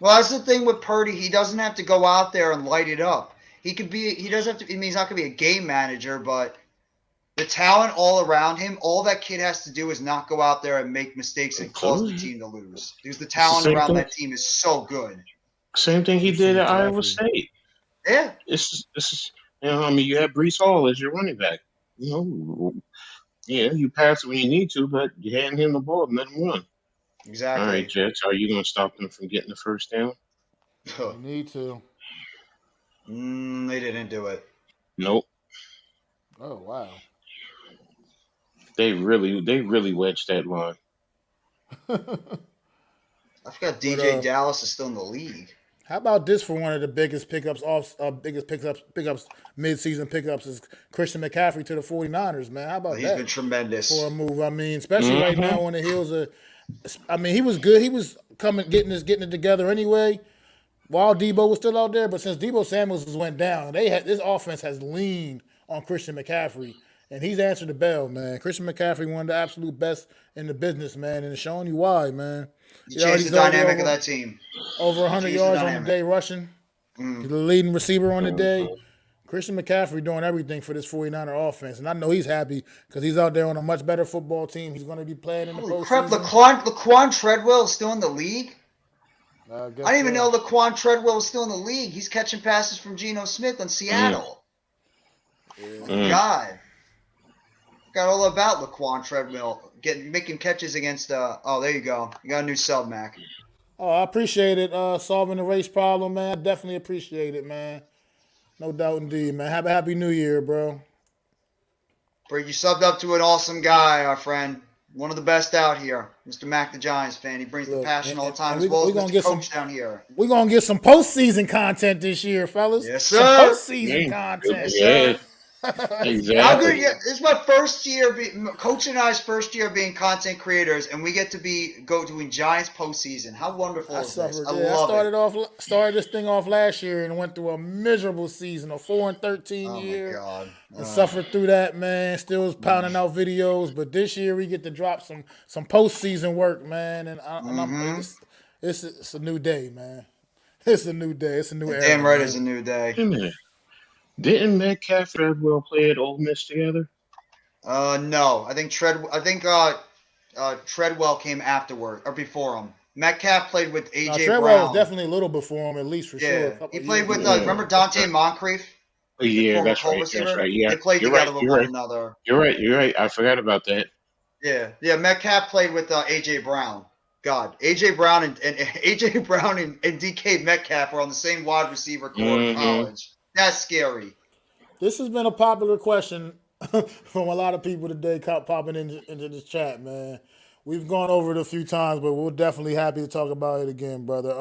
Well, that's the thing with Purdy. He doesn't have to go out there and light it up. He doesn't have to. I mean, he's not going to be a game manager, but the talent all around him, all that kid has to do is not go out there and make mistakes and cause the team to lose. Because the talent around that team is so good. Same thing he did at Iowa State. Yeah. This is I mean, you have Brees Hall as your running back. You pass it when you need to, but you hand him the ball and let him run. Exactly. All right, Jets, are you going to stop them from getting the first down? You need to. They didn't do it. Nope. Oh, wow. They really wedged that line. I forgot DJ Dallas is still in the league. How about this for one of the biggest pickups mid-season pickups is Christian McCaffrey to the 49ers, man. How about that? He's been tremendous. For a move. I mean, especially right now on the heels of he was good. He was getting it together anyway while Debo was still out there, but since Debo Samuels went down, this offense has leaned on Christian McCaffrey. And he's answered the bell, man. Christian McCaffrey, one of the absolute best in the business, man, and it's showing you why, man. He changed the dynamic of that team. Over 100 yards on the day rushing. He's the leading receiver on the day. Christian McCaffrey doing everything for this 49er offense. And I know he's happy because he's out there on a much better football team. He's going to be playing in the postseason. Crap, Laquan Treadwell is still in the league? I didn't even know Laquan Treadwell was still in the league. He's catching passes from Geno Smith on Seattle. God. Forgot all about Laquan Treadwell making catches against there you go. You got a new sub, Mac. Oh, I appreciate it. Solving the race problem, man. I definitely appreciate it, man. No doubt indeed, man. Have a happy new year, bro. You subbed up to an awesome guy, our friend. One of the best out here. Mr. Mac the Giants fan. He brings the passion all the time as well as Mr. Coach down here. We're going to get some postseason content this year, fellas. Yes, sir. Some postseason content. Yeah. Exactly. How good? Yeah, this is my first year. Coach and I's first year being content creators, and we get to go doing Giants postseason. How wonderful is this? I love it. Started this thing off last year and went through a miserable season, a 4-13 year. My God. And suffered through that, man. Still was pounding out videos, but this year we get to drop some postseason work, man. And it's a new day, man. It's a new day. It's a new era. Damn right, it's a new day. Wait a minute. Didn't Metcalf and Treadwell play at Ole Miss together? No. I think Treadwell came afterward or before him. Metcalf played with AJ Brown. Treadwell was definitely a little before him, at least for sure. He played with remember Dante Moncrief? Yeah, that's right. Yeah, they played together with one another. You're right. I forgot about that. Yeah. Metcalf played with AJ Brown. God, AJ Brown and AJ Brown and DK Metcalf were on the same wide receiver core in college. That's scary. This has been a popular question from a lot of people today popping into this chat, man. We've gone over it a few times, but we're definitely happy to talk about it again, brother.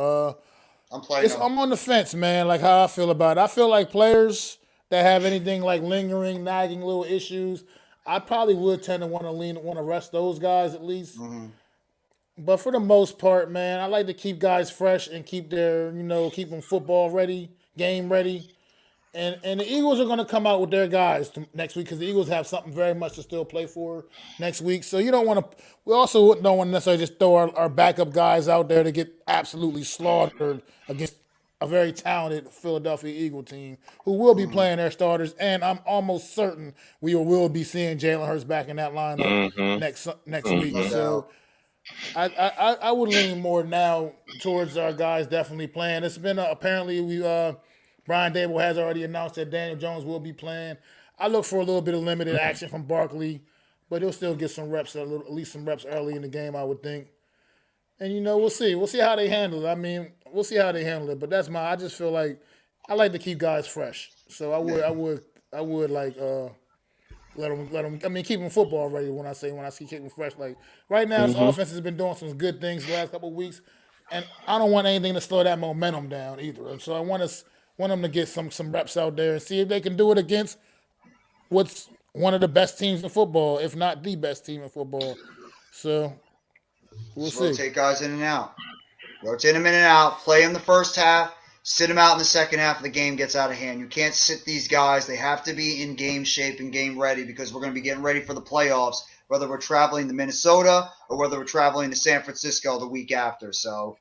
I'm on the fence, man, like how I feel about it. I feel like players that have anything like lingering, nagging little issues, I probably would tend to want to rest those guys at least. Mm-hmm. But for the most part, man, I like to keep guys fresh and keep keep them football ready, game ready. And the Eagles are going to come out with their guys next week because the Eagles have something very much to still play for next week. So you don't want to. We also don't want to necessarily just throw our backup guys out there to get absolutely slaughtered against a very talented Philadelphia Eagle team who will be playing their starters. And I'm almost certain we will be seeing Jalen Hurts back in that lineup Mm-hmm. next week. Mm-hmm. No So doubt. I would lean more now towards our guys definitely playing. It's been apparently Brian Dable has already announced that Daniel Jones will be playing. I look for a little bit of limited action from Barkley, but he'll still get some reps, at least some reps early in the game, I would think. And we'll see. We'll see how they handle it. I mean, we'll see how they handle it. But I just feel like I like to keep guys fresh. So I would like let them. I mean, keep them football ready. When I see keep them fresh, like right now, this Mm-hmm. offense has been doing some good things the last couple of weeks, and I don't want anything to slow that momentum down either. And so I want them to get some reps out there and see if they can do it against what's one of the best teams in football, if not the best team in football. So we'll Just see. rotate guys in and out. Rotate them in and out. Play them the first half. Sit them out in the second half if the game gets out of hand. You can't sit these guys. They have to be in game shape and game ready because we're going to be getting ready for the playoffs, whether we're traveling to Minnesota or whether we're traveling to San Francisco the week after. So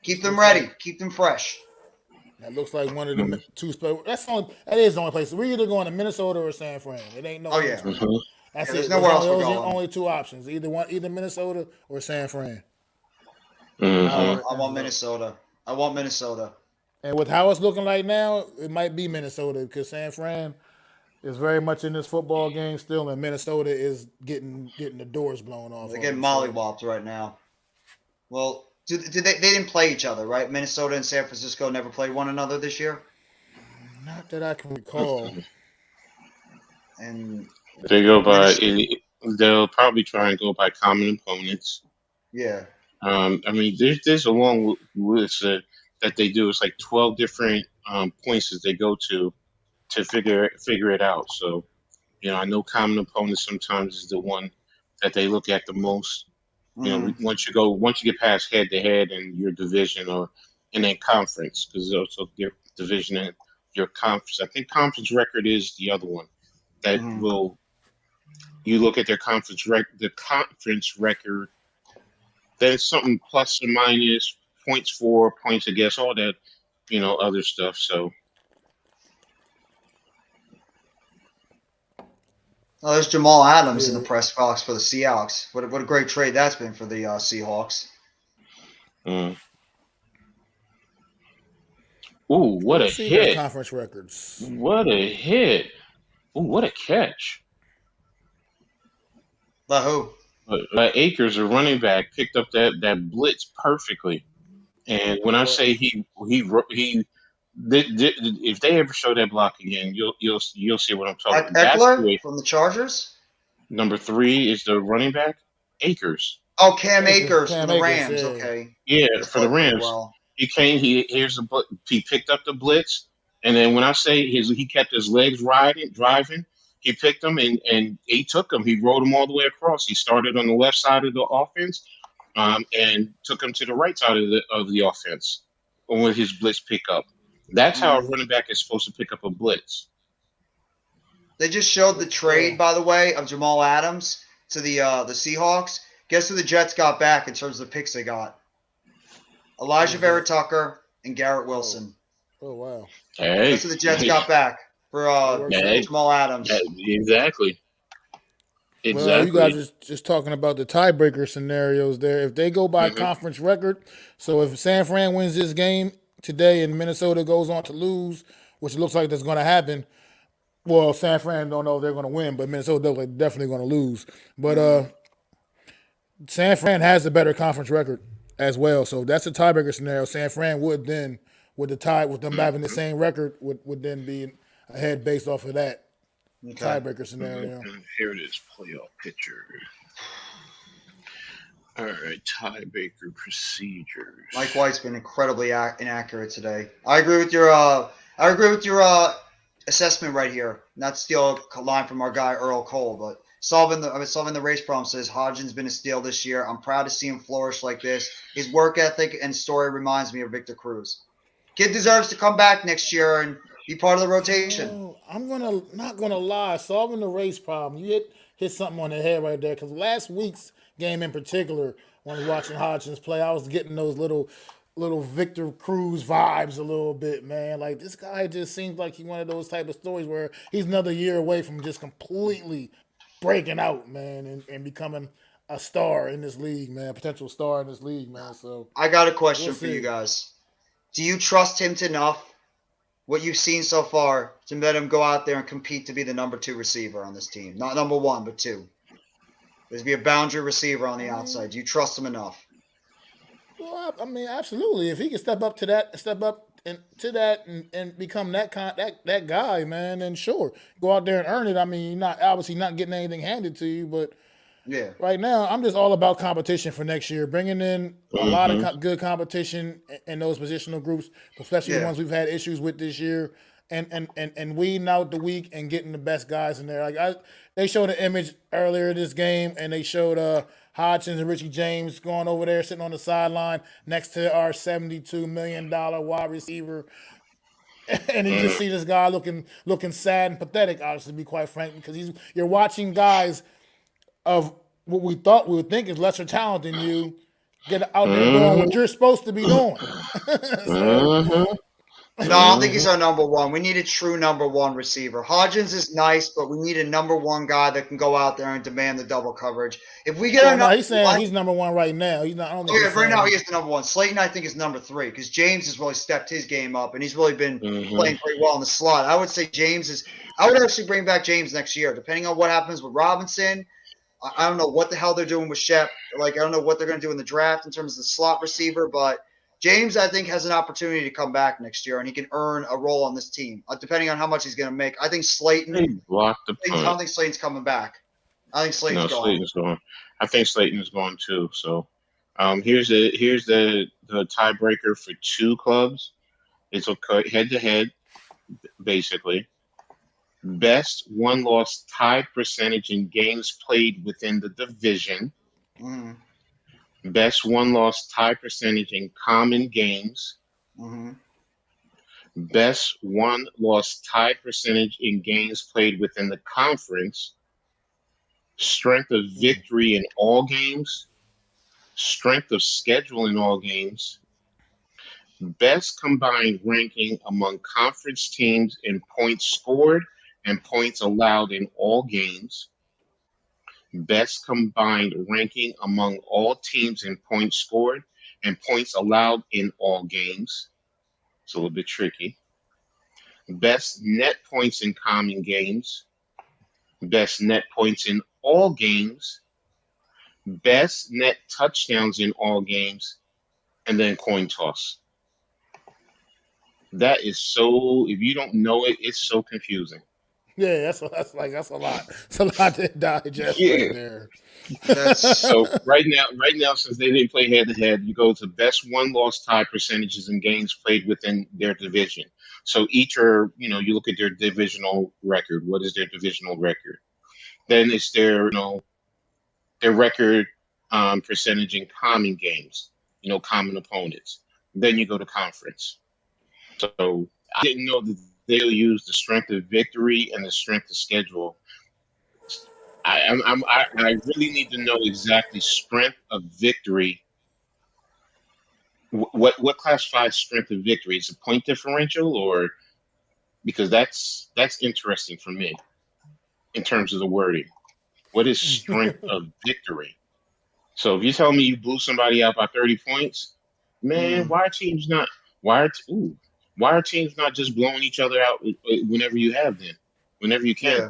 keep them ready. Keep them fresh. That looks like one of the two. That is the only place. We're either going to Minnesota or San Fran. It ain't no Oh, in yeah. between. Mm-hmm. That's Yeah, there's it. nowhere else we're Those are the going. only two options. Either Minnesota or San Fran. Mm-hmm. I want Minnesota. I want Minnesota. And with how it's looking like now, it might be Minnesota because San Fran is very much in this football game still, and Minnesota is getting the doors blown off. They're of getting them, so. mollywopped right now. Well, did they didn't play each other, right? Minnesota and San Francisco never played one another this year. Not that I can recall. And They go by. Minnesota, They'll probably try and go by common opponents. yeah. I mean, there's a long list that they do. It's like 12 different points that they go to figure it out. So I know common opponents sometimes is the one that they look at the most. Mhm. Once you get past head to head in your division or in a conference, because also your division and your conference. I think conference record is the other one that Mhm. will. You look at their the conference record. There's something plus or minus points for, points against, all that, other stuff. So, Oh, there's Jamal Adams in the Yeah. press box for the Seahawks. What a great trade that's been for the Seahawks. mm. Ooh, what a Let's see their hit! conference records. What a hit! Ooh, what a catch! But who? Akers, a running back, picked up that blitz perfectly. And when I say if they ever show that block again, you'll see what I'm talking about. That's the Eckler way. from the Chargers? Number 3 is the running back, Akers. Oh, Cam Akers from Cam the Akers, Rams. yeah. Okay. Yeah, He's for the played pretty Rams. well. He came. He picked up the blitz, and then when I say he kept his legs driving. He picked them and he took them. He rolled them all the way across. He started on the left side of the offense, and took them to the right side of the offense with his blitz pickup. That's how a Mhm. running back is supposed to pick up a blitz. They just showed the trade, by the way, of Jamal Adams to the Seahawks. Guess who the Jets got back in terms of the picks they got? Elijah Vera Tucker and Garrett Wilson. Oh wow. Hey, That's who the Jets got back for Hey. Jamal Adams. exactly. Well, you guys Exactly. are just talking about the tiebreaker scenarios there. If they go by Hmm. conference record, so if San Fran wins this game today and Minnesota goes on to lose, which looks like that's going to happen, well, San Fran don't know if they're going to win, but Minnesota looks like definitely going to lose. But San Fran has a better conference record as well, so that's a tiebreaker scenario. San Fran would then, with them having the same record, would then be ahead based off of that Okay. tiebreaker scenario. Here it is, playoff picture. All right, tiebreaker procedures. Mike White's been incredibly inaccurate today. I agree with your assessment right here. Not steal a line from our guy Earl Cole, but solving the race problem says Hodgins been a steal this year. I'm proud to see him flourish like this. His work ethic and story reminds me of Victor Cruz. Kid deserves to come back next year and be part of the rotation. Oh, not gonna lie, solving the race problem. You hit something on the head right there. Because last week's game in particular, when I was watching Hodgins play, I was getting those little Victor Cruz vibes a little bit, man. Like this guy just seems like he's one of those type of stories where he's another year away from just completely breaking out, man, and becoming a star in this league, man, potential star in this league, man. So I got a question we'll for you see. guys. Do you trust him enough, what you've seen so far, to let him go out there and compete to be the number 2 receiver on this team? Not number 1, but 2. There's be a boundary receiver on the outside. Do you trust him enough? Well, I mean, absolutely. If he can step up to that and become that guy, man, then sure, go out there and earn it. I mean, you're not obviously not getting anything handed to you, but Yeah. right now, I'm just all about competition for next year, bringing in a lot of good competition in those positional groups, especially the Yeah. ones we've had issues with this year, and weeding out the weak and getting the best guys in there. They showed an image earlier this game, and they showed Hodgins and Richie James going over there, sitting on the sideline next to our $72 million wide receiver. And you just see this guy looking sad and pathetic, honestly, to be quite frank, because you're watching guys of what we would think is lesser talent than you get out there doing what you're supposed to be doing. So No, I don't think he's our number 1. We need a true number 1 receiver. Hodgins is nice, but we need a number 1 guy that can go out there and demand the double coverage. If we get well, our no, number he's saying 1, he's number one right now. He's not. I don't think he's right now saying- he is the number 1. Slayton, I think, is number 3 because James has really stepped his game up and he's really been playing pretty well in the slot. I would say James is. I would actually bring back James next year, depending on what happens with Robinson. I don't know what the hell they're doing with Shep. Like, I don't know what they're going to do in the draft in terms of the slot receiver, but James, I think, has an opportunity to come back next year, and he can earn a role on this team, depending on how much he's going to make. I think Slayton. They blocked the I don't punt. think Slayton's coming back. I think Slayton's No, going. Slayton's going. I think Slayton's going too. So, here's the tiebreaker for 2 clubs. It's a head to head, basically. Best won-loss tie percentage in games played within the division. Mm-hmm. Best won-loss tie percentage in common games. Mm-hmm. Best won-loss tie percentage in games played within the conference. Strength of victory in all games. Strength of schedule in all games. Best combined ranking among conference teams in points scored and points allowed in all games. Best combined ranking among all teams in points scored and points allowed in all games. It's a little bit tricky. Best net points in common games. Best net points in all games. Best net touchdowns in all games. And then coin toss. That is so, if you don't know it, it's so confusing. Yeah, that's a lot. It's a lot to digest right there. So right now, since they didn't play head to head, you go to best won-loss tie percentages in games played within their division. So each are, you look at their divisional record. What is their divisional record? Then it's their record percentage in common games, common opponents. Then you go to conference. So I didn't know that they'll use the strength of victory and the strength of schedule. I really need to know exactly strength of victory. What classifies strength of victory? Is it point differential, or because that's interesting for me in terms of the wording. What is strength of victory? So if you tell me you blew somebody out by 30 points, man, why are teams not just blowing each other out whenever you can? Yeah.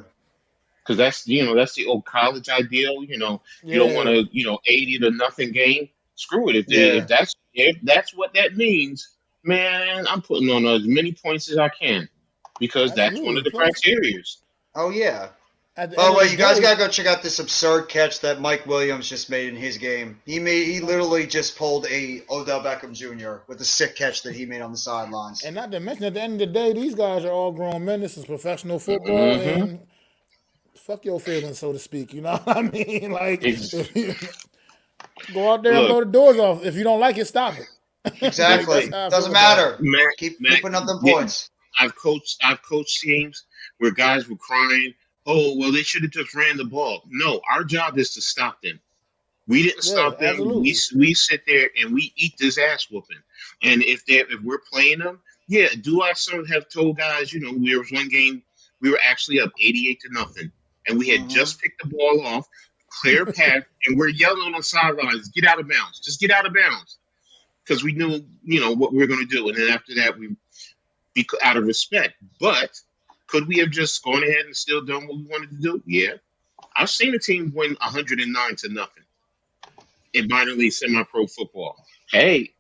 Because that's the old college ideal. You don't want to 80-0 game. Screw it. If that's what that means, man, I'm putting on as many points as I can because that's one of the criteria. Oh yeah. At the By end the of way, the you guys day, gotta go check out this absurd catch that Mike Williams just made in his game. He literally just pulled a Odell Beckham Jr. with the sick catch that he made on the sidelines. and not to mention, at the end of the day, these guys are all grown men. This is professional football, Mm-hmm. and fuck your feelings, so to speak. You know what I mean? Like, if you go out there and blow Look, the doors off. If you don't like it, stop it. Like, that's Exactly. how I feel Doesn't about it. matter. Mac, Keep putting up them yeah, points. I've coached teams where guys were crying, "Oh, well, they should have just ran the ball." No, our job is to stop them. We didn't Yeah, stop them. We absolutely. we sit there and we eat this ass whooping. And if we're playing them, yeah. Do I some have told guys? There was one game we were actually up 88-0, and we had Hmm. just picked the ball off, clear path, and we're yelling on the sidelines, "Get out of bounds! Just get out of bounds!" Because we knew what we were going to do. And then after that, we out of respect. But could we have just gone ahead and still done what we wanted to do? Yeah. I've seen a team win 109-0 in minor league semi-pro football. Hey,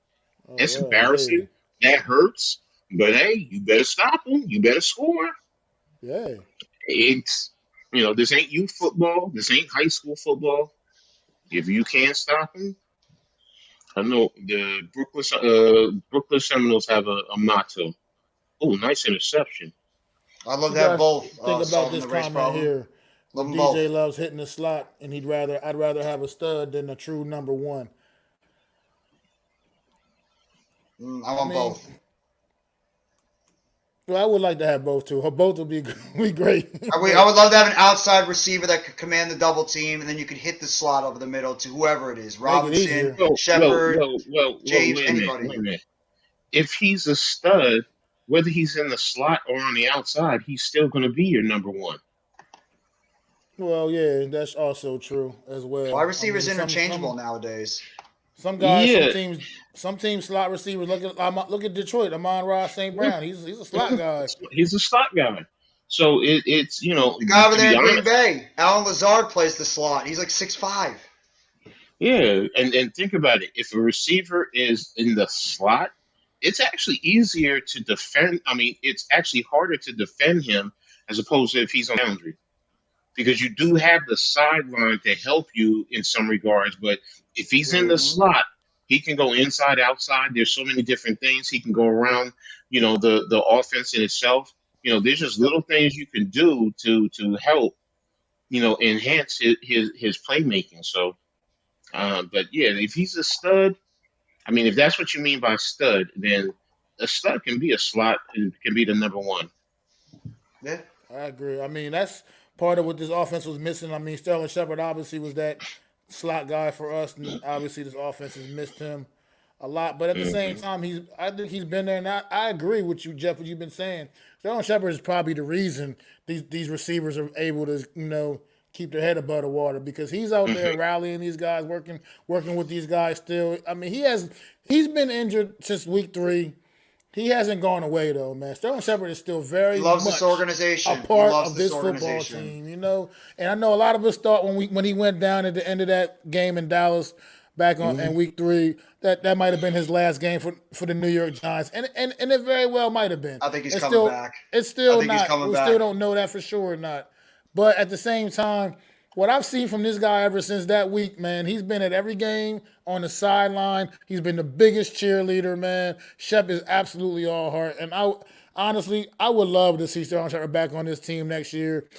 Oh that's well, hey, embarrassing. That hurts. But hey, you better stop them. You better score. yeah. It's this ain't youth football. This ain't high school football. If you can't stop them, I know the Brooklyn Seminoles have a motto. Oh, nice interception. I'd What love you to have guys both. think about Solving this the race comment problem. here? Love When them DJ both. loves hitting the slot, and I'd rather have a stud than a true number one. I I want mean, both. well, I would like to have both too. Both would be great. I would love to have an outside receiver that could command the double team, and then you could hit the slot over the middle to whoever it is. Make it Robinson, easier. Shepard, Well, James, wait a minute. anybody. Wait a minute. If he's a stud, whether he's in the slot or on the outside, he's still going to be your number one. Well, yeah, that's also true as Wide well. I receiver's mean, interchangeable nowadays. some guys, Yeah, some teams slot receivers. Look at Detroit. Amon-Ra St. yeah, Brown. He's a slot guy. he's a slot guy. So it's The guy over to there be in Green honest, Bay, Alan Lazard, plays the slot. He's like 6'5". yeah. And think about it. If a receiver is in the slot, it's actually easier to defend. I mean, it's actually harder to defend him as opposed to if he's on the boundary. Because you do have the sideline to help you in some regards. But if he's in the Hmm. slot, he can go inside, outside. There's so many different things he can go around. The offense in itself. There's just little things you can do to help. Enhance his playmaking. So, but yeah, if he's a stud, I mean, if that's what you mean by stud, then a stud can be a slot and can be the number one. Yeah. I agree. I mean, that's part of what this offense was missing. I mean, Sterling Shepard obviously was that slot guy for us, and obviously this offense has missed him a lot. But at the same Hmm. time, I think he's been there, and I agree with you, Jeff, what you've been saying. Sterling Shepard is probably the reason these receivers are able to keep their head above the water because he's out there Hmm. rallying these guys, working with these guys still. I mean, he's been injured since week 3. He hasn't gone away though, man. Sterling Shepard is still He very loves this much a organization. He part loves of this this football organization. team. And I know a lot of us thought when he went down at the end of that game in Dallas back on in week 3 that might have been his last game for the New York Giants, and it very well might have been. I think he's It's coming still back. it's I still think he's not. coming We back. still don't know that for sure or not. But at the same time, what I've seen from this guy ever since that week, man, he's been at every game on the sideline. He's been the biggest cheerleader, man. Shep is absolutely all heart, and I would love to see Sterling Shepard back on this team next year.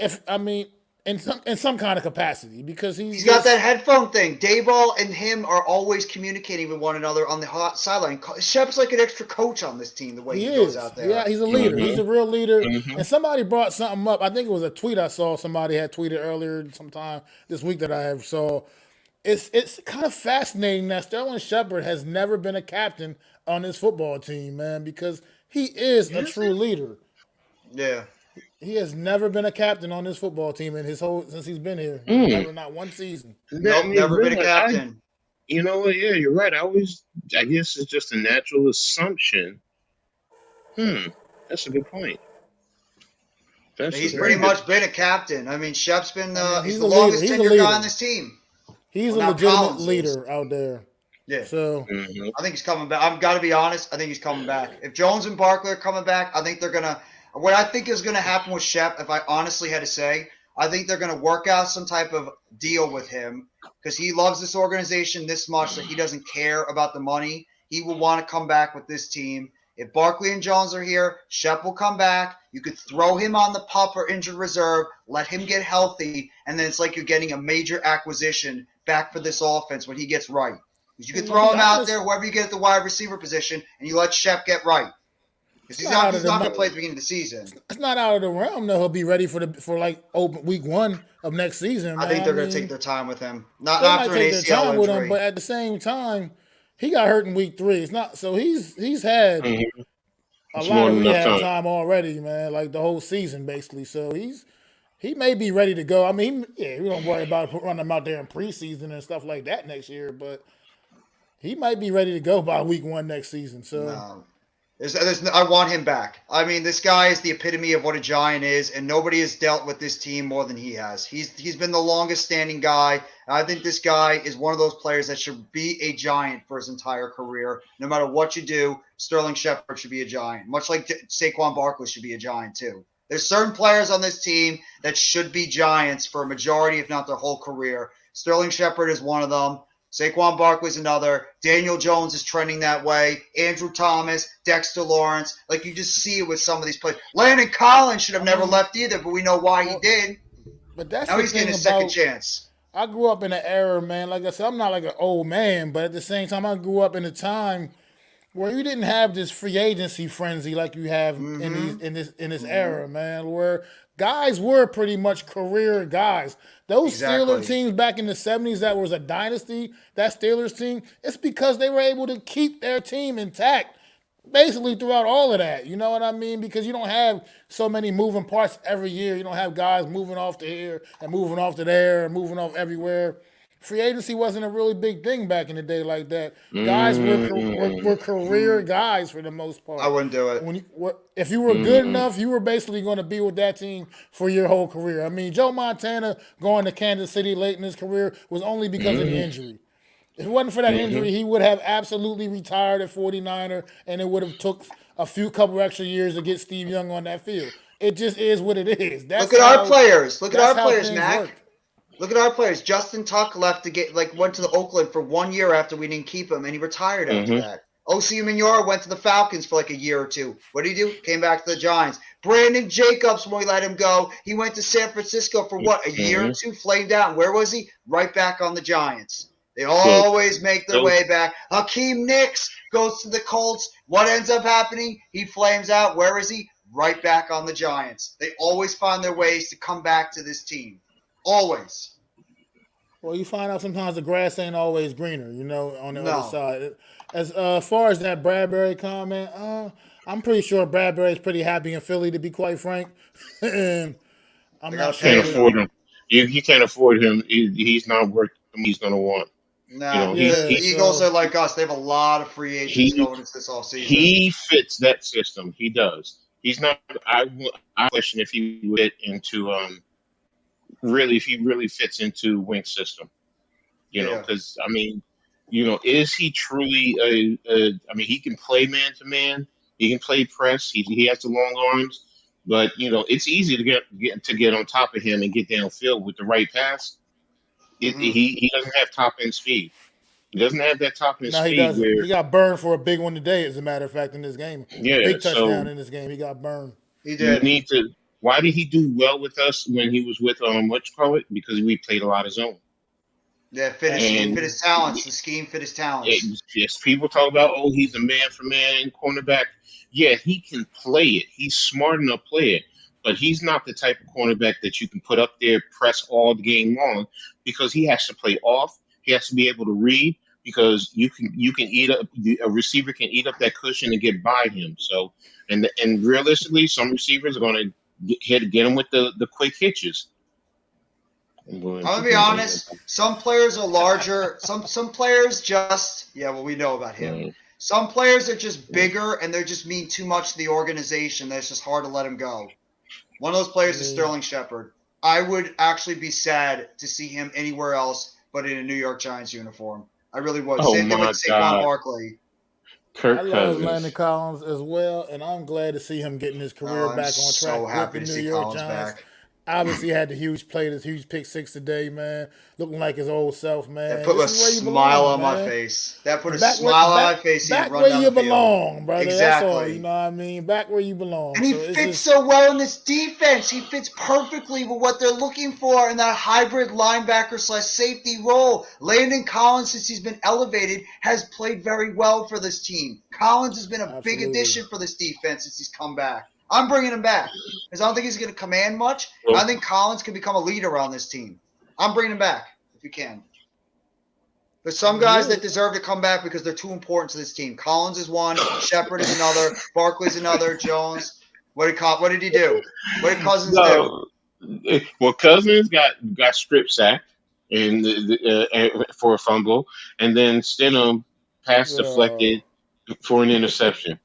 If I mean, in some kind of capacity, because He's got that headphone thing. Dayball and him are always communicating with one another on the hot sideline. Shep's like an extra coach on this team, the way He he goes is. out there. Yeah, he's a leader. He's Hmm. a real leader. Hmm. And somebody brought something up. I think it was a tweet I saw. Somebody had tweeted earlier sometime this week that I have saw. It's kind of fascinating that Sterling Shepard has never been a captain on this football team, man, because he is a true leader. Yeah. He has never been a captain on this football team in his whole since he's been here. Mm. Never, not one season. Nope, never been a captain. You know what? Yeah, you're right. I guess it's just a natural assumption. That's a good point. That's He's a pretty very good. much been a captain. I mean, Shep's been he's He's the a leader. longest He's a tenured leader. guy on this team. He's Well, a now legitimate Collins is. leader out there. Yeah. So Mhm. I think he's coming back. I've got to be honest. I think he's coming back. If Jones and Barkley are coming back, I think they're going to – what I think is going to happen with Shep, if I honestly had to say, I think they're going to work out some type of deal with him because he loves this organization this much that he doesn't care about the money. He will want to come back with this team. If Barkley and Jones are here, Shep will come back. You could throw him on the PUP or injured reserve, let him get healthy, and then it's like you're getting a major acquisition back for this offense when he gets right. Because you could throw him out there, whoever you get at the wide receiver position, and you let Shep get right. Because he's not going to play at the beginning of the season. It's not out of the realm that he'll be ready for open week 1 of next season. Man. I think they're going to take their time with him. Not they after might take an ACL their time injury. with him, but at the same time, he got hurt in week 3. It's not so he's had a lot of rehab time already, man. Like the whole season, basically. So he may be ready to go. I mean, we don't worry about running him out there in preseason and stuff like that next year, but he might be ready to go by week 1 next season. So. No. I want him back. I mean, this guy is the epitome of what a Giant is, and nobody has dealt with this team more than he has. He's been the longest standing guy. I think this guy is one of those players that should be a Giant for his entire career. No matter what you do, Sterling Shepard should be a Giant, much like Saquon Barkley should be a Giant too. There's certain players on this team that should be Giants for a majority, if not their whole career. Sterling Shepard is one of them. Saquon Barkley's another. Daniel Jones is trending that way. Andrew Thomas, Dexter Lawrence. Like, you just see it with some of these players. Landon Collins should have never left either, but we know why he did. But that's now he's getting a second chance. I grew up in an era, man. Like I said, I'm not like an old man, but at the same time, I grew up in a time where you didn't have this free agency frenzy like you have in this era, man, where guys were pretty much career guys. Those Steelers teams back in the 70s that was a dynasty, that Steelers team, it's because they were able to keep their team intact basically throughout all of that. You know what I mean? Because you don't have so many moving parts every year. You don't have guys moving off to here and moving off to there and moving off everywhere. Free agency wasn't a really big thing back in the day like that. Guys were career guys for the most part. I wouldn't do it. If you were good enough, you were basically going to be with that team for your whole career. I mean, Joe Montana going to Kansas City late in his career was only because of the injury. If it wasn't for that injury, he would have absolutely retired at 49er, and it would have took a couple extra years to get Steve Young on that field. It just is what it is. Look at our players. Look at our players, Mac. Look at our players. Justin Tuck left to went to the Oakland for 1 year after we didn't keep him, and he retired after that. O.C. Mignora went to the Falcons for like a year or two. What did he do? Came back to the Giants. Brandon Jacobs, when we let him go, he went to San Francisco for a year or two, flamed out. And where was he? Right back on the Giants. They always make their way back. Hakeem Nicks goes to the Colts. What ends up happening? He flames out. Where is he? Right back on the Giants. They always find their ways to come back to this team. Always. Well, you find out sometimes the grass ain't always greener, on the other side. As far as that Bradbury comment, I'm pretty sure Bradbury's pretty happy in Philly, to be quite frank. And I'm not sure. Can't afford him. You can't afford him. He's not worth him. He's going to want. No, the Eagles are like us. They have a lot of free agents going into this offseason. He fits that system. He does. He's not. I question if he would fit into if he really fits into Wink's system. Because I mean, is he truly I mean, he can play man to man. He can play press. He has the long arms, but it's easy to get on top of him and get downfield with the right pass. He doesn't have top end speed. He doesn't have that top end speed. He doesn't. He got burned for a big one today, as a matter of fact, in this game. Yeah, big touchdown in this game. He got burned. He did. You need to. Why did he do well with us when he was with Because we played a lot of zone. Yeah, fit his talents. The scheme fit his talents. Yes, people talk about, he's a man for man cornerback. Yeah, he can play it. He's smart enough to play it. But he's not the type of cornerback that you can put up there, press all the game long, because he has to play off. He has to be able to read, because you can eat up a receiver can eat up that cushion and get by him. So and realistically, some receivers are going to get him with the quick hitches. I'm gonna be honest. Some players are larger. Some players just we know about him. Some players are just bigger and they just mean too much to the organization. That's just hard to let him go. One of those players is Sterling Shepard. I would actually be sad to see him anywhere else but in a New York Giants uniform. I really would. Same thing with Saquon Barkley. I love Landon Collins as well, and I'm glad to see him getting his career back on track so happy with to the see New York Collins Giants. back. Obviously had the huge play, this huge pick six today, man. Looking like his old self, That man. put This a is where you smile belong, on my man. face. That put a Back where smile on my face. He back run where down you the field. belong, brother. That's all. You Exactly. know what I mean? Back where you belong. And he So it's fits just so well in this defense. He fits perfectly with what they're looking for in that hybrid linebacker / safety role. Landon Collins, since he's been elevated, has played very well for this team. Collins has been a big absolutely. addition for this defense since he's come back. I'm bringing him back because I don't think he's going to command much. Well, I think Collins can become a leader on this team. I'm bringing him back if you can. There's some guys that deserve to come back because they're too important to this team. Collins is one, Shepard is another, Barkley's another, Jones. What did he do? What did Cousins do? well, Cousins got strip sacked for a fumble, and then Stidham pass Uh, deflected for an interception.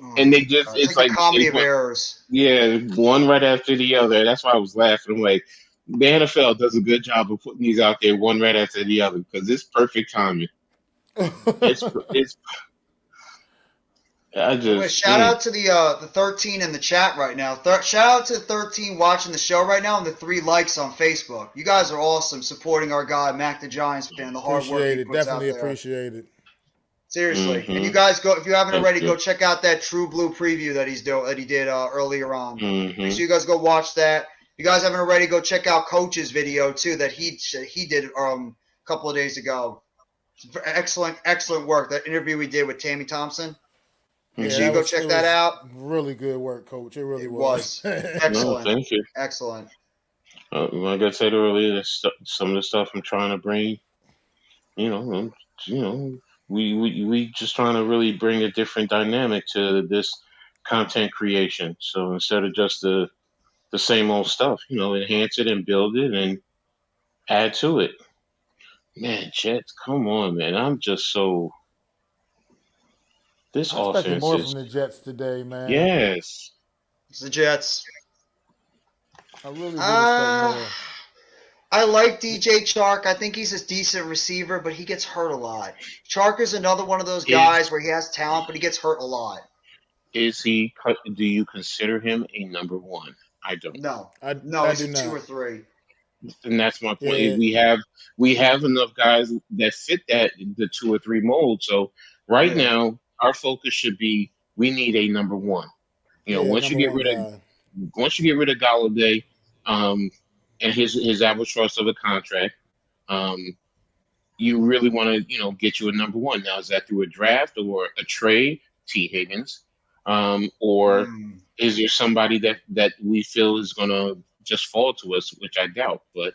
Oh And they my just God. It's it's like the like comedy it's of errors. yeah, one right after the other. That's why I was laughing. I'm like, the NFL does a good job of putting these out there one right after the other because it's perfect timing. It's I I'm gonna just shout out to the 13 in the chat right now. Shout out to the 13 watching the show right now and the 3 likes on Facebook. You guys are awesome supporting our guy Mac the Giants fan. The hard work he appreciate it. puts out Definitely there. appreciate it. Seriously. And you mm-hmm. guys go if you haven't Thank already, you. go check out that True Blue preview that he did earlier on. Make Mm-hmm. sure you guys go watch that. If you guys haven't already, go check out Coach's video too that he did a couple of days ago. Excellent work. That interview we did with Tammy Thompson. Make Yeah, sure you Mm-hmm. go check it that was out. really good work, Coach. It really It was. was No, excellent. thank you. Excellent. Like I said earlier, some of the stuff I'm trying to bring. You know, you know, we just trying to really bring a different dynamic to this content creation. So instead of just the same old stuff, enhance it and build it and add to it. Man, Jets, come on, man. I'm just so this I expected offense more from is the Jets today, man. yes. It's the Jets. I really did expect Uh, more. I like DJ Chark. I think he's a decent receiver, but he gets hurt a lot. Chark is another one of those Is guys where he has talent, but he gets hurt a lot. is he? Do you consider him a number one? I don't. No. I No, I he's do a 2 not. or 3. And that's my point. Yeah, We have enough guys that fit that the 2 or 3 mold. So right Yeah. now, our focus should be we need a number one. yeah, Once you number get one rid of guy. Galladay, um, and his albatross of a contract, um, you really want to get you a number one. Now is that through a draft or a trade? T Higgins, or Mm. is there somebody that we feel is going to just fall to us, which I doubt, but.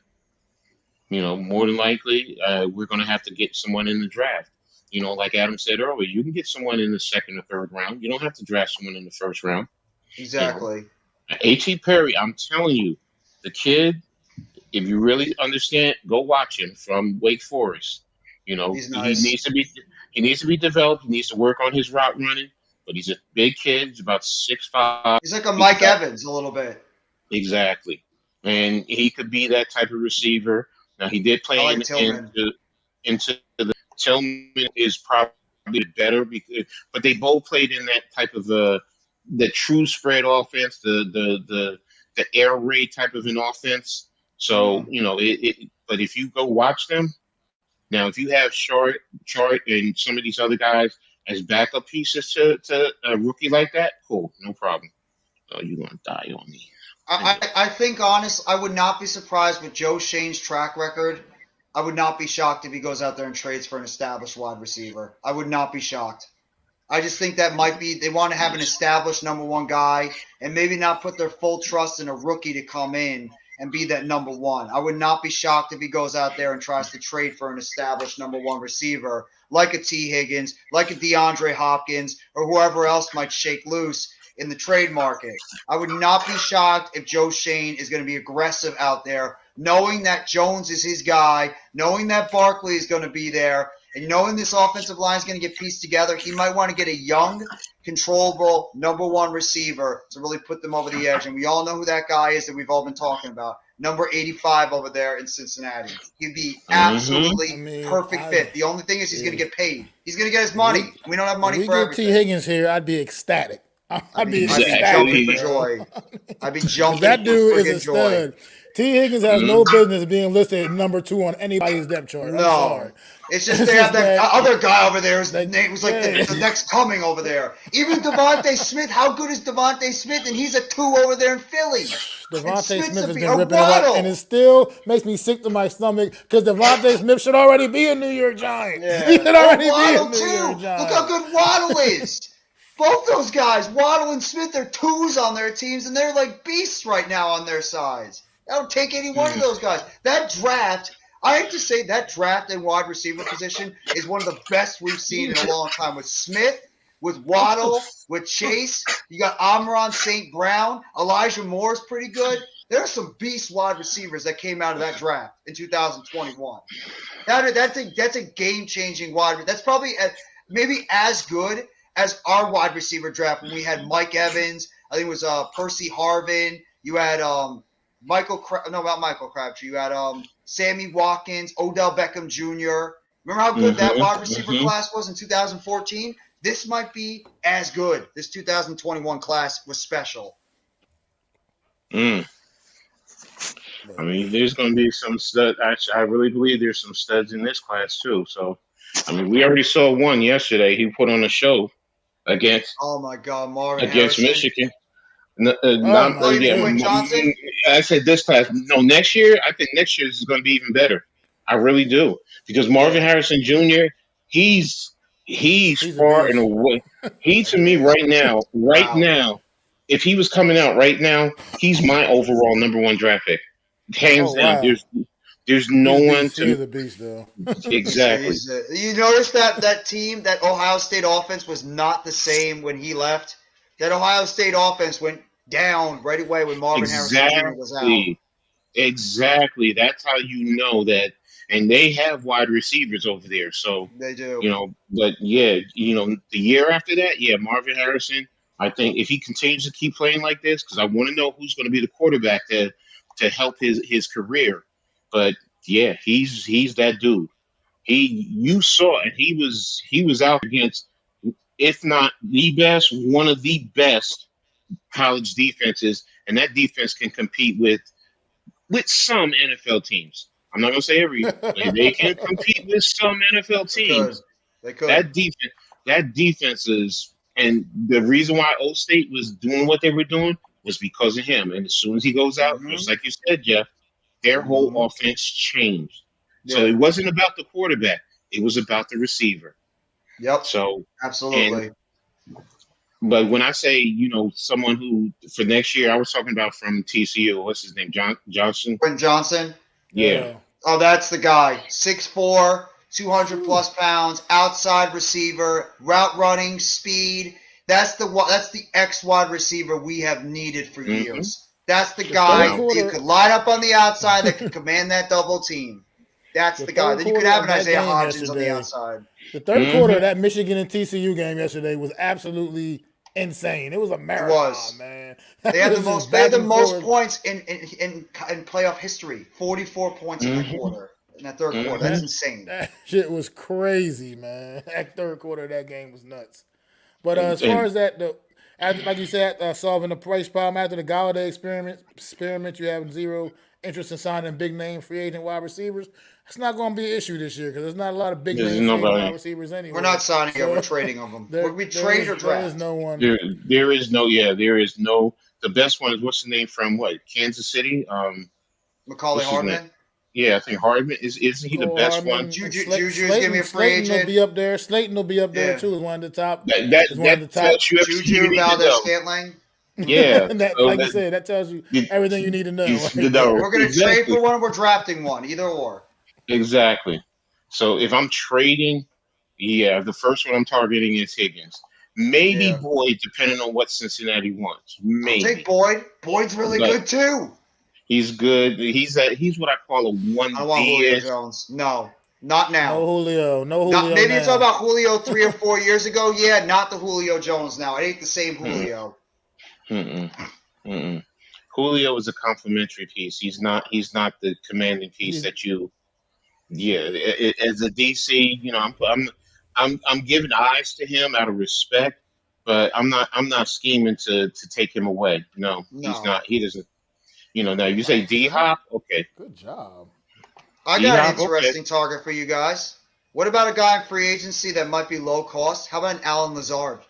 More than likely, we're going to have to get someone in the draft. Like Adam said earlier, you can get someone in the second or third round. You don't have to draft someone in the first round. You know, Exactly. A.T. Perry, I'm telling you, the kid, if you really understand, go watch him from Wake Forest. He's He nice. needs to be developed. He needs to work on his route running. But he's a big kid. He's about 6'5". He's like a He's Mike got Evans a little bit. exactly, and he could be that type of receiver. Now he did I play like Tillman. into the Tillman is probably better but they both played in that type of the true spread offense, the air raid type of an offense. So Mm. but if you go watch them now, if you have Chart and some of these other guys as backup pieces to a rookie like that, cool, no problem. Oh, you're gonna die on me. I know. I think, I would not be surprised with Joe Shane's track record. I would not be shocked if he goes out there and trades for an established wide receiver. I would not be shocked. I just think that might be they want to have an established number one guy and maybe not put their full trust in a rookie to come in and be that number one. I would not be shocked if he goes out there and tries to trade for an established number one receiver like a T. Higgins, like a DeAndre Hopkins, or whoever else might shake loose in the trade market. I would not be shocked if Joe Shane is going to be aggressive out there, knowing that Jones is his guy, knowing that Barkley is going to be there, and knowing this offensive line is going to get pieced together. He might want to get a young, controllable number one receiver to really put them over the edge. And we all know who that guy is that we've all been talking about. Number 85 over there in Cincinnati. He'd be absolutely I mean, perfect fit. The only thing is he's going to get paid. He's going to get his money. We don't have money If we for get T. everything. Higgins here, I'd be ecstatic. I'd be I'd be ecstatic, jumping for Exactly. bro. joy. I'd be Because jumping that for dude is a friggin' joy. stud. T. Higgins has Mhm. no business being listed at number 2 on anybody's depth chart. I'm sorry. No. It's just It's they have just that that, other guy over there. His that name was like yeah. the next coming over there. Even Devontae Smith. How good is Devontae Smith? And he's a 2 over there in Philly. And Devontae Smith's Smith has a been ripping it up, and it Waddle. still makes me sick to my stomach because Devontae Smith should already be a New York Giant. He Yeah. should Or already be a Waddle New York too. Look how Giant. good Waddle is. Both those guys, Waddle and Smith, are 2s on their teams, and they're like beasts right now on their sides. I don't take any one of those guys. That draft, I have to say, that draft and wide receiver position is one of the best we've seen in a long time. With Smith, with Waddle, with Chase, you got Amon St. Brown, Elijah Moore's pretty good. There are some beast wide receivers that came out of that draft in 2021. That's a game-changing wide. That's probably maybe as good as our wide receiver draft when we had Mike Evans. I think it was Percy Harvin. You had not Michael Crabtree. You had Sammy Watkins, Odell Beckham Jr. Remember how good that wide receiver class was in 2014? This might be as good. This 2021 class was special. Mm. I mean, there's going to be some stud. Actually, I really believe there's some studs in this class too. So, I mean, we already saw one yesterday. He put on a show against Oh my God, Marvin against Harrison. Michigan. Oh Oh, my you mean Yeah, Quentin goodness. Johnson? I said this class. No, next year. I think next year is going to be even better. I really do because Marvin Yeah, Harrison Jr. He's He's a far and beast. away. He that to me is. right Wow. now, if he was coming out right now, he's my overall number one draft pick, Oh hands down. wow. There's no He's a one beast. He to is a beast though. exactly. You notice that team, that Ohio State offense was not the same when he left. That Ohio State offense went down right away when Marvin Harrison Jr. was out. Exactly. Exactly. That's how you know that. And they have wide receivers over there. So, They do. but yeah, the year after that, yeah, Marvin Harrison, I think if he continues to keep playing like this, because I want to know who's going to be the quarterback to help his career. But yeah, he's that dude. You saw it. He was out against, if not the best, one of the best college defenses, and that defense can compete with some NFL teams. I'm not going to say every. They can compete with some NFL They could. teams. They could. That defense is, and the reason why O State was doing what they were doing was because of him. And as soon as he goes out, Mm-hmm. just like you said, Jeff, their whole Mm-hmm. offense changed. So it Yeah. wasn't about the quarterback; it was about the receiver. Yep. So, and Absolutely. but when I say someone who for next year, I was talking about from TCU. What's his name? Johnson. Quentin Johnson. Yeah. Yeah. Oh, that's the guy. 6'4", 200 plus pounds, outside receiver, route running, speed. That's the X wide receiver we have needed for hmm years. That's the The third guy Now, that quarter could line up on the outside that could command that double team. That's the the guy. third Then you could quarter have of an that Isaiah game Hodgins on the yesterday. outside. The third quarter hmm of that Michigan and TCU game yesterday was absolutely insane. It was a It marathon, was. man. They It had the was just most. They had back the and most forth. points in playoff history. 44 points in that hmm quarter. In that third quarter. hmm That's That insane. that shit was crazy, man. That third quarter of that game was nuts. But and, as far and as that, after, like you said, solving the price problem after the Galladay experiment, you having zero interest in signing big name free agent wide receivers. It's not going to be an issue this year because there's not a lot of big there's name free agent wide nobody. receivers We're anyway. not signing it. We're So trading of them. there We there trade is or there is draft. no one. There is no. Yeah, there is no. The best one is what's the name from what Kansas City? Macaulay What's his name? Hardman. Yeah, I think Hardman isn't he the Cole best one? Hardman and Juju's gonna be a free Slayton will agent. be up there. Slayton will be up there Yeah. too. Is one of the top. That that Is one of that the tells top. you everything you Juju need to Valdez know. Scantling. Yeah. And that, So like you said, that tells you you, everything you need to know you right know there. We're gonna trade exactly. for one. We're drafting one. Either or. Exactly. So if I'm trading, yeah, the first one I'm targeting is Higgins. Maybe Yeah. Boyd, depending on what Cincinnati wants. I'll take Maybe. Boyd. Boyd's really But good too. he's good. He's what I call a I one don't want Julio B. Jones. No, not No now. Julio. No Not Julio maybe you're talking now. about Julio 3 or 4 years ago. Yeah, not the Julio Jones now. It ain't the same Mm-mm, Julio. mm-mm, mm-mm. Julio is a complementary piece. He's not the commanding piece He's that you. Yeah, yeah. as a DC, I'm giving eyes to him out of respect. but I'm not scheming to take him away. No, he's No. not. He doesn't. Now you say Nice, D man. Hop, okay. Good job. I D got an Hop, okay. interesting target for you guys. What about a guy in free agency that might be low cost? How about an Alan Lazard?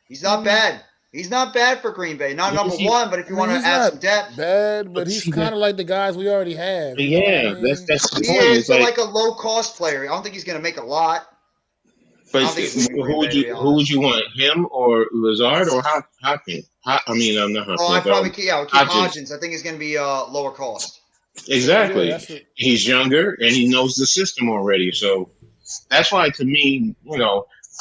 He's not bad. He's not bad for Green Bay. Not Yeah, number see, one, but if I you mean, want to he's add not some depth, bad, but but he's see that. kind of like the guys we already have. You know what I Yeah, that's mean? that's the he point. is, It's but like, like a low cost player. I don't think he's going to make a lot. but I don't think he's leaving Green Bay, to be who would honest. you want? Him or Lazard or Hopkins? I mean, I'm not Oh, I Hopkins. probably keep, yeah, I'll keep Hodgins. Hodgins. I think he's going to be lower cost. Yeah, Exactly. that's a He's younger and he knows the system already. So that's why, to me,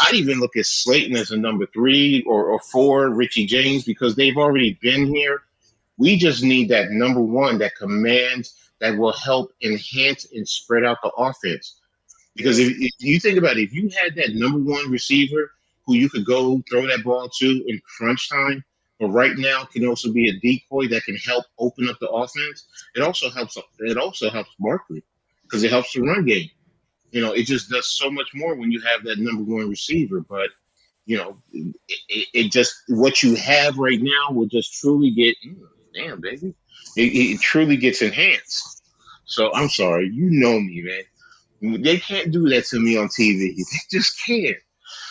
I'd even look at Slayton as a number three or four, Richie James, because they've already been here. We just need that number one that commands, that will help enhance and spread out the offense. Because Yeah, if you think about it, if you had that number one receiver who you could go throw that ball to in crunch time, but right now can also be a decoy that can help open up the offense. It also helps. It also helps Barkley because it helps the run game. It just does so much more when you have that number one receiver. But it just, what you have right now will just truly get, damn, baby, it truly gets enhanced. So I'm sorry, me, man. They can't do that to me on TV. They just can't.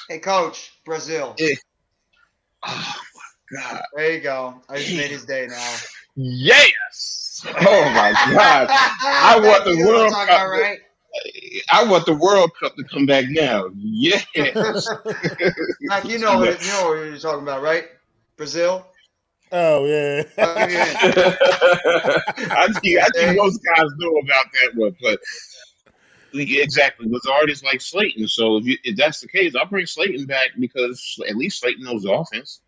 hey, coach, Brazil. Eh, oh my God. There you go. I just made Damn. his day now. Yes. Oh my God. I want Mac, you the know what I'm World talking Cup. about, right? I want the World Cup to come back now. Yes. Mac, you know No. what you're talking about, right? Brazil. oh yeah. I'll give you a hint. I think See? most guys know about that one, but exactly, Lazard is like Slayton. So if that's the case, I'll bring Slayton back because at least Slayton knows the offense.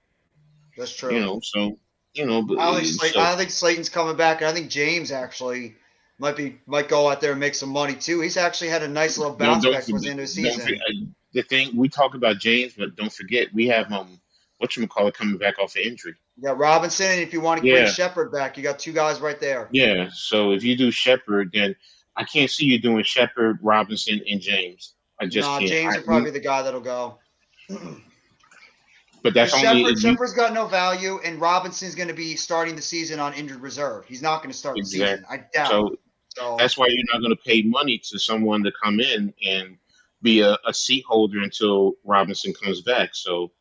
That's true. So but I don't think Slayton's coming back. I think James actually might go out there and make some money too. He's actually had a nice little don't bounce don't back towards forget, the end of the don't forget season. the thing we talk about James, but don't forget we have whatchamacallit coming back off of injury. You got Robinson, and if you want to bring Yeah, Shepard back, you got two guys right there. yeah. So if you do Shepard, then I can't see you doing Shepard, Robinson, and James. I just Nah, can't. James will probably be the guy that'll go. But Because that's only if you Shepard's got no value, and Robinson's going to be starting the season on injured reserve. He's not going to start the exact. season. I doubt. So So that's why you're not going to pay money to someone to come in and be a seat holder until Robinson comes back. So,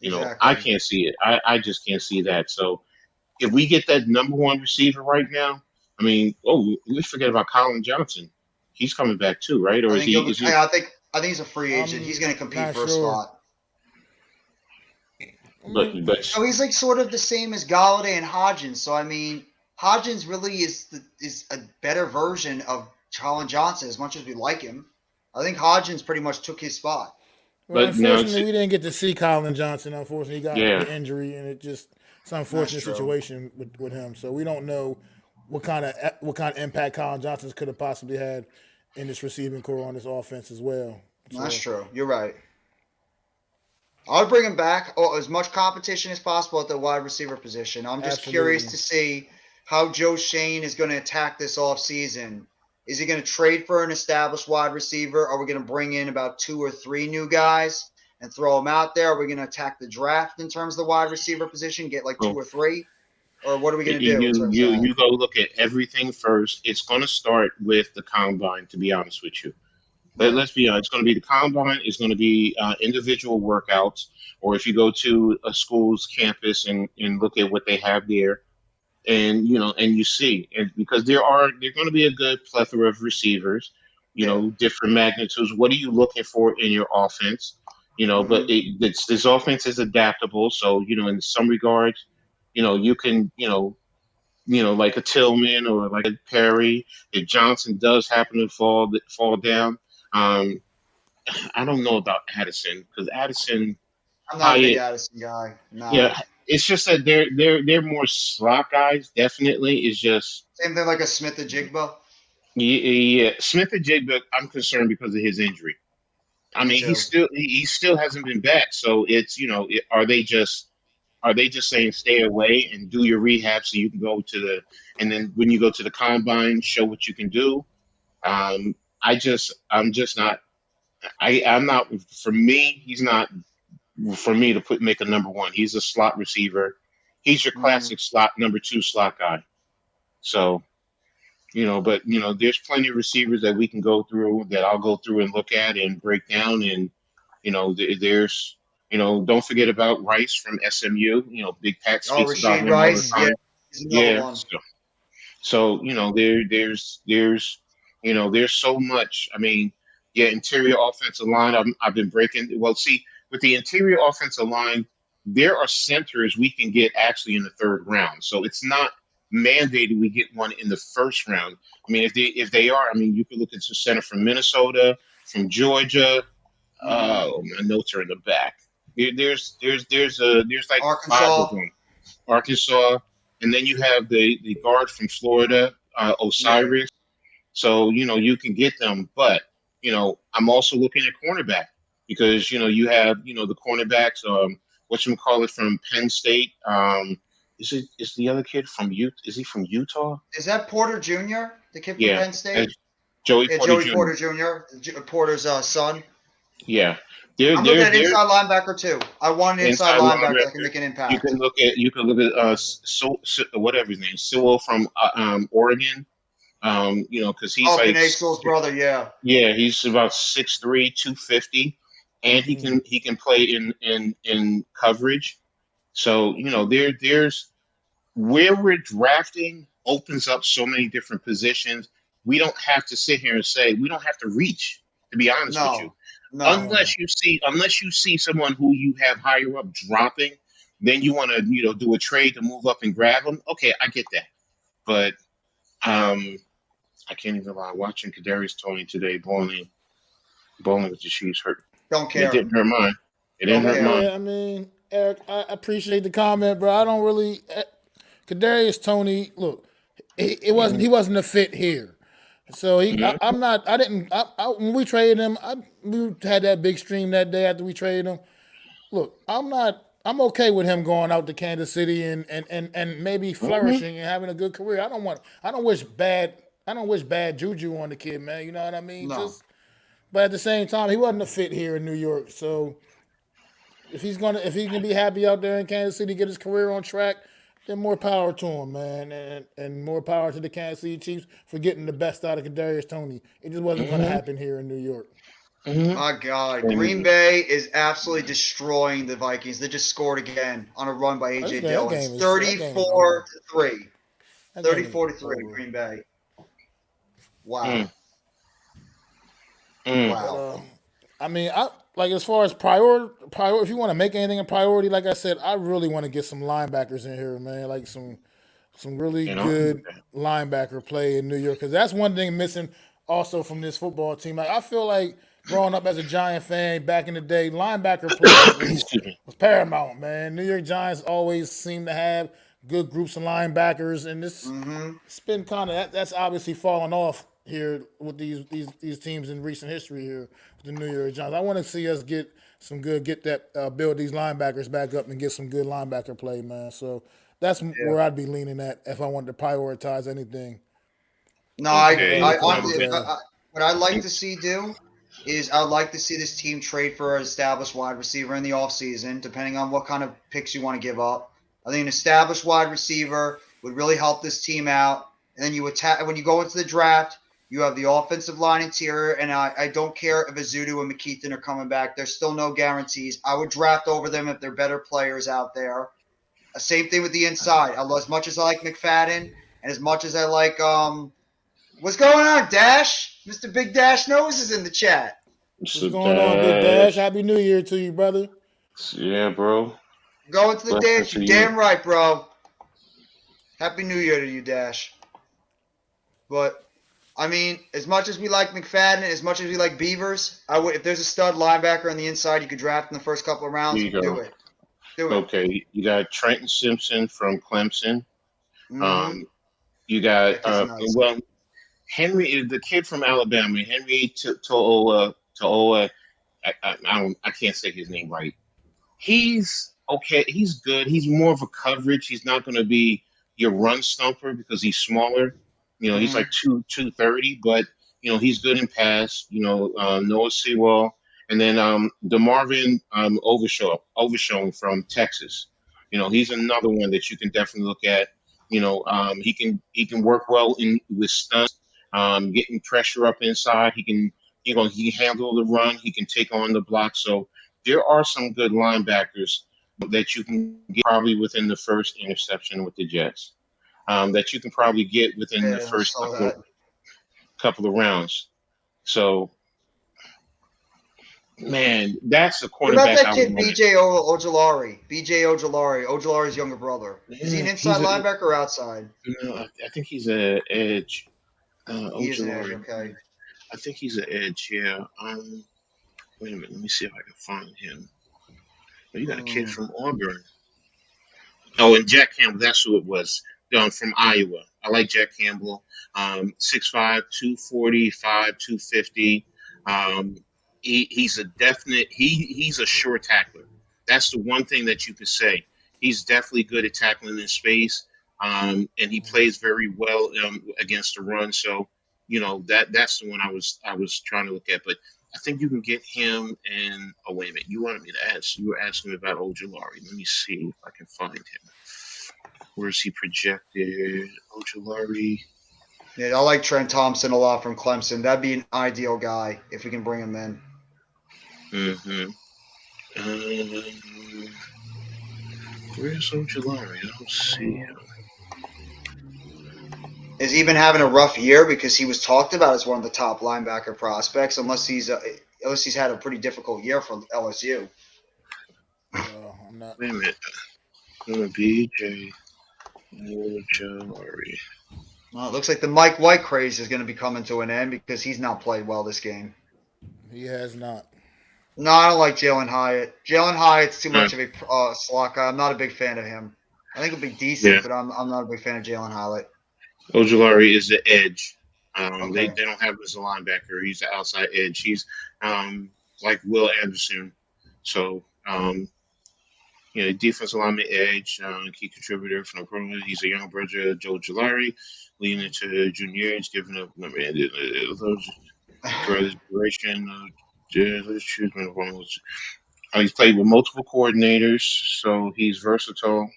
I exactly. can't see it. I just can't see that. So if we get that number one receiver right now, I mean, we forget about Colin Johnson. He's coming back too, right? Or I is think he'll he? be. Is he? I think he's a free agent. He's I'm going to compete not for a sure. spot. I But mean, but So he's like sort of the same as Galladay and Hodgins. So I mean, Hodgins really is a better version of Colin Johnson. As much as we like him, I think Hodgins pretty much took his spot. well, but now it's unfortunately, we didn't get to see Colin Johnson. Unfortunately, he got yeah. the injury, and it's an That's unfortunate true. situation with him. So we don't know what kind of impact Colin Johnson could have possibly had in this receiving core on this offense as well. That's So true. You're right. I'll bring him back. As much competition as possible at the wide receiver position. I'm just curious absolutely, to see how Joe Shane is going to attack this offseason. Is he going to trade for an established wide receiver? Are we going to bring in about two or three new guys and throw them out there? Are we going to attack the draft in terms of the wide receiver position, get like two So or three? Or what are we going to do in you terms of you that? you go look at everything first. It's going to start with the combine. To be honest with you. Right. Let's be honest. It's going to be the combine. It's going to be individual workouts, or if you go to a school's campus and look at what they have there, and and you see, and because there going to be a good plethora of receivers, Yeah. different magnitudes. What are you looking for in your offense? But Mm-hmm. this offense is adaptable. So in some regards, you can like a Tillman or like a Perry. If Johnson does happen to fall down, um, I don't know about Addison because Addison I'm not a big Hyatt, Addison guy. Nah. yeah, it's just that they're more slot guys. Definitely, it's just Same thing like a Smith and Jigba. yeah. Smith and Jigba, I'm concerned because of his injury. I Me mean, too. he still hasn't been back. So it's are they just saying stay away and do your rehab so you can go to and then when you go to the combine, show what you can do. Um, I'm just not. I'm not. For me, he's not for me to make a number one. He's a slot receiver. He's your Mm. classic slot number two slot guy. So but there's plenty of receivers that we can go through that I'll go through and look at and break down, and there's don't forget about Rice from SMU. Big Pat Oh, speaks about Rasheed him all the Rice. Mm. Yeah, time. he's another Yeah, one. so there's so much. I mean, yeah, interior offensive line. I've been breaking. Well, see, with the interior offensive line, there are centers we can get actually in the third round. So it's not mandated we get one in the first round. I mean, if they are, I mean, you could look at the center from Minnesota, from Georgia. Hmm. Oh, my notes are in the back. There's like five of Arkansas. them. Arkansas, and then you have the guard from Florida, Yeah. Osiris. So you can get them, but I'm also looking at cornerback because you have the cornerbacks. What you call it from Penn State? Is the other kid from Utah? Is he from Utah? Is that Porter Jr., the kid from Yeah, Penn State? that's Joey Yeah, Porter Joey Jr. Porter Jr., Porter's son. Yeah, they're I'm looking they're at they're inside linebacker too. I want an inside inside linebacker that can linebacker. make an You impact. can look at whatever his name, Sewell from Oregon. Because he's Oh, like, Panay Sewell's brother. Yeah. yeah, he's about 6'3", 250, and he Mm. can play in coverage. So there's where we're drafting opens up so many different positions. We don't have to sit here and say we don't have to reach. To be honest with you, No. No. No. unless you see someone who you have higher up dropping, then you want to do a trade to move up and grab them. Okay, I get that, but um, I can't even lie. Watching Kadarius Tony today bowling with the Chiefs hurt. Don't It care. didn't hurt mine. It didn't Don't hurt care. mine. Yeah, I mean, Eric, I appreciate the comment, bro. I don't really. Kadarius Tony, look, he wasn't a fit here. So Mhm. I'm not. I didn't. When we traded him, we had that big stream that day after we traded him. Look, I'm not. I'm okay with him going out to Kansas City and maybe Mhm. flourishing and having a good career. I don't want. I don't wish bad. I don't wish bad juju on the kid, man. You know what I mean? No. Just. But at the same time, he wasn't a fit here in New York. So if he can be happy out there in Kansas City, get his career on track, then more power to him, man, and more power to the Kansas City Chiefs for getting the best out of Kadarius Tony. It just wasn't going to Mhm. happen here in New York. Mhm. My God, Green And Bay is absolutely destroying the Vikings. They just scored again on a run by Oh, AJ that Dillon. game It's is that game is 34 over. to 3. That game is 34 to 3, over. Green Bay. Wow. mm, mm. But Wow. I mean, I like as far as priority. If you want to make anything a priority, like I said, I really want to get some linebackers in here, man. Like some really You know, good linebacker play in New York because that's one thing missing also from this football team. Like I feel like growing up as a Giant fan back in the day, linebacker play excuse me. was paramount, man. New York Giants always seem to have good groups of linebackers, and Mm-hmm. it's been kind of that's obviously fallen off here with these teams in recent history here with the New York Giants. I want to see us build these linebackers back up and get some good linebacker play, man. So that's Yeah. where I'd be leaning at if I wanted to prioritize anything No, Okay, early I part of the honestly, day. what I'd like and to see do is I'd like to see this team trade for an established wide receiver in the offseason, depending on what kind of picks you want to give up. I think an established wide receiver would really help this team out. And then you attack when you go into the draft, you have the offensive line interior, and I don't care if Azudu and McKeithen are coming back. There's still no guarantees. I would draft over them if they're better players out there. Same thing with the inside. As much as I like McFadden and as much as I like what's going on, Dash? Mr. Big Dash Nose is in the chat. What's so going on, Big Dash? Dash. Happy New Year to you, brother. Yeah, bro. Going to the Blessings Dash, to you you. damn right, bro. Happy New Year to you, Dash. But I mean, as much as we like McFadden, as much as we like Beavers, I would if there's a stud linebacker on the inside you could draft in the first couple of Here rounds, you do go. it. Do it. Okay, you got Trenton Simpson from Clemson. Mm-hmm. Um, you got That kid's nice. well, Henry, the kid from Alabama, Henry To'ola. I can't say his name right. He's okay. He's good. He's more of a coverage. He's not going to be your run stumper because he's smaller. He's Mm-hmm. like 230, but he's good in pass. Noah Sewell. And then DeMarvin Overshown from Texas. He's another one that you can definitely look at. He can work well in with stunts, getting pressure up inside. He can handle the run. He can take on the block. So there are some good linebackers that you can get probably within the first interception with the Jets. That you can probably get within the Yeah, I first saw couple of, that. couple of rounds. So, man, that's the What about cornerback that I would kid want. BJ Ojolari? BJ Ojolari, Ojolari's younger brother. Is he an Yeah, inside linebacker or outside? I think he's a edge. He is an edge. Ojolari. Okay. I think he's an edge. Yeah. Wait a minute. Let me see if I can find him. Oh, you got a kid Hmm. from Auburn. Oh, and Jack Campbell, that's who it was. From Iowa. I like Jack Campbell. 6'5", 250. Um, he's a definite. He's a sure tackler. That's the one thing that you could say. He's definitely good at tackling in space, and he plays very well against the run. So that's the one I was trying to look at. But I think you can get him. And oh wait a minute, you wanted me to ask. You were asking me about Ojulari. Let me see if I can find him. Where is he projected? Ojulari. Yeah, I like Trent Thompson a lot from Clemson. That'd be an ideal guy if we can bring him in. Mm-hmm. Um, where's Ojulari? I don't see him. Has he been having a rough year because he was talked about as one of the top linebacker prospects? Unless he's had a pretty difficult year for LSU. No, I'm not. Wait a minute. BJ Ojulari. Well, it looks like the Mike White craze is going to be coming to an end because he's not played well this game. He has not. No, I don't like Jalen Hyatt. Jalen Hyatt's too Uh, much of a slot guy. I'm not a big fan of him. I think he'll be yeah, decent, but I'm not a big fan of Jalen Hyatt. Ojulari is the edge. They Okay. don't have him as a linebacker. He's the outside edge. He's like Will Anderson. So defensive lineman edge, key contributor from the program. He's a young brother of Joe Jolari, leading into junior age, giving up those for his duration. He's played with multiple coordinators, so he's versatile.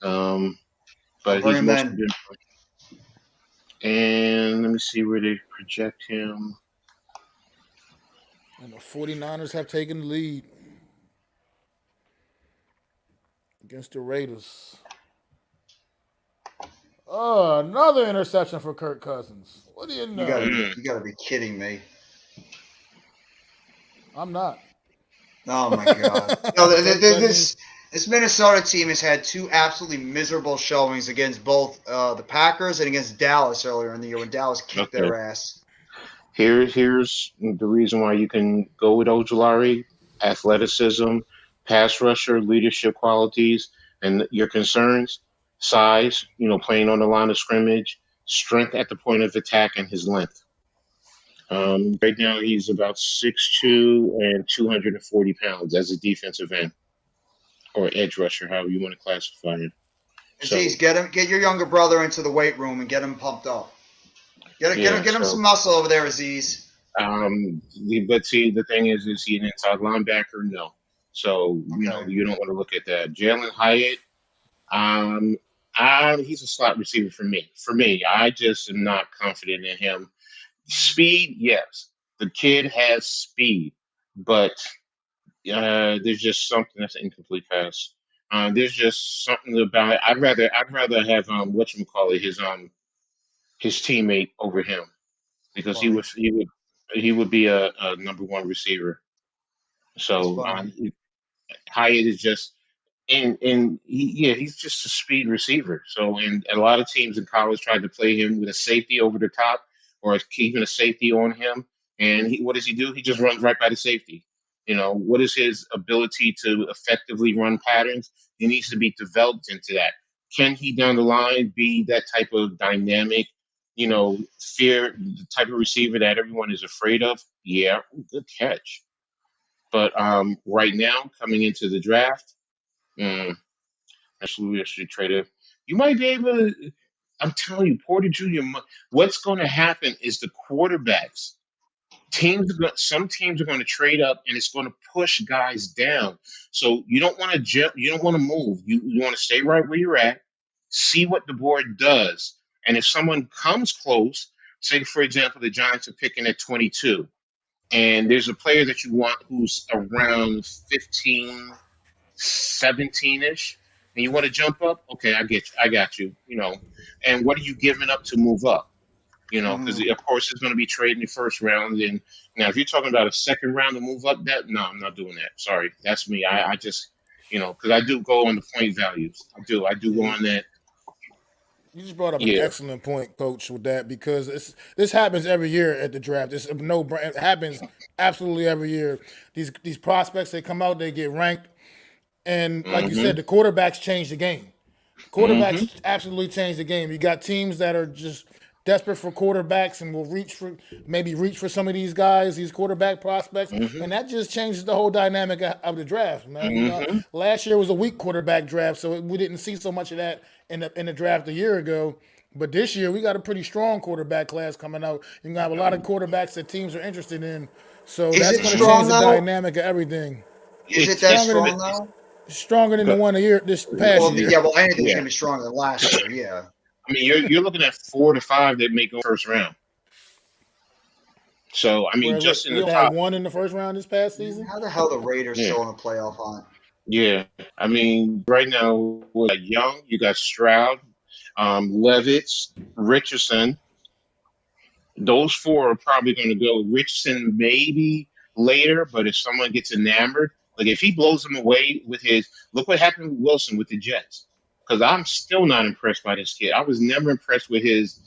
Um, I'll but bring he's him mostly in. been. And let me see where they project him. And the 49ers have taken the lead against the Raiders. Oh, another interception for Kirk Cousins. What do you You gotta know? be Mm, you gotta be kidding me. I'm not. Oh my god. Kirk Cousins. This Minnesota team has had two absolutely miserable showings against both the Packers and against Dallas earlier in the year when Dallas kicked okay. their ass. Here's the reason why you can go with Ojulari: athleticism, pass rusher, leadership qualities, and your concerns: size, playing on the line of scrimmage, strength at the point of attack, and his length. Right now, he's about 6'2" and 240 pounds as a defensive end or edge rusher, however you want to classify him. Aziz, So, get your younger brother into the weight room and get him pumped up. yeah, Get him so some muscle over there, Aziz. But see, the thing is he an inside linebacker? No. So, Okay. you don't want to look at that. Jalen Hyatt, um, he's a slot receiver for me. For me, I just am not confident in him. Speed, yes. The kid has speed, but there's just something that's an incomplete pass. There's just something about it. I'd rather have whatchamacallit, his teammate over him It's because he funny. would he would he would be a number one receiver. It's So funny. Hyatt is just he's just a speed receiver. So and a lot of teams in college tried to play him with a safety over the top or keeping a safety on him. And what does he do? He just runs right by the safety. What is his ability to effectively run patterns? He needs to be developed into that. Can he down the line be that type of dynamic, fear, the type of receiver that everyone is afraid of? Yeah, good catch. But right now, coming into the draft, mm, absolutely, I should trade it. You might be able to. I'm telling you, Porter Jr. What's going to happen is the quarterbacks. Some teams are going to trade up, and it's going to push guys down. So you don't want to jump. You don't want to move. You want to stay right where you're at. See what the board does, and if someone comes close, say for example, the Giants are picking at 22, and there's a player that you want who's around 15, 17-ish, and you want to jump up. Okay, I got you. And what are you giving up to move up? Because of course it's going to be trade in the first round. And now, if you're talking about a second round to move up, no, I'm not doing that. Sorry, that's me. I just, because I do go on the point values. I do go on that. You just brought up an Yeah. excellent point, Coach, with that because this happens every year at the draft. It happens absolutely every year. These prospects, they come out, they get ranked, and like you said, the quarterbacks change the game. Quarterbacks absolutely change the game. You got teams that are just desperate for quarterbacks and will reach for some of these guys, these quarterback prospects, and that just changes the whole dynamic of the draft, man. Last year was a weak quarterback draft, so we didn't see so much of that in the draft a year ago. But this year we got a pretty strong quarterback class coming out. You're gonna have a lot of quarterbacks that teams are interested in. So that's going to change the dynamic of everything. Is it that strong though? Stronger than the one this past year. Yeah, well, anything's gonna be stronger than last year. Yeah. I mean, you're looking at 4 to 5 that make go first round. So I mean, just in the top. Had one in the first round this past season. How the hell the Raiders still in the playoff hunt? Yeah, I mean, right now we're young. You got Stroud, Levitz, Richardson. Those 4 are probably going to go. Richardson maybe later, but if someone gets enamored, like if he blows them away with his, look what happened with Wilson with the Jets. Because I'm still not impressed by this kid. I was never impressed with his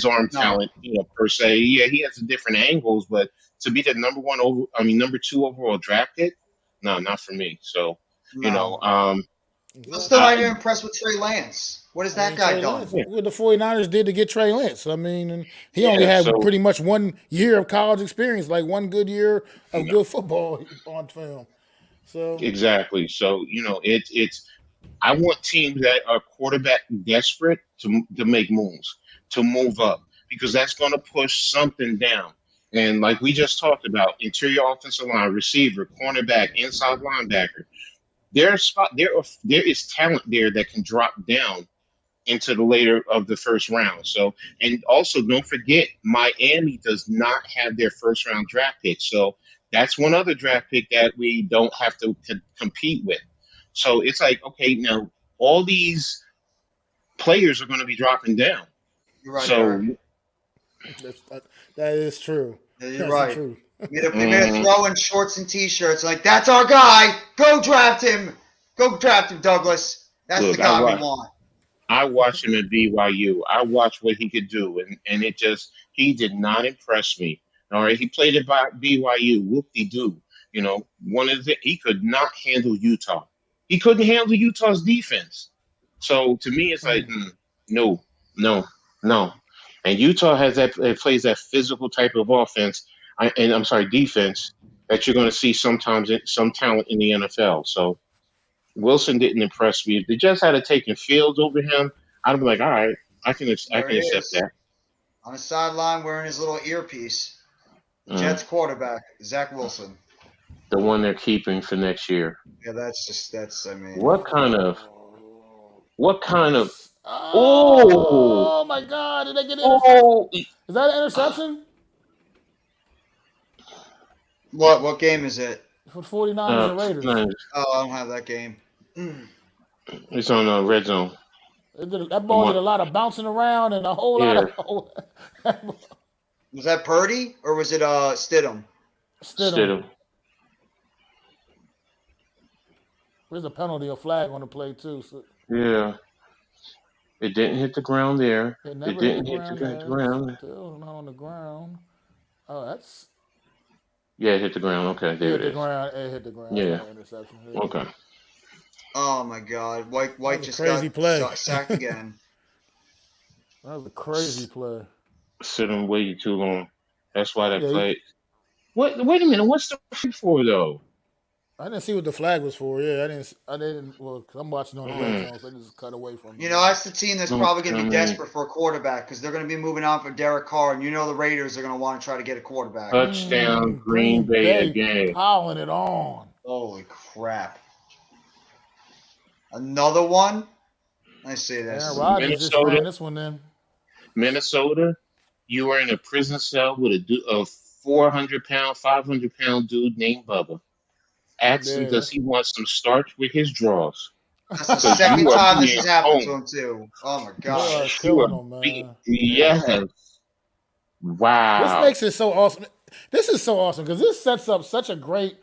arm talent, per se. Yeah, he has different angles, but to be the number 2 overall draft pick, no, not for me. So, I'm still not even impressed with Trey Lance. What has that guy done? What the 49ers did to get Trey Lance. I mean, and he only had pretty much 1 year of college experience, like 1 good year of good football on film. So exactly. So it's. I want teams that are quarterback desperate to make moves, to move up, because that's going to push something down. And like we just talked about, interior offensive line, receiver, cornerback, inside linebacker, there is talent there that can drop down into the later of the first round. So, and also don't forget, Miami does not have their first round draft pick. So that's one other draft pick that we don't have to compete with. So it's like, okay, now all these players are going to be dropping down. You're right. So that is true. Yeah, you're right. True. They made a throw in shorts and t-shirts. Like, that's our guy. Go draft him. Go draft him, Douglas. That's the guy we want. I watched him at BYU. I watched what he could do, and he did not impress me. All right, he played at BYU. Whoop-de-doo. He could not handle Utah. He couldn't handle Utah's defense. So to me, it's like, no. And Utah plays that physical type of offense, defense, that you're going to see sometimes some talent in the NFL. So Wilson didn't impress me. If they just had taken Fields over him, I'd be like, all right, I can accept that. On the sideline wearing his little earpiece. Jets quarterback, Zach Wilson. The one they're keeping for next year. Yeah, I mean. What kind of Oh my God, did they get it? Is that an interception? What game is it? For 49ers and Raiders. Oh, I don't have that game. It's on Red Zone. That ball did a lot of bouncing around and a whole lot of. Was that Purdy or was it Stidham? Stidham. There's a penalty or flag on the play too. So. Yeah. It didn't hit the ground there. It didn't hit the ground. Still not on the ground. Oh, that's. Yeah, it hit the ground. Okay, there it is. It hit the ground. Yeah. Interception. Okay. Oh my God! White just got sacked again. That was a crazy play. Sitting way too long. That's why that play. What? Wait a minute. What's the for though? I didn't see what the flag was for. Yeah, I didn't. I didn't. Well, cause I'm watching on the red Mm, zone, so I just cut away from You it. know, that's the team that's probably going to be homecoming desperate for a quarterback because they're going to be moving on for Derek Carr, and you know the Raiders are going to want to try to get a quarterback. touchdown Green Green Bay Bay again. piling it on. Holy crap. Another one? Let's see Aaron this. Rodgers just ran Minnesota, this one in. Minnesota. You are in a prison cell with a 400-pound, 500-pound dude named Bubba. Ask him, Yeah, does that's he want some starch with his drawers? That's the Because you second are time this being has happened to owned. him, too. Oh, my they are gosh. You are killing them, being, man. yes. This Wow. makes it so awesome. This is so awesome because this sets up such a great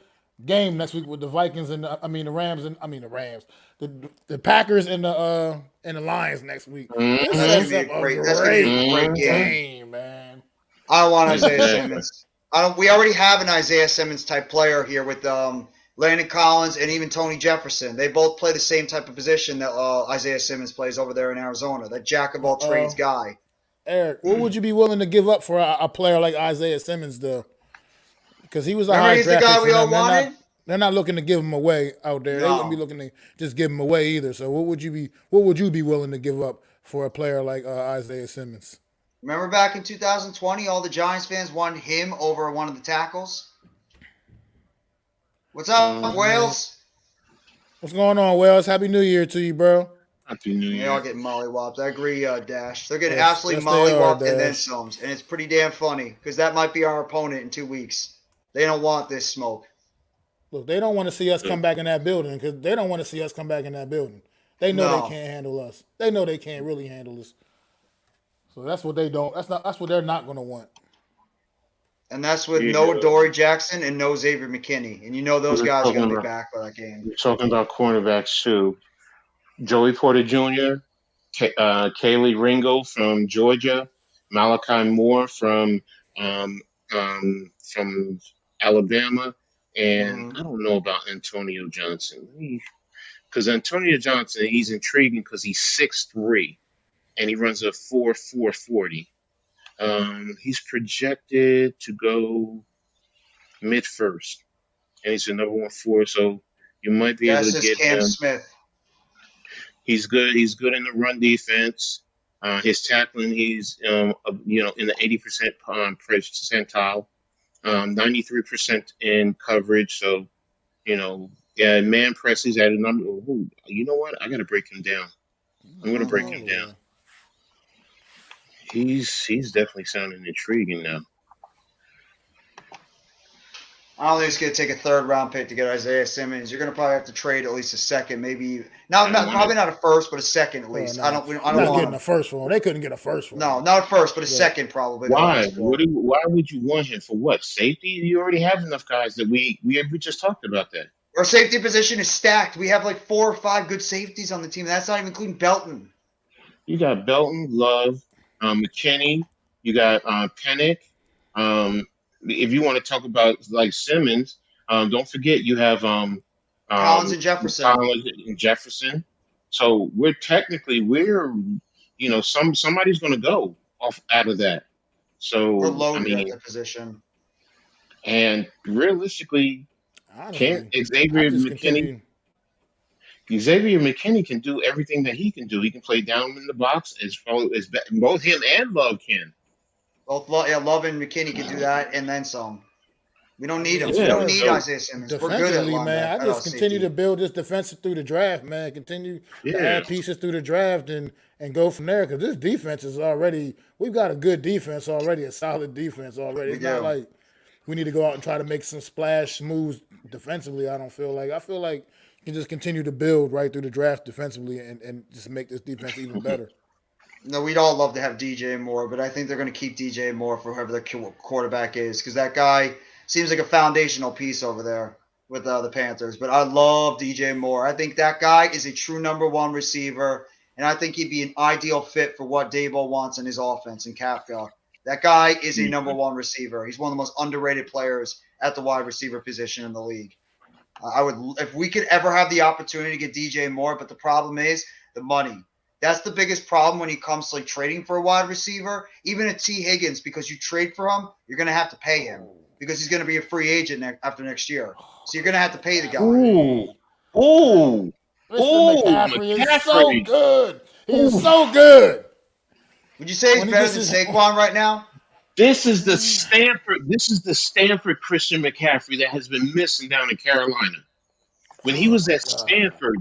game next week with the Vikings and the Rams and the Rams, the Packers and the Lions next week. This That's gonna Mm-hmm. sets be up a a great. That's gonna be a great great Mm-hmm. game. game, man. I don't want Isaiah Exactly. Simmons. I don't. We already have an Isaiah Simmons type player here with Landon Collins and even Tony Jefferson. They both play the same type of position that Isaiah Simmons plays over there in Arizona. That jack of all trades guy. Eric, what would you be willing to give up for a player like Isaiah Simmons, though? Because he was a Remember, high he's the draft pick guy for we all them. wanted. They're not looking to give him away out there. They wouldn't be No. looking to just give him away either. So what would you be willing to give up for a player like Isaiah Simmons? Remember back in 2020, all the Giants fans wanted him over one of the tackles. What's up, Mm-hmm. Wales? What's going on, Wells? Happy New Year to you, bro. Happy New They all Year. getting mollywopped. I agree, Dash. They're getting Yes, absolutely they are, mollywopped and then Dash. some. And it's pretty damn funny because that might be our opponent in 2 weeks. They don't want this smoke. Look, they don't want to see us Look, come back in that building because they don't want to see us come back in that building. They know they No. can't handle us. They know they can't really handle us. So that's what they don't. That's what they're not going to want. And that's with no yeah. Dory Jackson and no Xavier McKinney. And you know those We're guys are talking going to be about back for that game. cornerbacks too. Joey Porter Jr., Kaylee Ringo from Georgia, Malachi Moore from Alabama, and Mm-hmm. I don't know about Antonio Johnson because Antonio Johnson he's intriguing because he's 6'3" and he runs a 4.40. He's projected to go mid first, and he's the number 1 so you might be able That's to just get Cam him. Smith. He's good. He's good in the run defense. His tackling, he's in the 80% percentile, 93% in coverage. So yeah, man press. He's at a number. Ooh, you know what? I got to break him down. I'm gonna break All him the down. way. He's definitely sounding intriguing now. I don't think it's going to take a third round pick to get Isaiah Simmons. You're going to probably have to trade at least a second, maybe probably not a first, but a second at least. I don't You're want not getting him. a first for him. They couldn't get a first for him. No, not a first, but a Yeah. second probably. they'll Why? ask for. Why would you want him for what? Safety? You already have enough guys that we just talked about that. Our safety position is stacked. We have like 4 or 5 good safeties on the team. That's not even including Belton. You got Belton, Love, McKinney. You got Pennick. If you want to talk about like Simmons, don't forget you have Collins and Jefferson. Collins and Jefferson. So somebody's going to go off out of that. So We're I loaded at mean, that position. and realistically, can't Honestly, I Xavier just McKinney? continue. Xavier McKinney can do everything that he can do. He can play down in the box as far as both him and Love can. Both Love and McKinney can do that and then some. We don't need him. As We Yeah, don't far as need so Isaiah Simmons. We're good at defensively, man, I linebacker. just continue to build this defense through the draft, man. Continue to yeah, add pieces through the draft and go from there because this defense is already. We've got a good defense already, a solid defense already. It's not like we need to go out and try to make some splash moves defensively. I feel like you can just continue to build right through the draft defensively and just make this defense even better. No, we'd all love to have DJ Moore, but I think they're going to keep DJ Moore for whoever their quarterback is because that guy seems like a foundational piece over there with the Panthers. But I love DJ Moore. I think that guy is a true number 1 receiver, and I think he'd be an ideal fit for what Dabo wants in his offense in Kafka. That guy is a number 1 receiver. He's one of the most underrated players at the wide receiver position in the league. If we could ever have the opportunity to get DJ Moore, but the problem is the money. That's the biggest problem when it comes to like trading for a wide receiver. Even a T. Higgins, because you trade for him, you're going to have to pay him. because he's going to be a free agent after next year. So you're going to have to pay the guy. Ooh. Ooh. Mr. McCaffrey is so McCaffrey. good. He is Ooh. so good. Would you say he's When he better gets than his- Saquon right now? This is the Stanford Christian McCaffrey that has been missing down in Carolina. When he was at Stanford,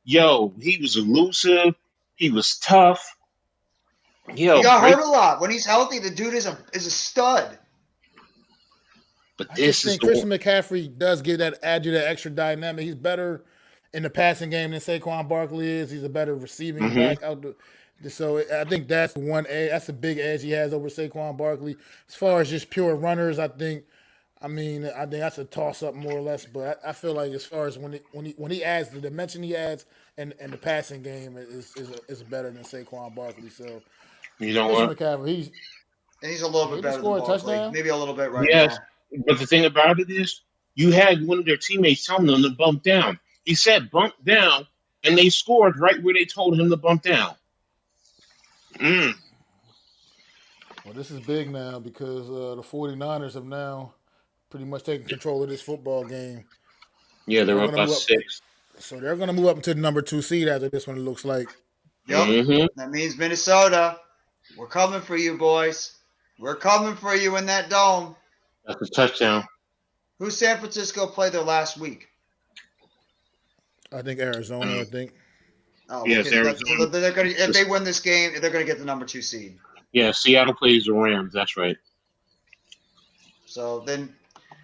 he was elusive. He was tough. He got hurt a lot. When he's healthy, the dude is a stud. But I this just is think the Christian McCaffrey does give add you that extra dynamic. He's better in the passing game than Saquon Barkley is. He's a better receiving back out so I think that's one edge. That's a big edge he has over Saquon Barkley. As far as just pure runners, I think that's a toss up more or less. But I feel like as far as when he adds the dimension he adds and the passing game is better than Saquon Barkley. So you know Christian what? McCaffrey, He's a little bit better than Barkley. Touchdown? Maybe a little bit right Yes, now. but the thing about it is, you had one of their teammates telling them to bump down. He said bump down, and they scored right where they told him to bump down. Well, this is big now because the 49ers have now pretty much taken control of this football game. Yeah, they're up by 6. So they're going to move up into the number 2 seed after this one, it looks like. Yep. That means Minnesota. We're coming for you, boys. We're coming for you in that dome. That's a touchdown. Who's San Francisco play their last week? I think Arizona, Oh, yes, okay. Arizona. They're gonna, if they win this game, they're going to get the number 2 seed. Yeah, Seattle plays the Rams. That's right. So then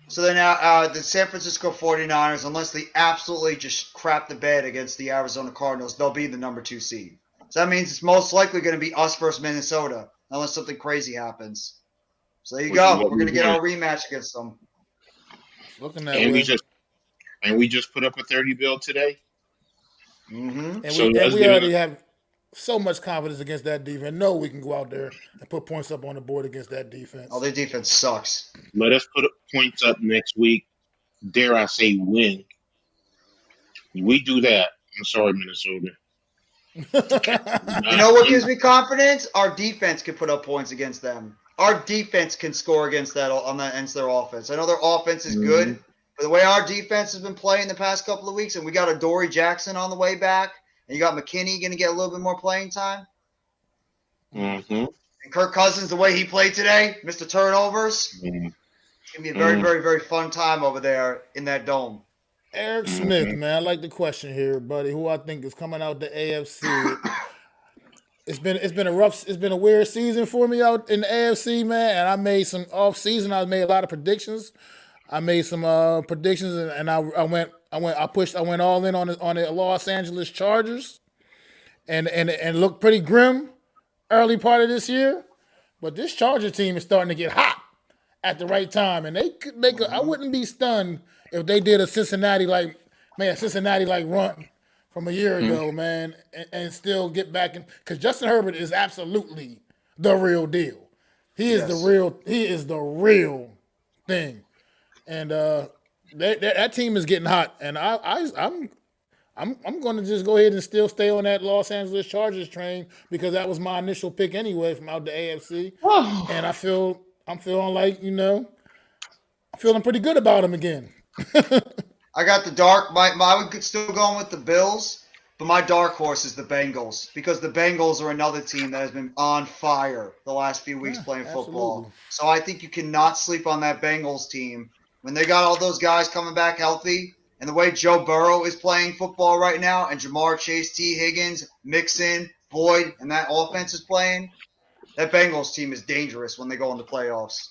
the San Francisco 49ers, unless they absolutely just crap the bed against the Arizona Cardinals, they'll be the number 2 seed. So that means it's most likely going to be us versus Minnesota, unless something crazy happens. So there you go. We're going to get our rematch against them. Looking at we just put up a 30 bill today. Mm-hmm. And we already have so much confidence against that defense. No, we can go out there and put points up on the board against that defense. Oh, their defense sucks. Let us put points up next week. Dare I say win? We do that. I'm sorry, Minnesota. You know what gives me confidence? Our defense can put up points against them. Our defense can score against their offense. I know their offense is good, but the way our defense has been playing the past couple of weeks, and we got a Dory Jackson on the way back, and you got McKinney going to get a little bit more playing time. Mm-hmm. And Kirk Cousins, the way he played today, Mr. Turnovers, it's going to be a very, very, very fun time over there in that dome. Eric Smith, man, I like the question here, buddy. Who I think is coming out the AFC. It's been a weird season for me out in the AFC, man. And I made some I made a lot of predictions. I made some predictions, and I went all in on the Los Angeles Chargers, and looked pretty grim early part of this year. But this Charger team is starting to get hot at the right time, and they could. I wouldn't be stunned if they did a Cincinnati like run from a year ago, man, and still get back in, because Justin Herbert is absolutely the real deal. He is the real thing, and that team is getting hot. And I'm going to just go ahead and still stay on that Los Angeles Chargers train because that was my initial pick anyway from out the AFC, and I'm feeling like I'm feeling pretty good about them again. I got the dark. I would still going with the Bills, but my dark horse is the Bengals because the Bengals are another team that has been on fire the last few weeks playing football. Absolutely. So I think you cannot sleep on that Bengals team when they got all those guys coming back healthy, and the way Joe Burrow is playing football right now, and Jamar Chase, T. Higgins, Mixon, Boyd, and that offense is playing. That Bengals team is dangerous when they go in the playoffs.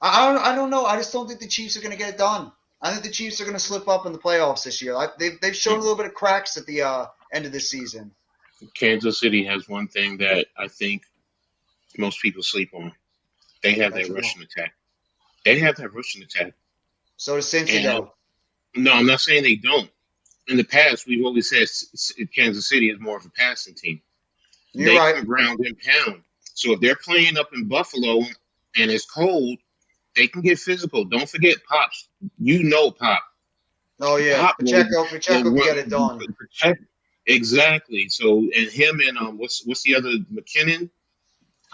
I don't know. I just don't think the Chiefs are going to get it done. I think the Chiefs are going to slip up in the playoffs this year. They've shown a little bit of cracks at the end of this season. Kansas City has one thing that I think most people sleep on. They have that rushing attack. So does Cincy, though. No, I'm not saying they don't. In the past, we've always said Kansas City is more of a passing team. They can ground and pound. So if they're playing up in Buffalo and it's cold, they can get physical. Don't forget Pops. Pop. Oh, yeah. Pop Pacheco can get it done. Exactly. So, and him and what's the other, McKinnon?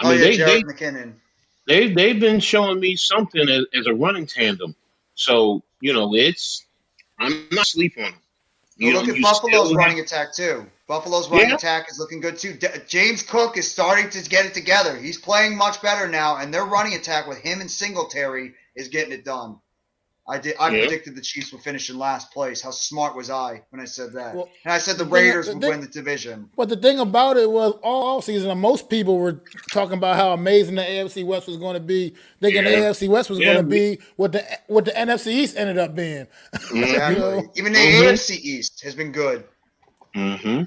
Jared McKinnon. they've been showing me something as a running tandem. So it's I'm not asleep on them. Well, look at You Buffalo's still have running attack too. Buffalo's running yeah. attack is looking good too. James Cook is starting to get it together. He's playing much better now, and their running attack with him and Singletary is getting it done. I Yeah. predicted the Chiefs would finish in last place. How smart was I when I said that? Well, And I said the the thing, Raiders the would thing, win the division. but the thing about it was all season, and most people were talking about how amazing the AFC West was going to be, thinking the Yeah. AFC West was going Yeah. to be what the NFC East ended up being. Mm-hmm. You know, Exactly. Even the Mm-hmm. AFC East has been good. Mm-hmm.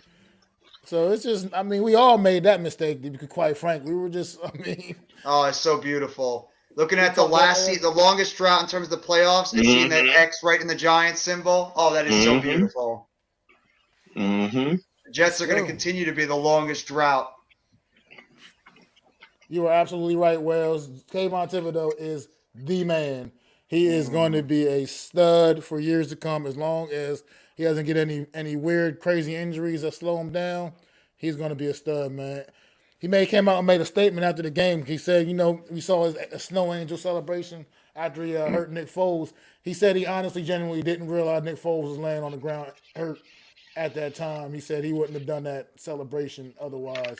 so it's just, I mean, we all made that mistake. To be quite frank, we were just, I mean, Oh, it's so beautiful. Looking we at the talked about the longest drought in terms of the playoffs, and seeing that Mm-hmm. X right in the Giants symbol. Oh, that is so Mm-hmm. beautiful. Mm-hmm. The Jets let's are going to go. continue to be the longest drought. You were absolutely right, Wells. Kayvon Thibodeau is the man. He is going to be a stud for years to come as long as he doesn't get any weird, crazy injuries that slow him down. He's going to be a stud, man. Came out and made a statement after the game. He said, we saw his snow angel celebration after he hurt Nick Foles. He said he honestly, genuinely didn't realize Nick Foles was laying on the ground hurt at that time. He said he wouldn't have done that celebration otherwise.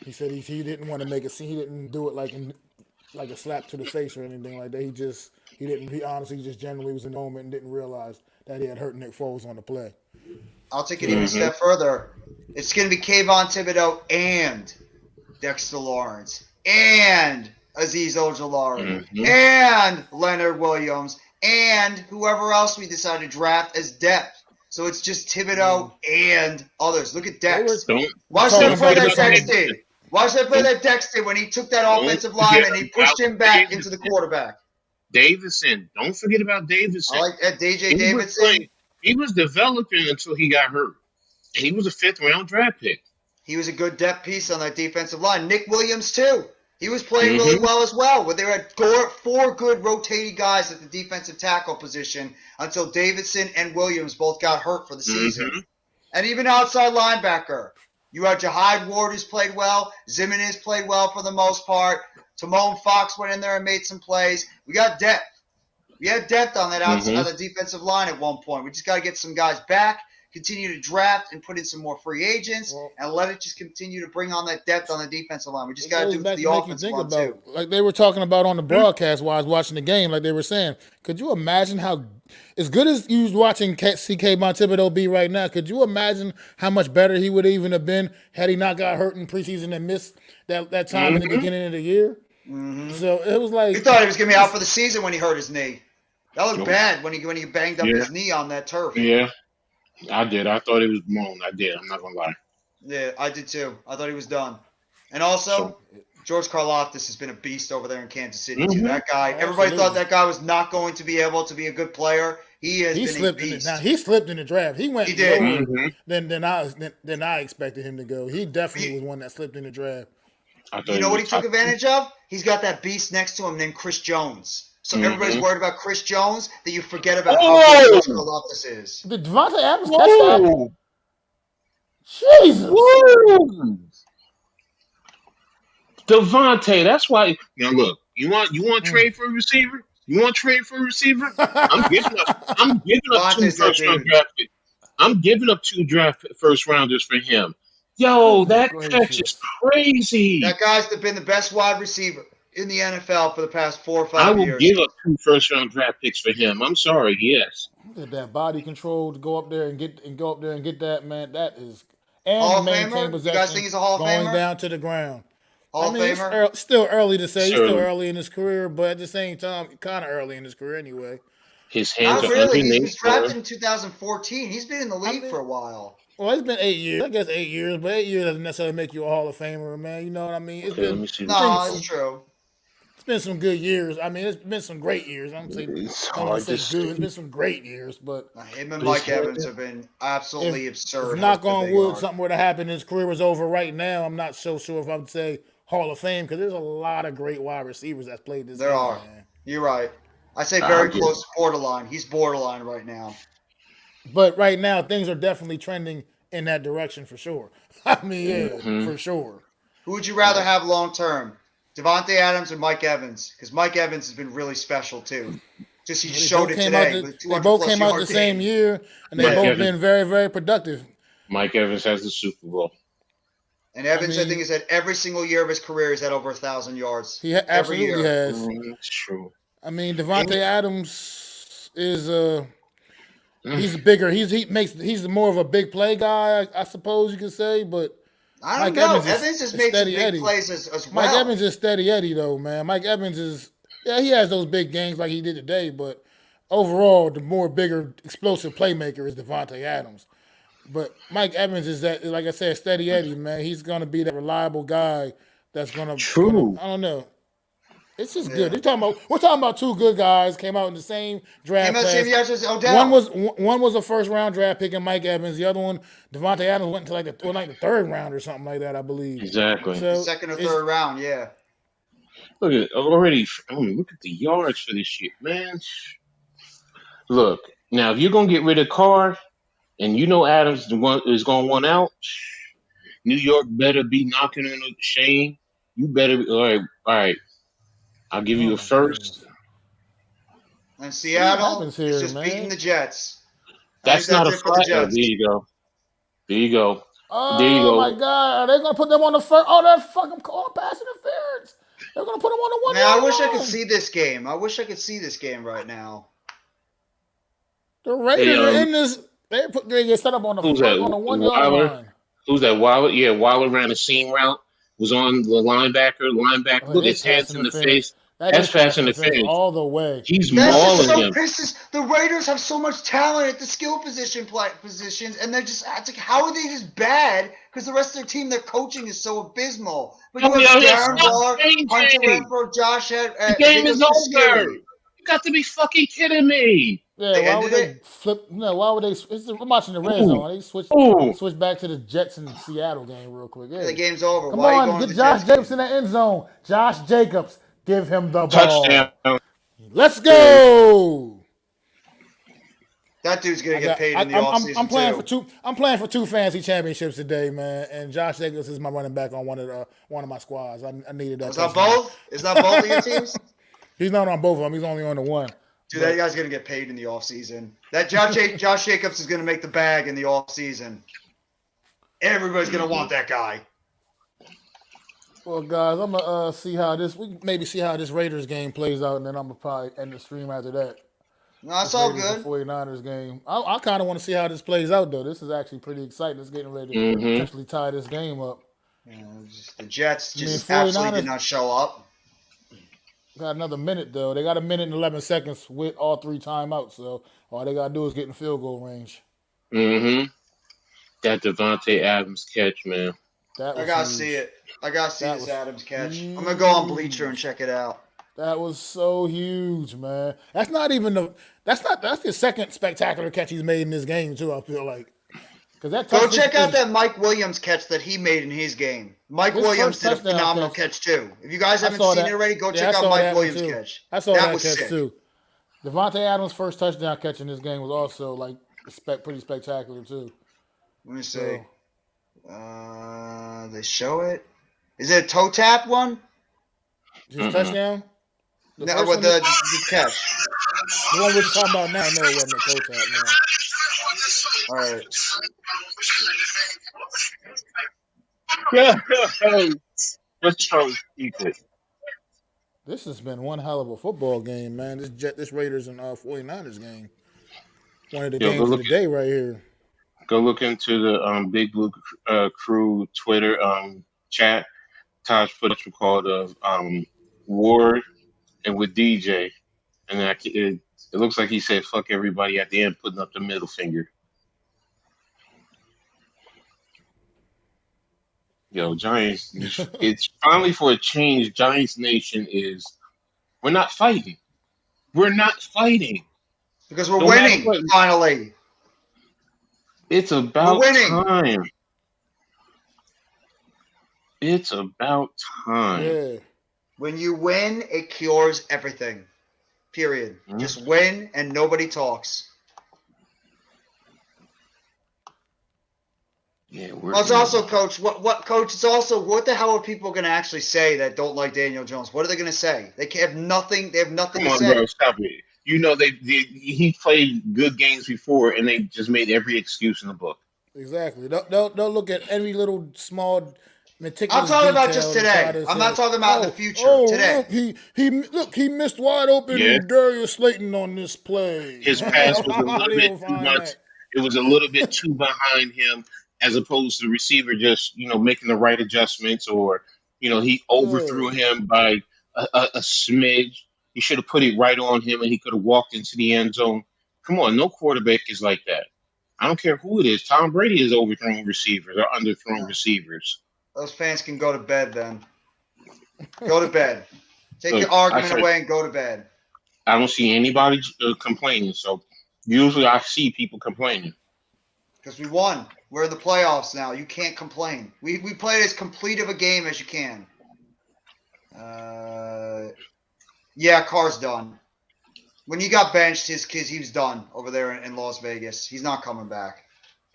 He said he didn't want to make a scene. He didn't do it like a slap to the face or anything like that. He honestly just genuinely was in the moment and didn't realize that he had hurt Nick Foles on the play. I'll take it even a step further. It's going to be Kayvon Thibodeau and Dexter Lawrence and Azeez Ojulari and Leonard Williams and whoever else we decide to draft as depth. So it's just Thibodeau and others. Look at Dex. Watch that play that Dex did. Watch that play that Dex did when he took that offensive line and he pushed him back into the quarterback. Davison. Don't forget about Davison. I like that. DJ He Davidson. He was developing until he got hurt. He was a 5th-round draft pick. He was a good depth piece on that defensive line. Nick Williams, too. He was playing really well as well. But they had 4 good rotating guys at the defensive tackle position until Davidson and Williams both got hurt for the season. And even outside linebacker. You had Jahide Ward, who's played well. Zimenez played well for the most part. Timon Fox went in there and made some plays. We got depth. We had depth on that outside the defensive line at one point. We just got to get some guys back, continue to draft, and put in some more free agents, and let it just continue to bring on that depth on the defensive line. We just got to do it for the offensive line, too. Like they were talking about on the broadcast while I was watching the game, like they were saying, could you imagine how, as good as you was watching Kayvon Thibodeau be right now, could you imagine how much better he would even have been had he not got hurt in preseason and missed that time in the beginning of the year? So it was like, We thought he was going to be out for the season when he hurt his knee. That looked bad when he banged up his knee on that turf. Yeah, I did. I thought it was blown. I did. I'm not going to lie. Yeah, I did too. I thought he was done. And also, George Karlaftis has been a beast over there in Kansas City too. That guy, everybody thought that guy was not going to be able to be a good player. He has been a beast. He slipped in the draft. He went did. lower than I expected him to go. He definitely was one that slipped in the draft. You know what he took advantage of? He's got that beast next to him named Chris Jones. So everybody's worried about Chris Jones, that you forget about how good George Karlaftis is. Did Devontae Adams catch that? Jesus. Woo! Devontae, that's why. Look, you want to trade for a receiver? You want to trade for a receiver? I'm giving up 2 first-round draft picks. I'm giving up 2 first-rounders for him. Yo, that catch is crazy. That guy's been the best wide receiver in the NFL for the past 4 or 5 years. I will give up 2 first-round draft picks for him. I'm sorry, yes. That body control to go up there and get that, man. That is Hall of maintain Famer? possession. You guys think he's a Hall of going Famer? down to the ground. Hall of Famer? It's still early to say. He's Sure. still early in his career, but at the same time, kind of early in his career anyway. His hands Not are really. He underneath. was drafted in 2014. He's been in the league for a while. Well, it's been 8 years. I guess 8 years, but 8 years doesn't necessarily make you a Hall of Famer, man. You know what I mean? It's Let me see. No, it's true. It's been some good years. I mean, it's been some great years. I don't want to say good. It's been some great years, but Him and Mike Evans have been absolutely absurd. if knock on wood, something were to happen, his career was over right now. I'm not so sure if I would say Hall of Fame because there's a lot of great wide receivers that's played this game. There are. Man. You're right. I say very close to borderline. He's borderline right now. But right now, things are definitely trending in that direction for sure. I mean, for sure. Who would you rather have long term? Devontae Adams and Mike Evans, because Mike Evans has been really special too. Just he They showed both it came out. today with a They 200 both plus came out yard the same game. year, and they Mike both Evans. been very, very productive. Mike Evans has the Super Bowl. And Evans, I mean, think, has had every single year of his career has had over 1,000 yards. He every absolutely year. has. That's true. I mean, Devontae Adams is Mm. he's bigger. He's more of a big play guy, I suppose you could say. But I Mike don't know. Evans Evans has is made some steady big Eddie. plays as well. Mike Evans is steady Eddie though, man. Mike Evans is he has those big games like he did today, but overall, the more bigger explosive playmaker is Devontae Adams. But Mike Evans is that, like I said, steady Eddie, man. He's gonna be that reliable guy that's gonna True. I don't know. It's just Yeah. good. We're talking about two good guys came out in the same draft Came out the class. same year as Odell. One was a first round draft pick in Mike Evans. The other one, Devontae Adams, went into like the third round or something like that, I believe. Exactly. So Second or third round, yeah. Look at already. I mean, look at the yards for this shit, man. Look now, if you're gonna get rid of Carr, and you know Adams is gonna want out, New York better be knocking on the Shane. You better all right. I'll give you a first. And what Seattle happens is here, just man? beating the Jets. That's I not think a that's it for the flag. There Jets. you go. There you go. Oh my God! Are they gonna put them on the first? Oh, that's fucking call pass interference. They're gonna put them on the 1 Man, yard I wish I line. could see this game. I wish I could see this game right now. The Raiders are in this. They get set up on the Who's that? on the 1 yard Wilder? line. Who's that? Wilder? Yeah, Wilder ran a seam route. Was on the linebacker. Oh, Look, it is his hands pass in the interference. face. That That's is pass pass interference interference. all the way. He's That's just mauling so him. pisses. The Raiders have so much talent at the skill positions, and they're just it's like, how are they just bad? Because the rest of their team, their coaching is so abysmal. But you have Darren Waller, Hunter Renfro, Josh The game is over. You got to be fucking kidding me. Yeah, They why would ended they it? flip? No, why would they? I'm watching the red Ooh. zone. They Ooh. switch back to the Jets and Seattle game real quick. Yeah. The game's over. Come Why are you on, going get to the Josh Jets Jacobs game? in the end zone. Josh Jacobs, give him the ball. Touchdown. Let's go. That dude's gonna get paid in the offseason I'm playing too. for two. I'm playing for two fantasy championships today, man. And Josh Jacobs is my running back on one of my squads. I needed that. Is that both? Is that both of your teams? He's not on both of them. He's only on the one. Dude, that guy's gonna get paid in the offseason. That Josh Jacobs is gonna make the bag in the offseason. Everybody's gonna want that guy. Well, guys, I'm gonna see how this Raiders game plays out, and then I'm gonna probably end the stream after that. No, it's all Raiders and good. 49ers game. I kind of want to see how this plays out, though. This is actually pretty exciting. It's getting ready to Mhm. potentially tie this game up. The Jets just 49ers absolutely did not show up. Got another minute, though. They got a minute and 11 seconds with all three timeouts, so all they got to do is get in field goal range. Mm-hmm. That Devontae Adams catch, man. I gotta see it. I gotta see this Adams catch. I'm gonna go on Bleacher and check it out. That was so huge, man. That's the second spectacular catch he's made in this game, too, I feel like. Go check out that Mike Williams catch that he made in his game. Mike Williams did a phenomenal catch too. If you guys haven't seen it already, go check out Mike Williams' catch. I saw that was catch sick. too. Devontae Adams' first touchdown catch in this game was also like pretty spectacular too. Let me see. They show it. Is it a toe tap one? His touchdown? No, with the catch. The one we're talking about now, no, it wasn't a toe tap, no. All right. Yeah. Let's try to keep it. This has been one hell of a football game, man. This Raiders and 49ers game. One of the games of the day right here. Go look into the Big Blue Crew Twitter chat. Taj put a called of Ward and with DJ, and it looks like he said "fuck everybody" at the end, putting up the middle finger. Yo, Giants, it's finally for a change. Giants Nation we're not fighting. We're not fighting. Because we're winning, finally. It's about time. It's about time. Yeah. When you win, it cures everything. Period. Mm-hmm. Just win and nobody talks. Yeah, Well, it's also, Coach. Coach? It's also what the hell are people going to actually say that don't like Daniel Jones? What are they going to say? They have nothing. They have nothing come to on, say. bro, stop it. You know he played good games before, and they just made every excuse in the book. Exactly. Don't look at every little small I'm meticulous talking about just detail to try today. to I'm not say, talking about in the oh, future. oh, Today. he missed wide Yeah, open Darius Slayton on this play. his pass was a How little they bit gonna too find much. that? It was a little bit too behind him, as opposed to the receiver just making the right adjustments, or he Yeah. overthrew him by a smidge. He should have put it right on him, and he could have walked into the end zone. Come on, no quarterback is like that. I don't care who it is. Tom Brady is overthrowing receivers or underthrown receivers. Those fans can go to bed then. Go to bed. Take Look, your argument away and go to bed. I don't see anybody complaining. So usually I see people complaining. Because we won. We're in the playoffs now. You can't complain. We played as complete of a game as you can. Yeah, Carr's done. When he got benched, he was done over there in Las Vegas. He's not coming back.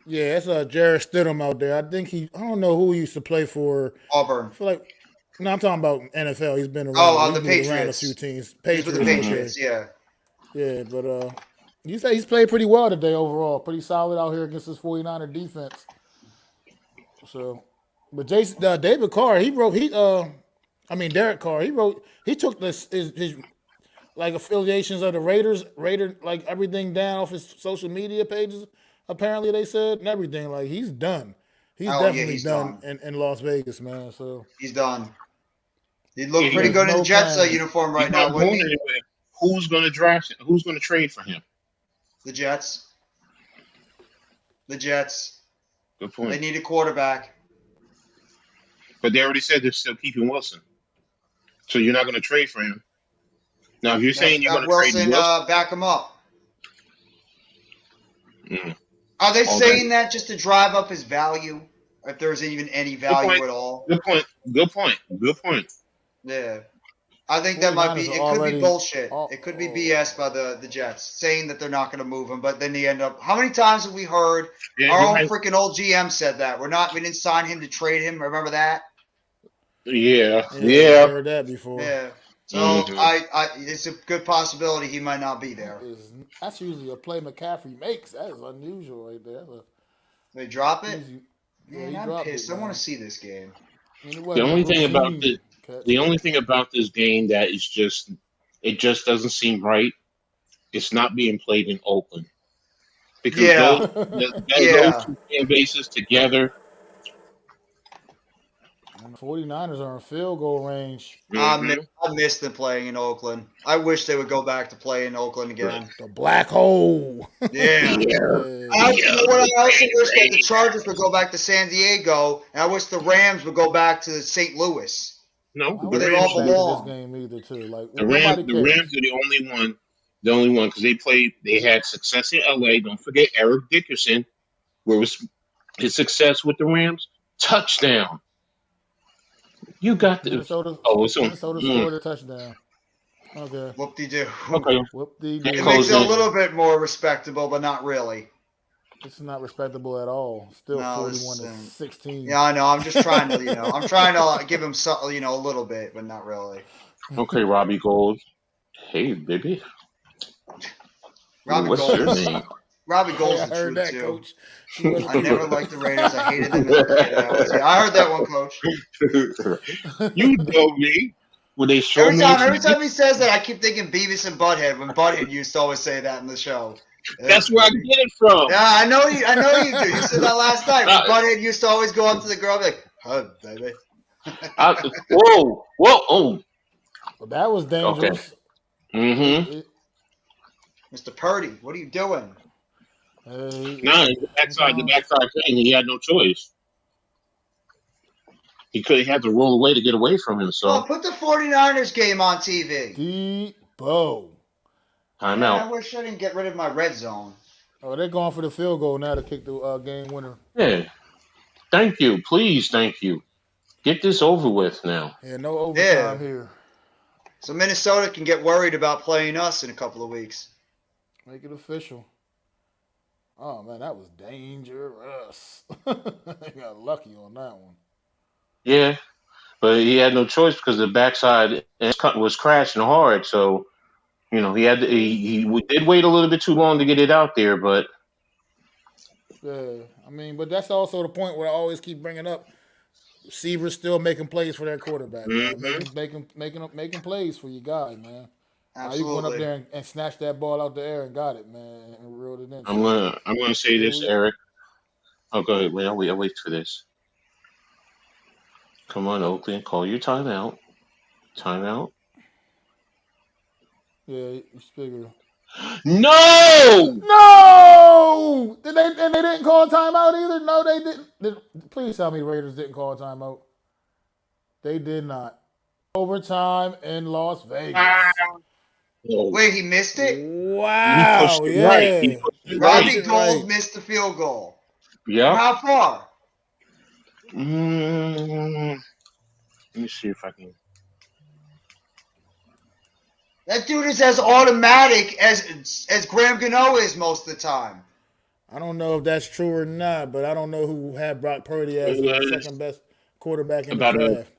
Yeah, it's Jared Stidham out there. I think I don't know who he used to play for. Auburn. I feel like, no, I'm talking about NFL. He's been around. Oh, on He's the moved around a few Patriots. teams. He was with the Patriots, Patriots, okay. yeah. Yeah, but you say he's played pretty well today overall. Pretty solid out here against his 49er defense. So, but David Carr, Derek Carr, he took his like affiliations of the Raider, like everything down off his social media pages. Apparently, they said and everything. Like he's done. He's Oh, yeah, definitely he's done done. in Las Vegas, man. So He's done. He'd Yeah, look pretty good in the no Jets plans. uniform he's right not now, wouldn't going he? anywhere. Who's going to draft him? Who's going to trade for him? The Jets. The Jets. Good They point. need a quarterback. But they already said they're still keeping Wilson. So you're not going to trade for him. Now, if you're saying you're Have going to trade Wilson Wilson, back him up. mm, Are they all saying day. that just to drive up his value? If there's even any Good value point. at all? Good point. Good point. Good point. Yeah. I think that might be. 49ers are It could be already. bullshit. It could be BS by the Jets saying that they're not going to move him, but then they end up. How many times have we heard Yeah, our you own might. freaking old GM said that we didn't sign him to trade him. Remember that? Yeah. Yeah, I Yeah. heard that before. Yeah. So Hmm. it's a good possibility he might not be there. That's usually a play McCaffrey makes. That is unusual right there. They drop it. Yeah, Man, he I'm dropped pissed. it, I want man. to see this game. I mean, it The wasn't a only thing about routine catch. the only thing about this game that is just it just doesn't seem right. It's not being played in Oakland because Yeah. those Yeah. two fan bases together. And the 49ers are in field goal range. Hmm. I miss them playing in Oakland. I wish they would go back to play in Oakland again. The black hole. Yeah. Yeah. You know what? I also wish that the Chargers would go back to San Diego, and I wish the Rams would go back to St. Louis. No, Why the would they they all go Rams. back to this belong. game either? Too like The nobody Rams cares. are the only one because they played. They had success in LA. Don't forget Eric Dickerson, where was his success with the Rams? Touchdown. You got the. Oh, it's on. Minnesota scored a touchdown. Okay. Whoop-de-doo. Okay. Whoop-de-doo. That It goes makes it a in. little bit more respectable, but not really. This is not respectable at all. Still No, 41 to 16. Yeah, I know. I'm just trying to, I'm trying to give him some, a little bit, but not really. Okay, Robbie Gold. Hey, baby. Robbie What's Gold your is name? Robbie Hey, Gold's I the heard truth that, too. Coach. I never liked the Raiders. I hated them as a kid. I heard that one, Coach. You know me. When they show me, Every time he says that, I keep thinking Beavis and Butthead. When Butthead used to always say that in the show. that's where I get it from. Yeah, I know you. I know you do. You said that last night. When Butthead used to always go up to the girl and be like, "Huh, baby." Whoa, oh, But that was okay. dangerous. Mm-hmm. Mr. Purdy, what are you doing? Nah, the backside thing. He had no choice. He had to roll away to get away from him. So Put the 49ers game on TV. Debo. time Man, out. I wish I didn't get rid of my red zone. Oh, they're going for the field goal now to kick the game winner. Yeah. Thank you. Please, thank you. Get this over with now. Yeah, no overtime here. So Minnesota can get worried about playing us in a couple of weeks. Make it official. Oh man, that was dangerous. Got lucky on that one. Yeah, but he had no choice because the backside was crashing hard. So he had he did wait a little bit too long to get it out there, but Yeah, I mean, but that's also the point where I always keep bringing up receivers still making plays for their quarterback, man. hmm Making plays for your guy, man. You went up Absolutely. there and snatched that ball out the air and got it, man, and reeled it in. I'm So gonna I'm gonna say yeah, this, we Eric. Oh, go ahead. I'll wait for this. Come on, Oakland, call your timeout. Timeout. yeah, you figure. No. No, they didn't call timeout either. No, they didn't. Please tell me the Raiders didn't call timeout. They did not. Overtime in Las Ah, Vegas. no. Wait, he missed it? He pushed Wow, it right. He yeah, pushed he it right. pushed Robbie it right. Gold missed the field goal. From Yep. how far? Let me see if I can. That dude is as automatic as Graham Gano is most of the time. I don't know if that's true or not, but I don't know who had Brock Purdy It as the was second best quarterback in the about a draft.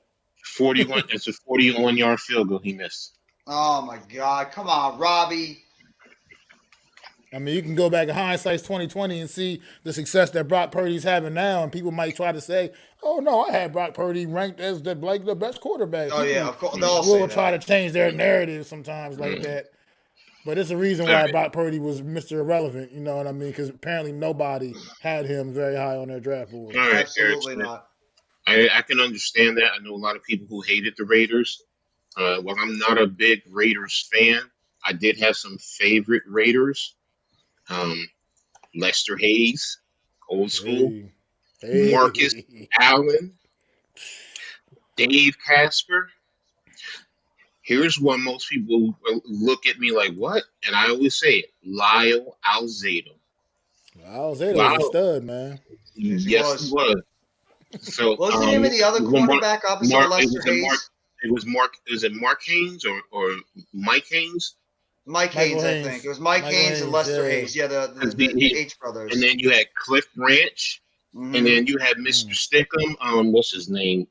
41. It's a 41-yard field goal he missed. Oh my God! Come on, Robbie. I mean, you can go back in hindsight's 2020 and see the success that Brock Purdy's having now, and people might try to say, "Oh no, I had Brock Purdy ranked as the best quarterback." Oh yeah, People of course they'll say will try to that. change their narrative sometimes like Mm. that, but it's a reason All why right. Brock Purdy was Mr. Irrelevant. You know what I mean? Because apparently nobody had him very high on their draft board. All right, Eric Absolutely Smith. not. I can understand that. I know a lot of people who hated the Raiders. While I'm not a big Raiders fan, I did have some favorite Raiders. Um, Lester Hayes, old school. Hey, Marcus hey, Allen, Dave Casper. Here's one most people look at me like, what? And I always say it, Lyle Alzado. Alzado was a Lyle, stud, man. Yes, he yes, he was. was. So, What was the name of the other when cornerback opposite of Lester Hayes? It was Mark. Is it Mark Haynes or Mike Haynes? Mike Michael Haynes, I think. Haynes. It was Mike Michael Haynes and Haynes, Lester yeah. Hayes. Yeah, the 'Cause the H and brothers. then you had Cliff Branch, and Hmm then you had Mr. Stickum. What's his name?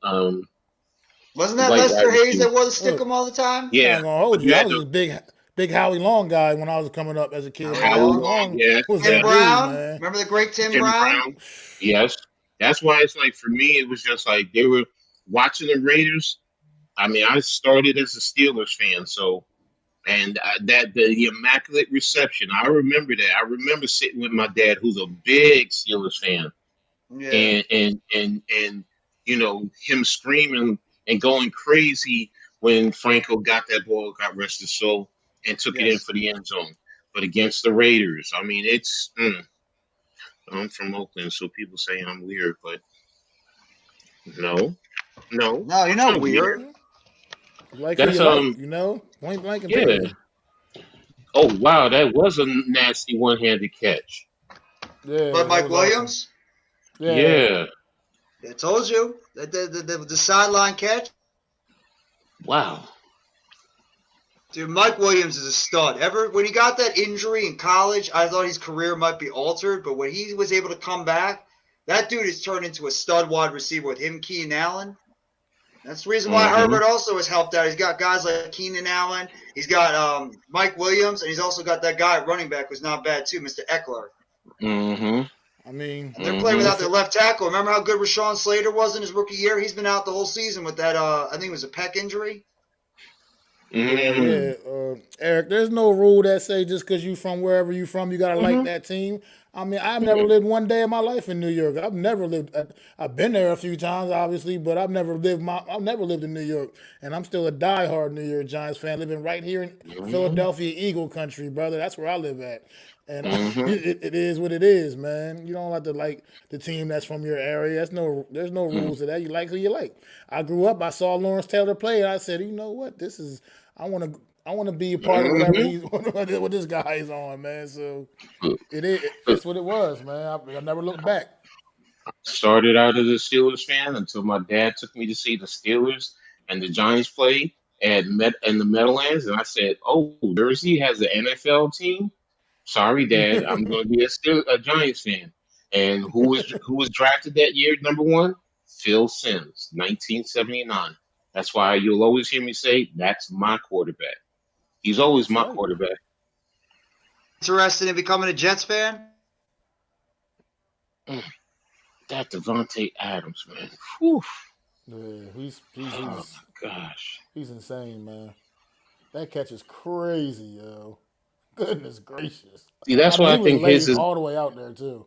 Wasn't The that white wide Lester Hayes receiver. that wore the Look, stickum all the time? I'm Yeah, not gonna but hold you you. I had was the a big Howie Long guy when I was coming up as a kid, Howie man. Howie Howie Long. Long. Long Yes, was Tim that yes. dude, Brown. man. Remember the great Tim Tim Brown? Brown. Yes. That's why it's like for me, it was just like they were watching the Raiders. I mean, I started as a Steelers fan, so and that the immaculate reception. I remember that. I remember sitting with my dad, who's a big Steelers fan, Yeah. and him screaming and going crazy when Franco got that ball, got rest his soul, and took it in Yes. for the end zone. But against the Raiders, I mean, I'm from Oakland, so people say I'm weird, but no, no, No, you're that's not not weird. weird. You like who That's you like, you know? Point blank and yeah. period. Oh wow, that was a nasty one-handed catch. Yeah, But that Mike was awesome. Williams, Yeah. Yeah, I told you the sideline catch. wow. Dude, Mike Williams is a stud. When he got that injury in college, I thought his career might be altered, but when he was able to come back, that dude has turned into a stud wide receiver with him, Keenan Allen. That's the reason why hmm Herbert also has helped out. He's got guys like Keenan Allen. He's got Mike Williams, and he's also got that guy at running back who's not bad too, Mr. Eckler. hmm I mean, And they're playing hmm without their left tackle. Remember how good Rashawn Slater was in his rookie year? He's been out the whole season with that, I think it was a pec injury. yeah, hmm yeah. Eric, there's no rule that say just because you from wherever you from, you gotta like hmm that team. I mean, I've never lived one day in my life in New York. I've never lived. I've been there a few times, obviously, but I've never lived in New York, and I'm still a diehard New York Giants fan, living right here in hmm Philadelphia Eagle country, brother. That's where I live at, and hmm it is what it is, man. You don't have to like the team that's from your area. There's no rules to that. You like who you like. I grew up. I saw Lawrence Taylor play, and I said, you know what, this is. I want to be a part of whatever hmm he's what this guy is on, man. So it is. It's what it was, man. I never looked back. Started out as a Steelers fan until my dad took me to see the Steelers and the Giants play at Met in the Meadowlands, and I said, "Oh, Jersey has an NFL team." Sorry, Dad. I'm going to be a Giants fan. And who was drafted that year, number one? Phil Simms, 1979. That's why you'll always hear me say, "That's my quarterback." He's always That's my right. quarterback. Interested in becoming a Jets fan? Mm, that Devontae Adams, man. Whew. Yeah, Oh my gosh. he's insane, man. That catch is crazy, yo. Goodness gracious. See, I that's mean, why he I was think his laid is all the way out there too.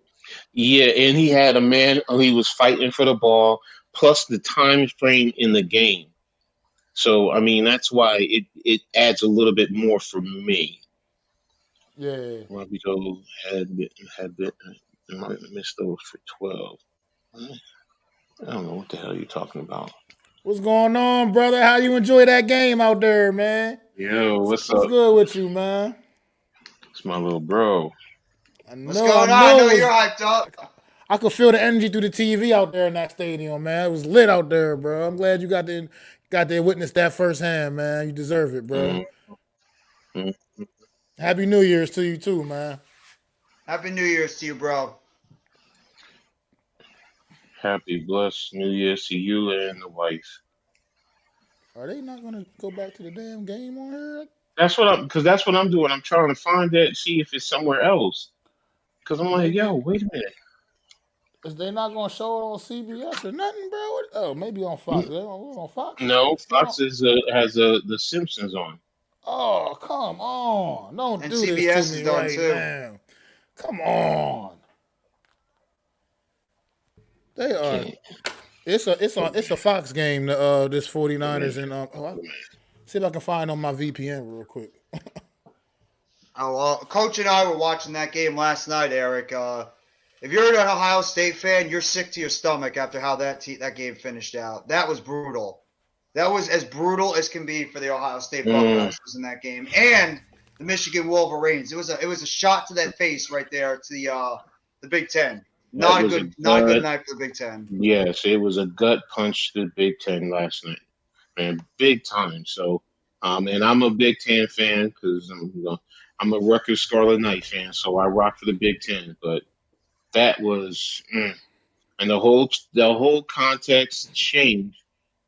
yeah, and he had a man he was fighting for the ball, plus the time frame in the game. So I mean that's why it adds a little bit more for me. Yeah. Robbie had been missed those for 12. I don't know what the hell you're talking about. What's going on, brother? How you enjoy that game out there, man? Yo, what's What's up? good with you, man? It's my little bro. What's I going on? I know know it you're was. hyped up. I could feel the energy through the TV out there in that stadium, man. It was lit out there, bro. I'm glad you got to witness that firsthand, man. You deserve it, bro. Mm, mm. Happy New Year's to you too, man. Happy New Year's to you, bro. Happy blessed New Year's to you and the wife. Are they not gonna go back to the damn game on here? That's what I'm doing. I'm trying to find that, see if it's somewhere else. Because I'm like, yo, Maybe wait a minute. is they not gonna show it on CBS or nothing, bro? Oh, maybe on Fox. They on Fox? No, They on. Fox has the Simpsons on. Oh, come on! Don't And do this to CBS is me done right too. now. Come on. They are. Can't. It's a Fox game. This Wait a 49ers minute. and Wait a minute. see if I can find on my VPN real quick. Oh, well, Coach and I were watching that game last night, Eric. If you're an Ohio State fan, you're sick to your stomach after how that game finished out. That was brutal. That was as brutal as can be for the Ohio State Mm, Buckeyes was in that game, and the Michigan Wolverines. It was a shot to that face right there to the Big Ten. that Not a was a good gut. night for the Big Ten. Yes, it was a gut punch to the Big Ten last night, man, big time. So, and I'm a Big Ten fan because I'm a Rutgers Scarlet Knight fan, so I rock for the Big Ten. But that was, and the whole context changed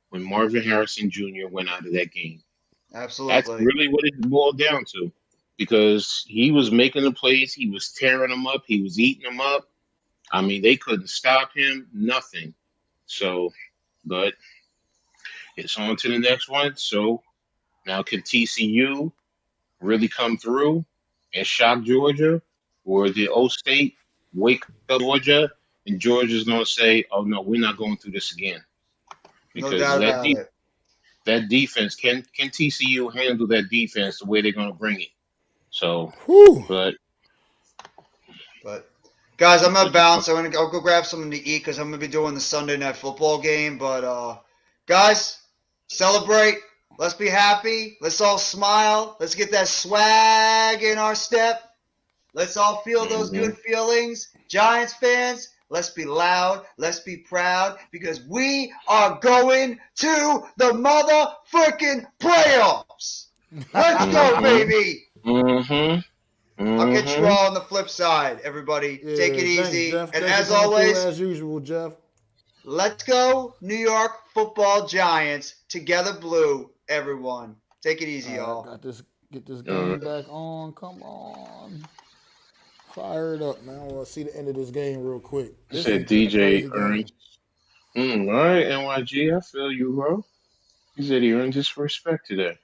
when Marvin Harrison Jr. went out of that game. That's Absolutely. really what it boiled down to, because he was making the plays, he was tearing them up, he was eating them up. I mean, they couldn't stop him, nothing. So, but it's on to the next one. So now can TCU really come through and shock Georgia, or the O State wake up Georgia and Georgia's going to say, "Oh no, we're not going through this again," No because doubt about it. that defense can TCU handle that defense the way they're going to bring it. So, Whew. but But guys, I'm gonna but bounce. I'll go grab something to eat because I'm gonna be doing the Sunday night football game. But guys, celebrate. Let's be happy. Let's all smile. Let's get that swag in our step. Let's all feel those mhm. good feelings. Giants fans, let's be loud. Let's be proud because we are going to the motherfucking playoffs. Let's go, Mhm. baby. Mhm. I'll catch you Mhm. all on the flip side, everybody. Take Yeah, it thanks, easy. Jeff. And Thanks for as coming through always, as usual, Jeff. let's go, New York football Giants. Together blue, everyone. Take it easy, All right, y'all. got this. Get this Uh, game back on. Come on, fire it up, man. I want to see the end of this game real quick. This has said been a DJ crazy game. earned. All right, NYG, I feel you, bro. He said he earned his respect today.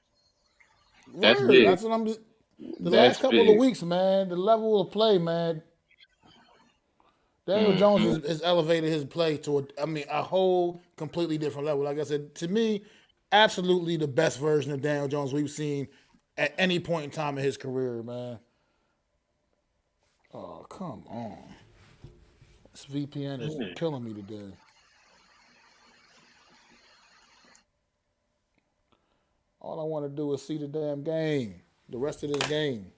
That's Word. big. That's what I'm. The last That's couple of big. weeks, man, the level of play, man. Daniel Jones Hmm. has elevated his play to a whole completely different level. Like I said, to me, absolutely the best version of Daniel Jones we've seen at any point in time in his career, man. Oh, come on. This VPN is killing me today. All I want to do is see the damn game, the rest of this game.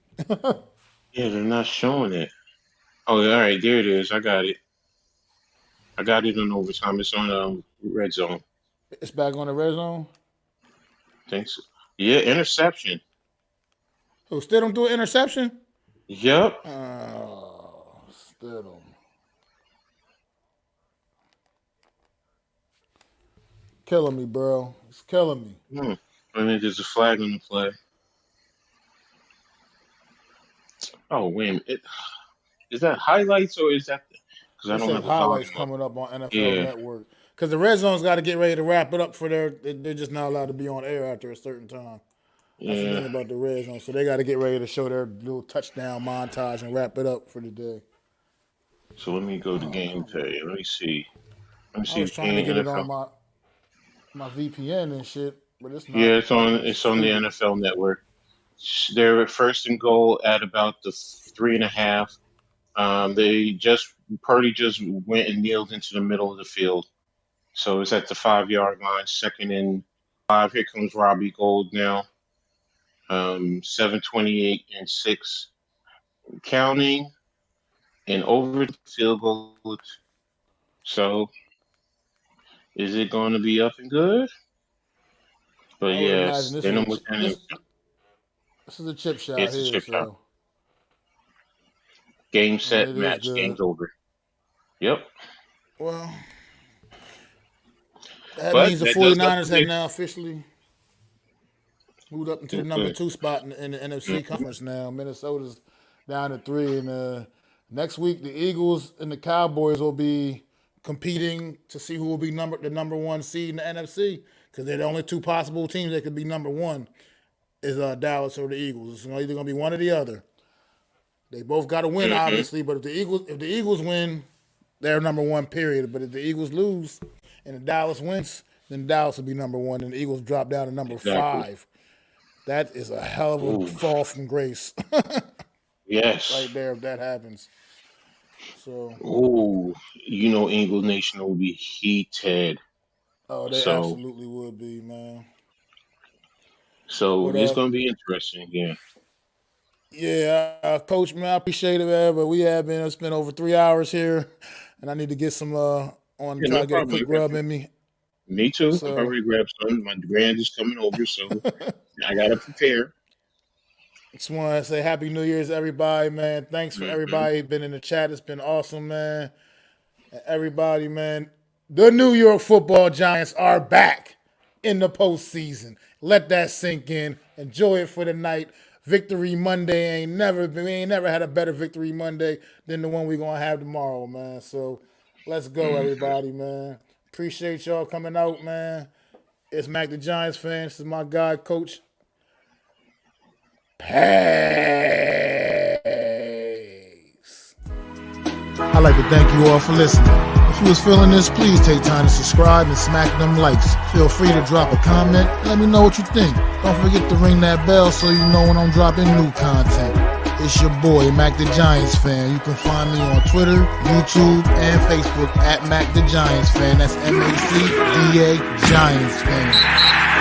Yeah, they're not showing it. Oh, all right, there it is. I got it. I got it on overtime. It's on red zone. It's back on the red zone. Thanks. Yeah, interception. Who still don't do an interception? Yep. Oh, Stidham. Killing me, bro. It's killing me. I think there's a flag on the play. Oh, wait a minute. Is that highlights or is that? Because I It don't says have the highlights volume up. coming up on NFL Yeah. Network. Because the Red Zone's got to get ready to wrap it up for they're just not allowed to be on air after a certain time. That's the Yeah. thing about the Red Zone. So they got to get ready to show their little touchdown montage and wrap it up for the day. So let me go to Oh, game come on. pay. Let me see. Let me I was see. trying to Game get it on NFL. my VPN and shit, but it's Yeah, not. it's on. It's It's on the stupid. NFL Network. They're at first and goal at about the 3.5. They just Purdy just went and kneeled into the middle of the field. So it's at the 5 yard line, 2nd and 5. Here comes Robbie Gold now. 7:28 and 6 counting and over the field goal. So is it going to be up and good? But I would imagine yes, this then is a I'm with him. this is a chip shot It's a here, chip shot. so Game, and set, it is match. good. Game's over. Yep. Well, that But means the that does up 49ers for have me. now officially moved up into the number Okay. 2 spot in the NFC Mhm. conference now. Minnesota's down to 3, and next week the Eagles and the Cowboys will be competing to see who will be the number 1 seed in the NFC because they're the only 2 possible teams that could be number 1 is Dallas or the Eagles. It's either going to be one or the other. They both got to win, Mhm. obviously, but if the Eagles win, they're number 1. Period. But if the Eagles lose and the Dallas wins, then Dallas will be number 1, and the Eagles drop down to number Exactly. 5. That is a hell of a Ooh. fall from grace right Yes. there if that happens. So, Ooh. Eagle Nation will be heated. oh, they So, absolutely would be, man. so But it's going to be interesting. Yeah. yeah, Coach, man, I appreciate it, man. But we have been spent over 3 hours here, and I need to get some on Yeah. try No to get a problem. quick rub in me. Me too. I'm So, probably grab some. My grand is coming over, so I gotta prepare. just want to say Happy New Year's, everybody, man. Thanks for Hmm. everybody been in the chat. It's been awesome, man. And everybody, man. The New York Football Giants are back in the postseason. Let that sink in. Enjoy it for the night. Victory Monday we ain't never had a better Victory Monday than the one we're gonna have tomorrow, man. So let's go, Hmm. everybody, man. Appreciate y'all coming out, man. It's Mac the Giants fan. This is my guy, Coach Pace. I'd like to thank you all for listening. If you was feeling this, please take time to subscribe and smack them likes. Feel free to drop a comment and let me know what you think. Don't forget to ring that bell so you know when I'm dropping new content. It's your boy, Mac the Giants fan. You can find me on Twitter, YouTube, and Facebook at Mac the Giants fan. That's MACDA Giants fan.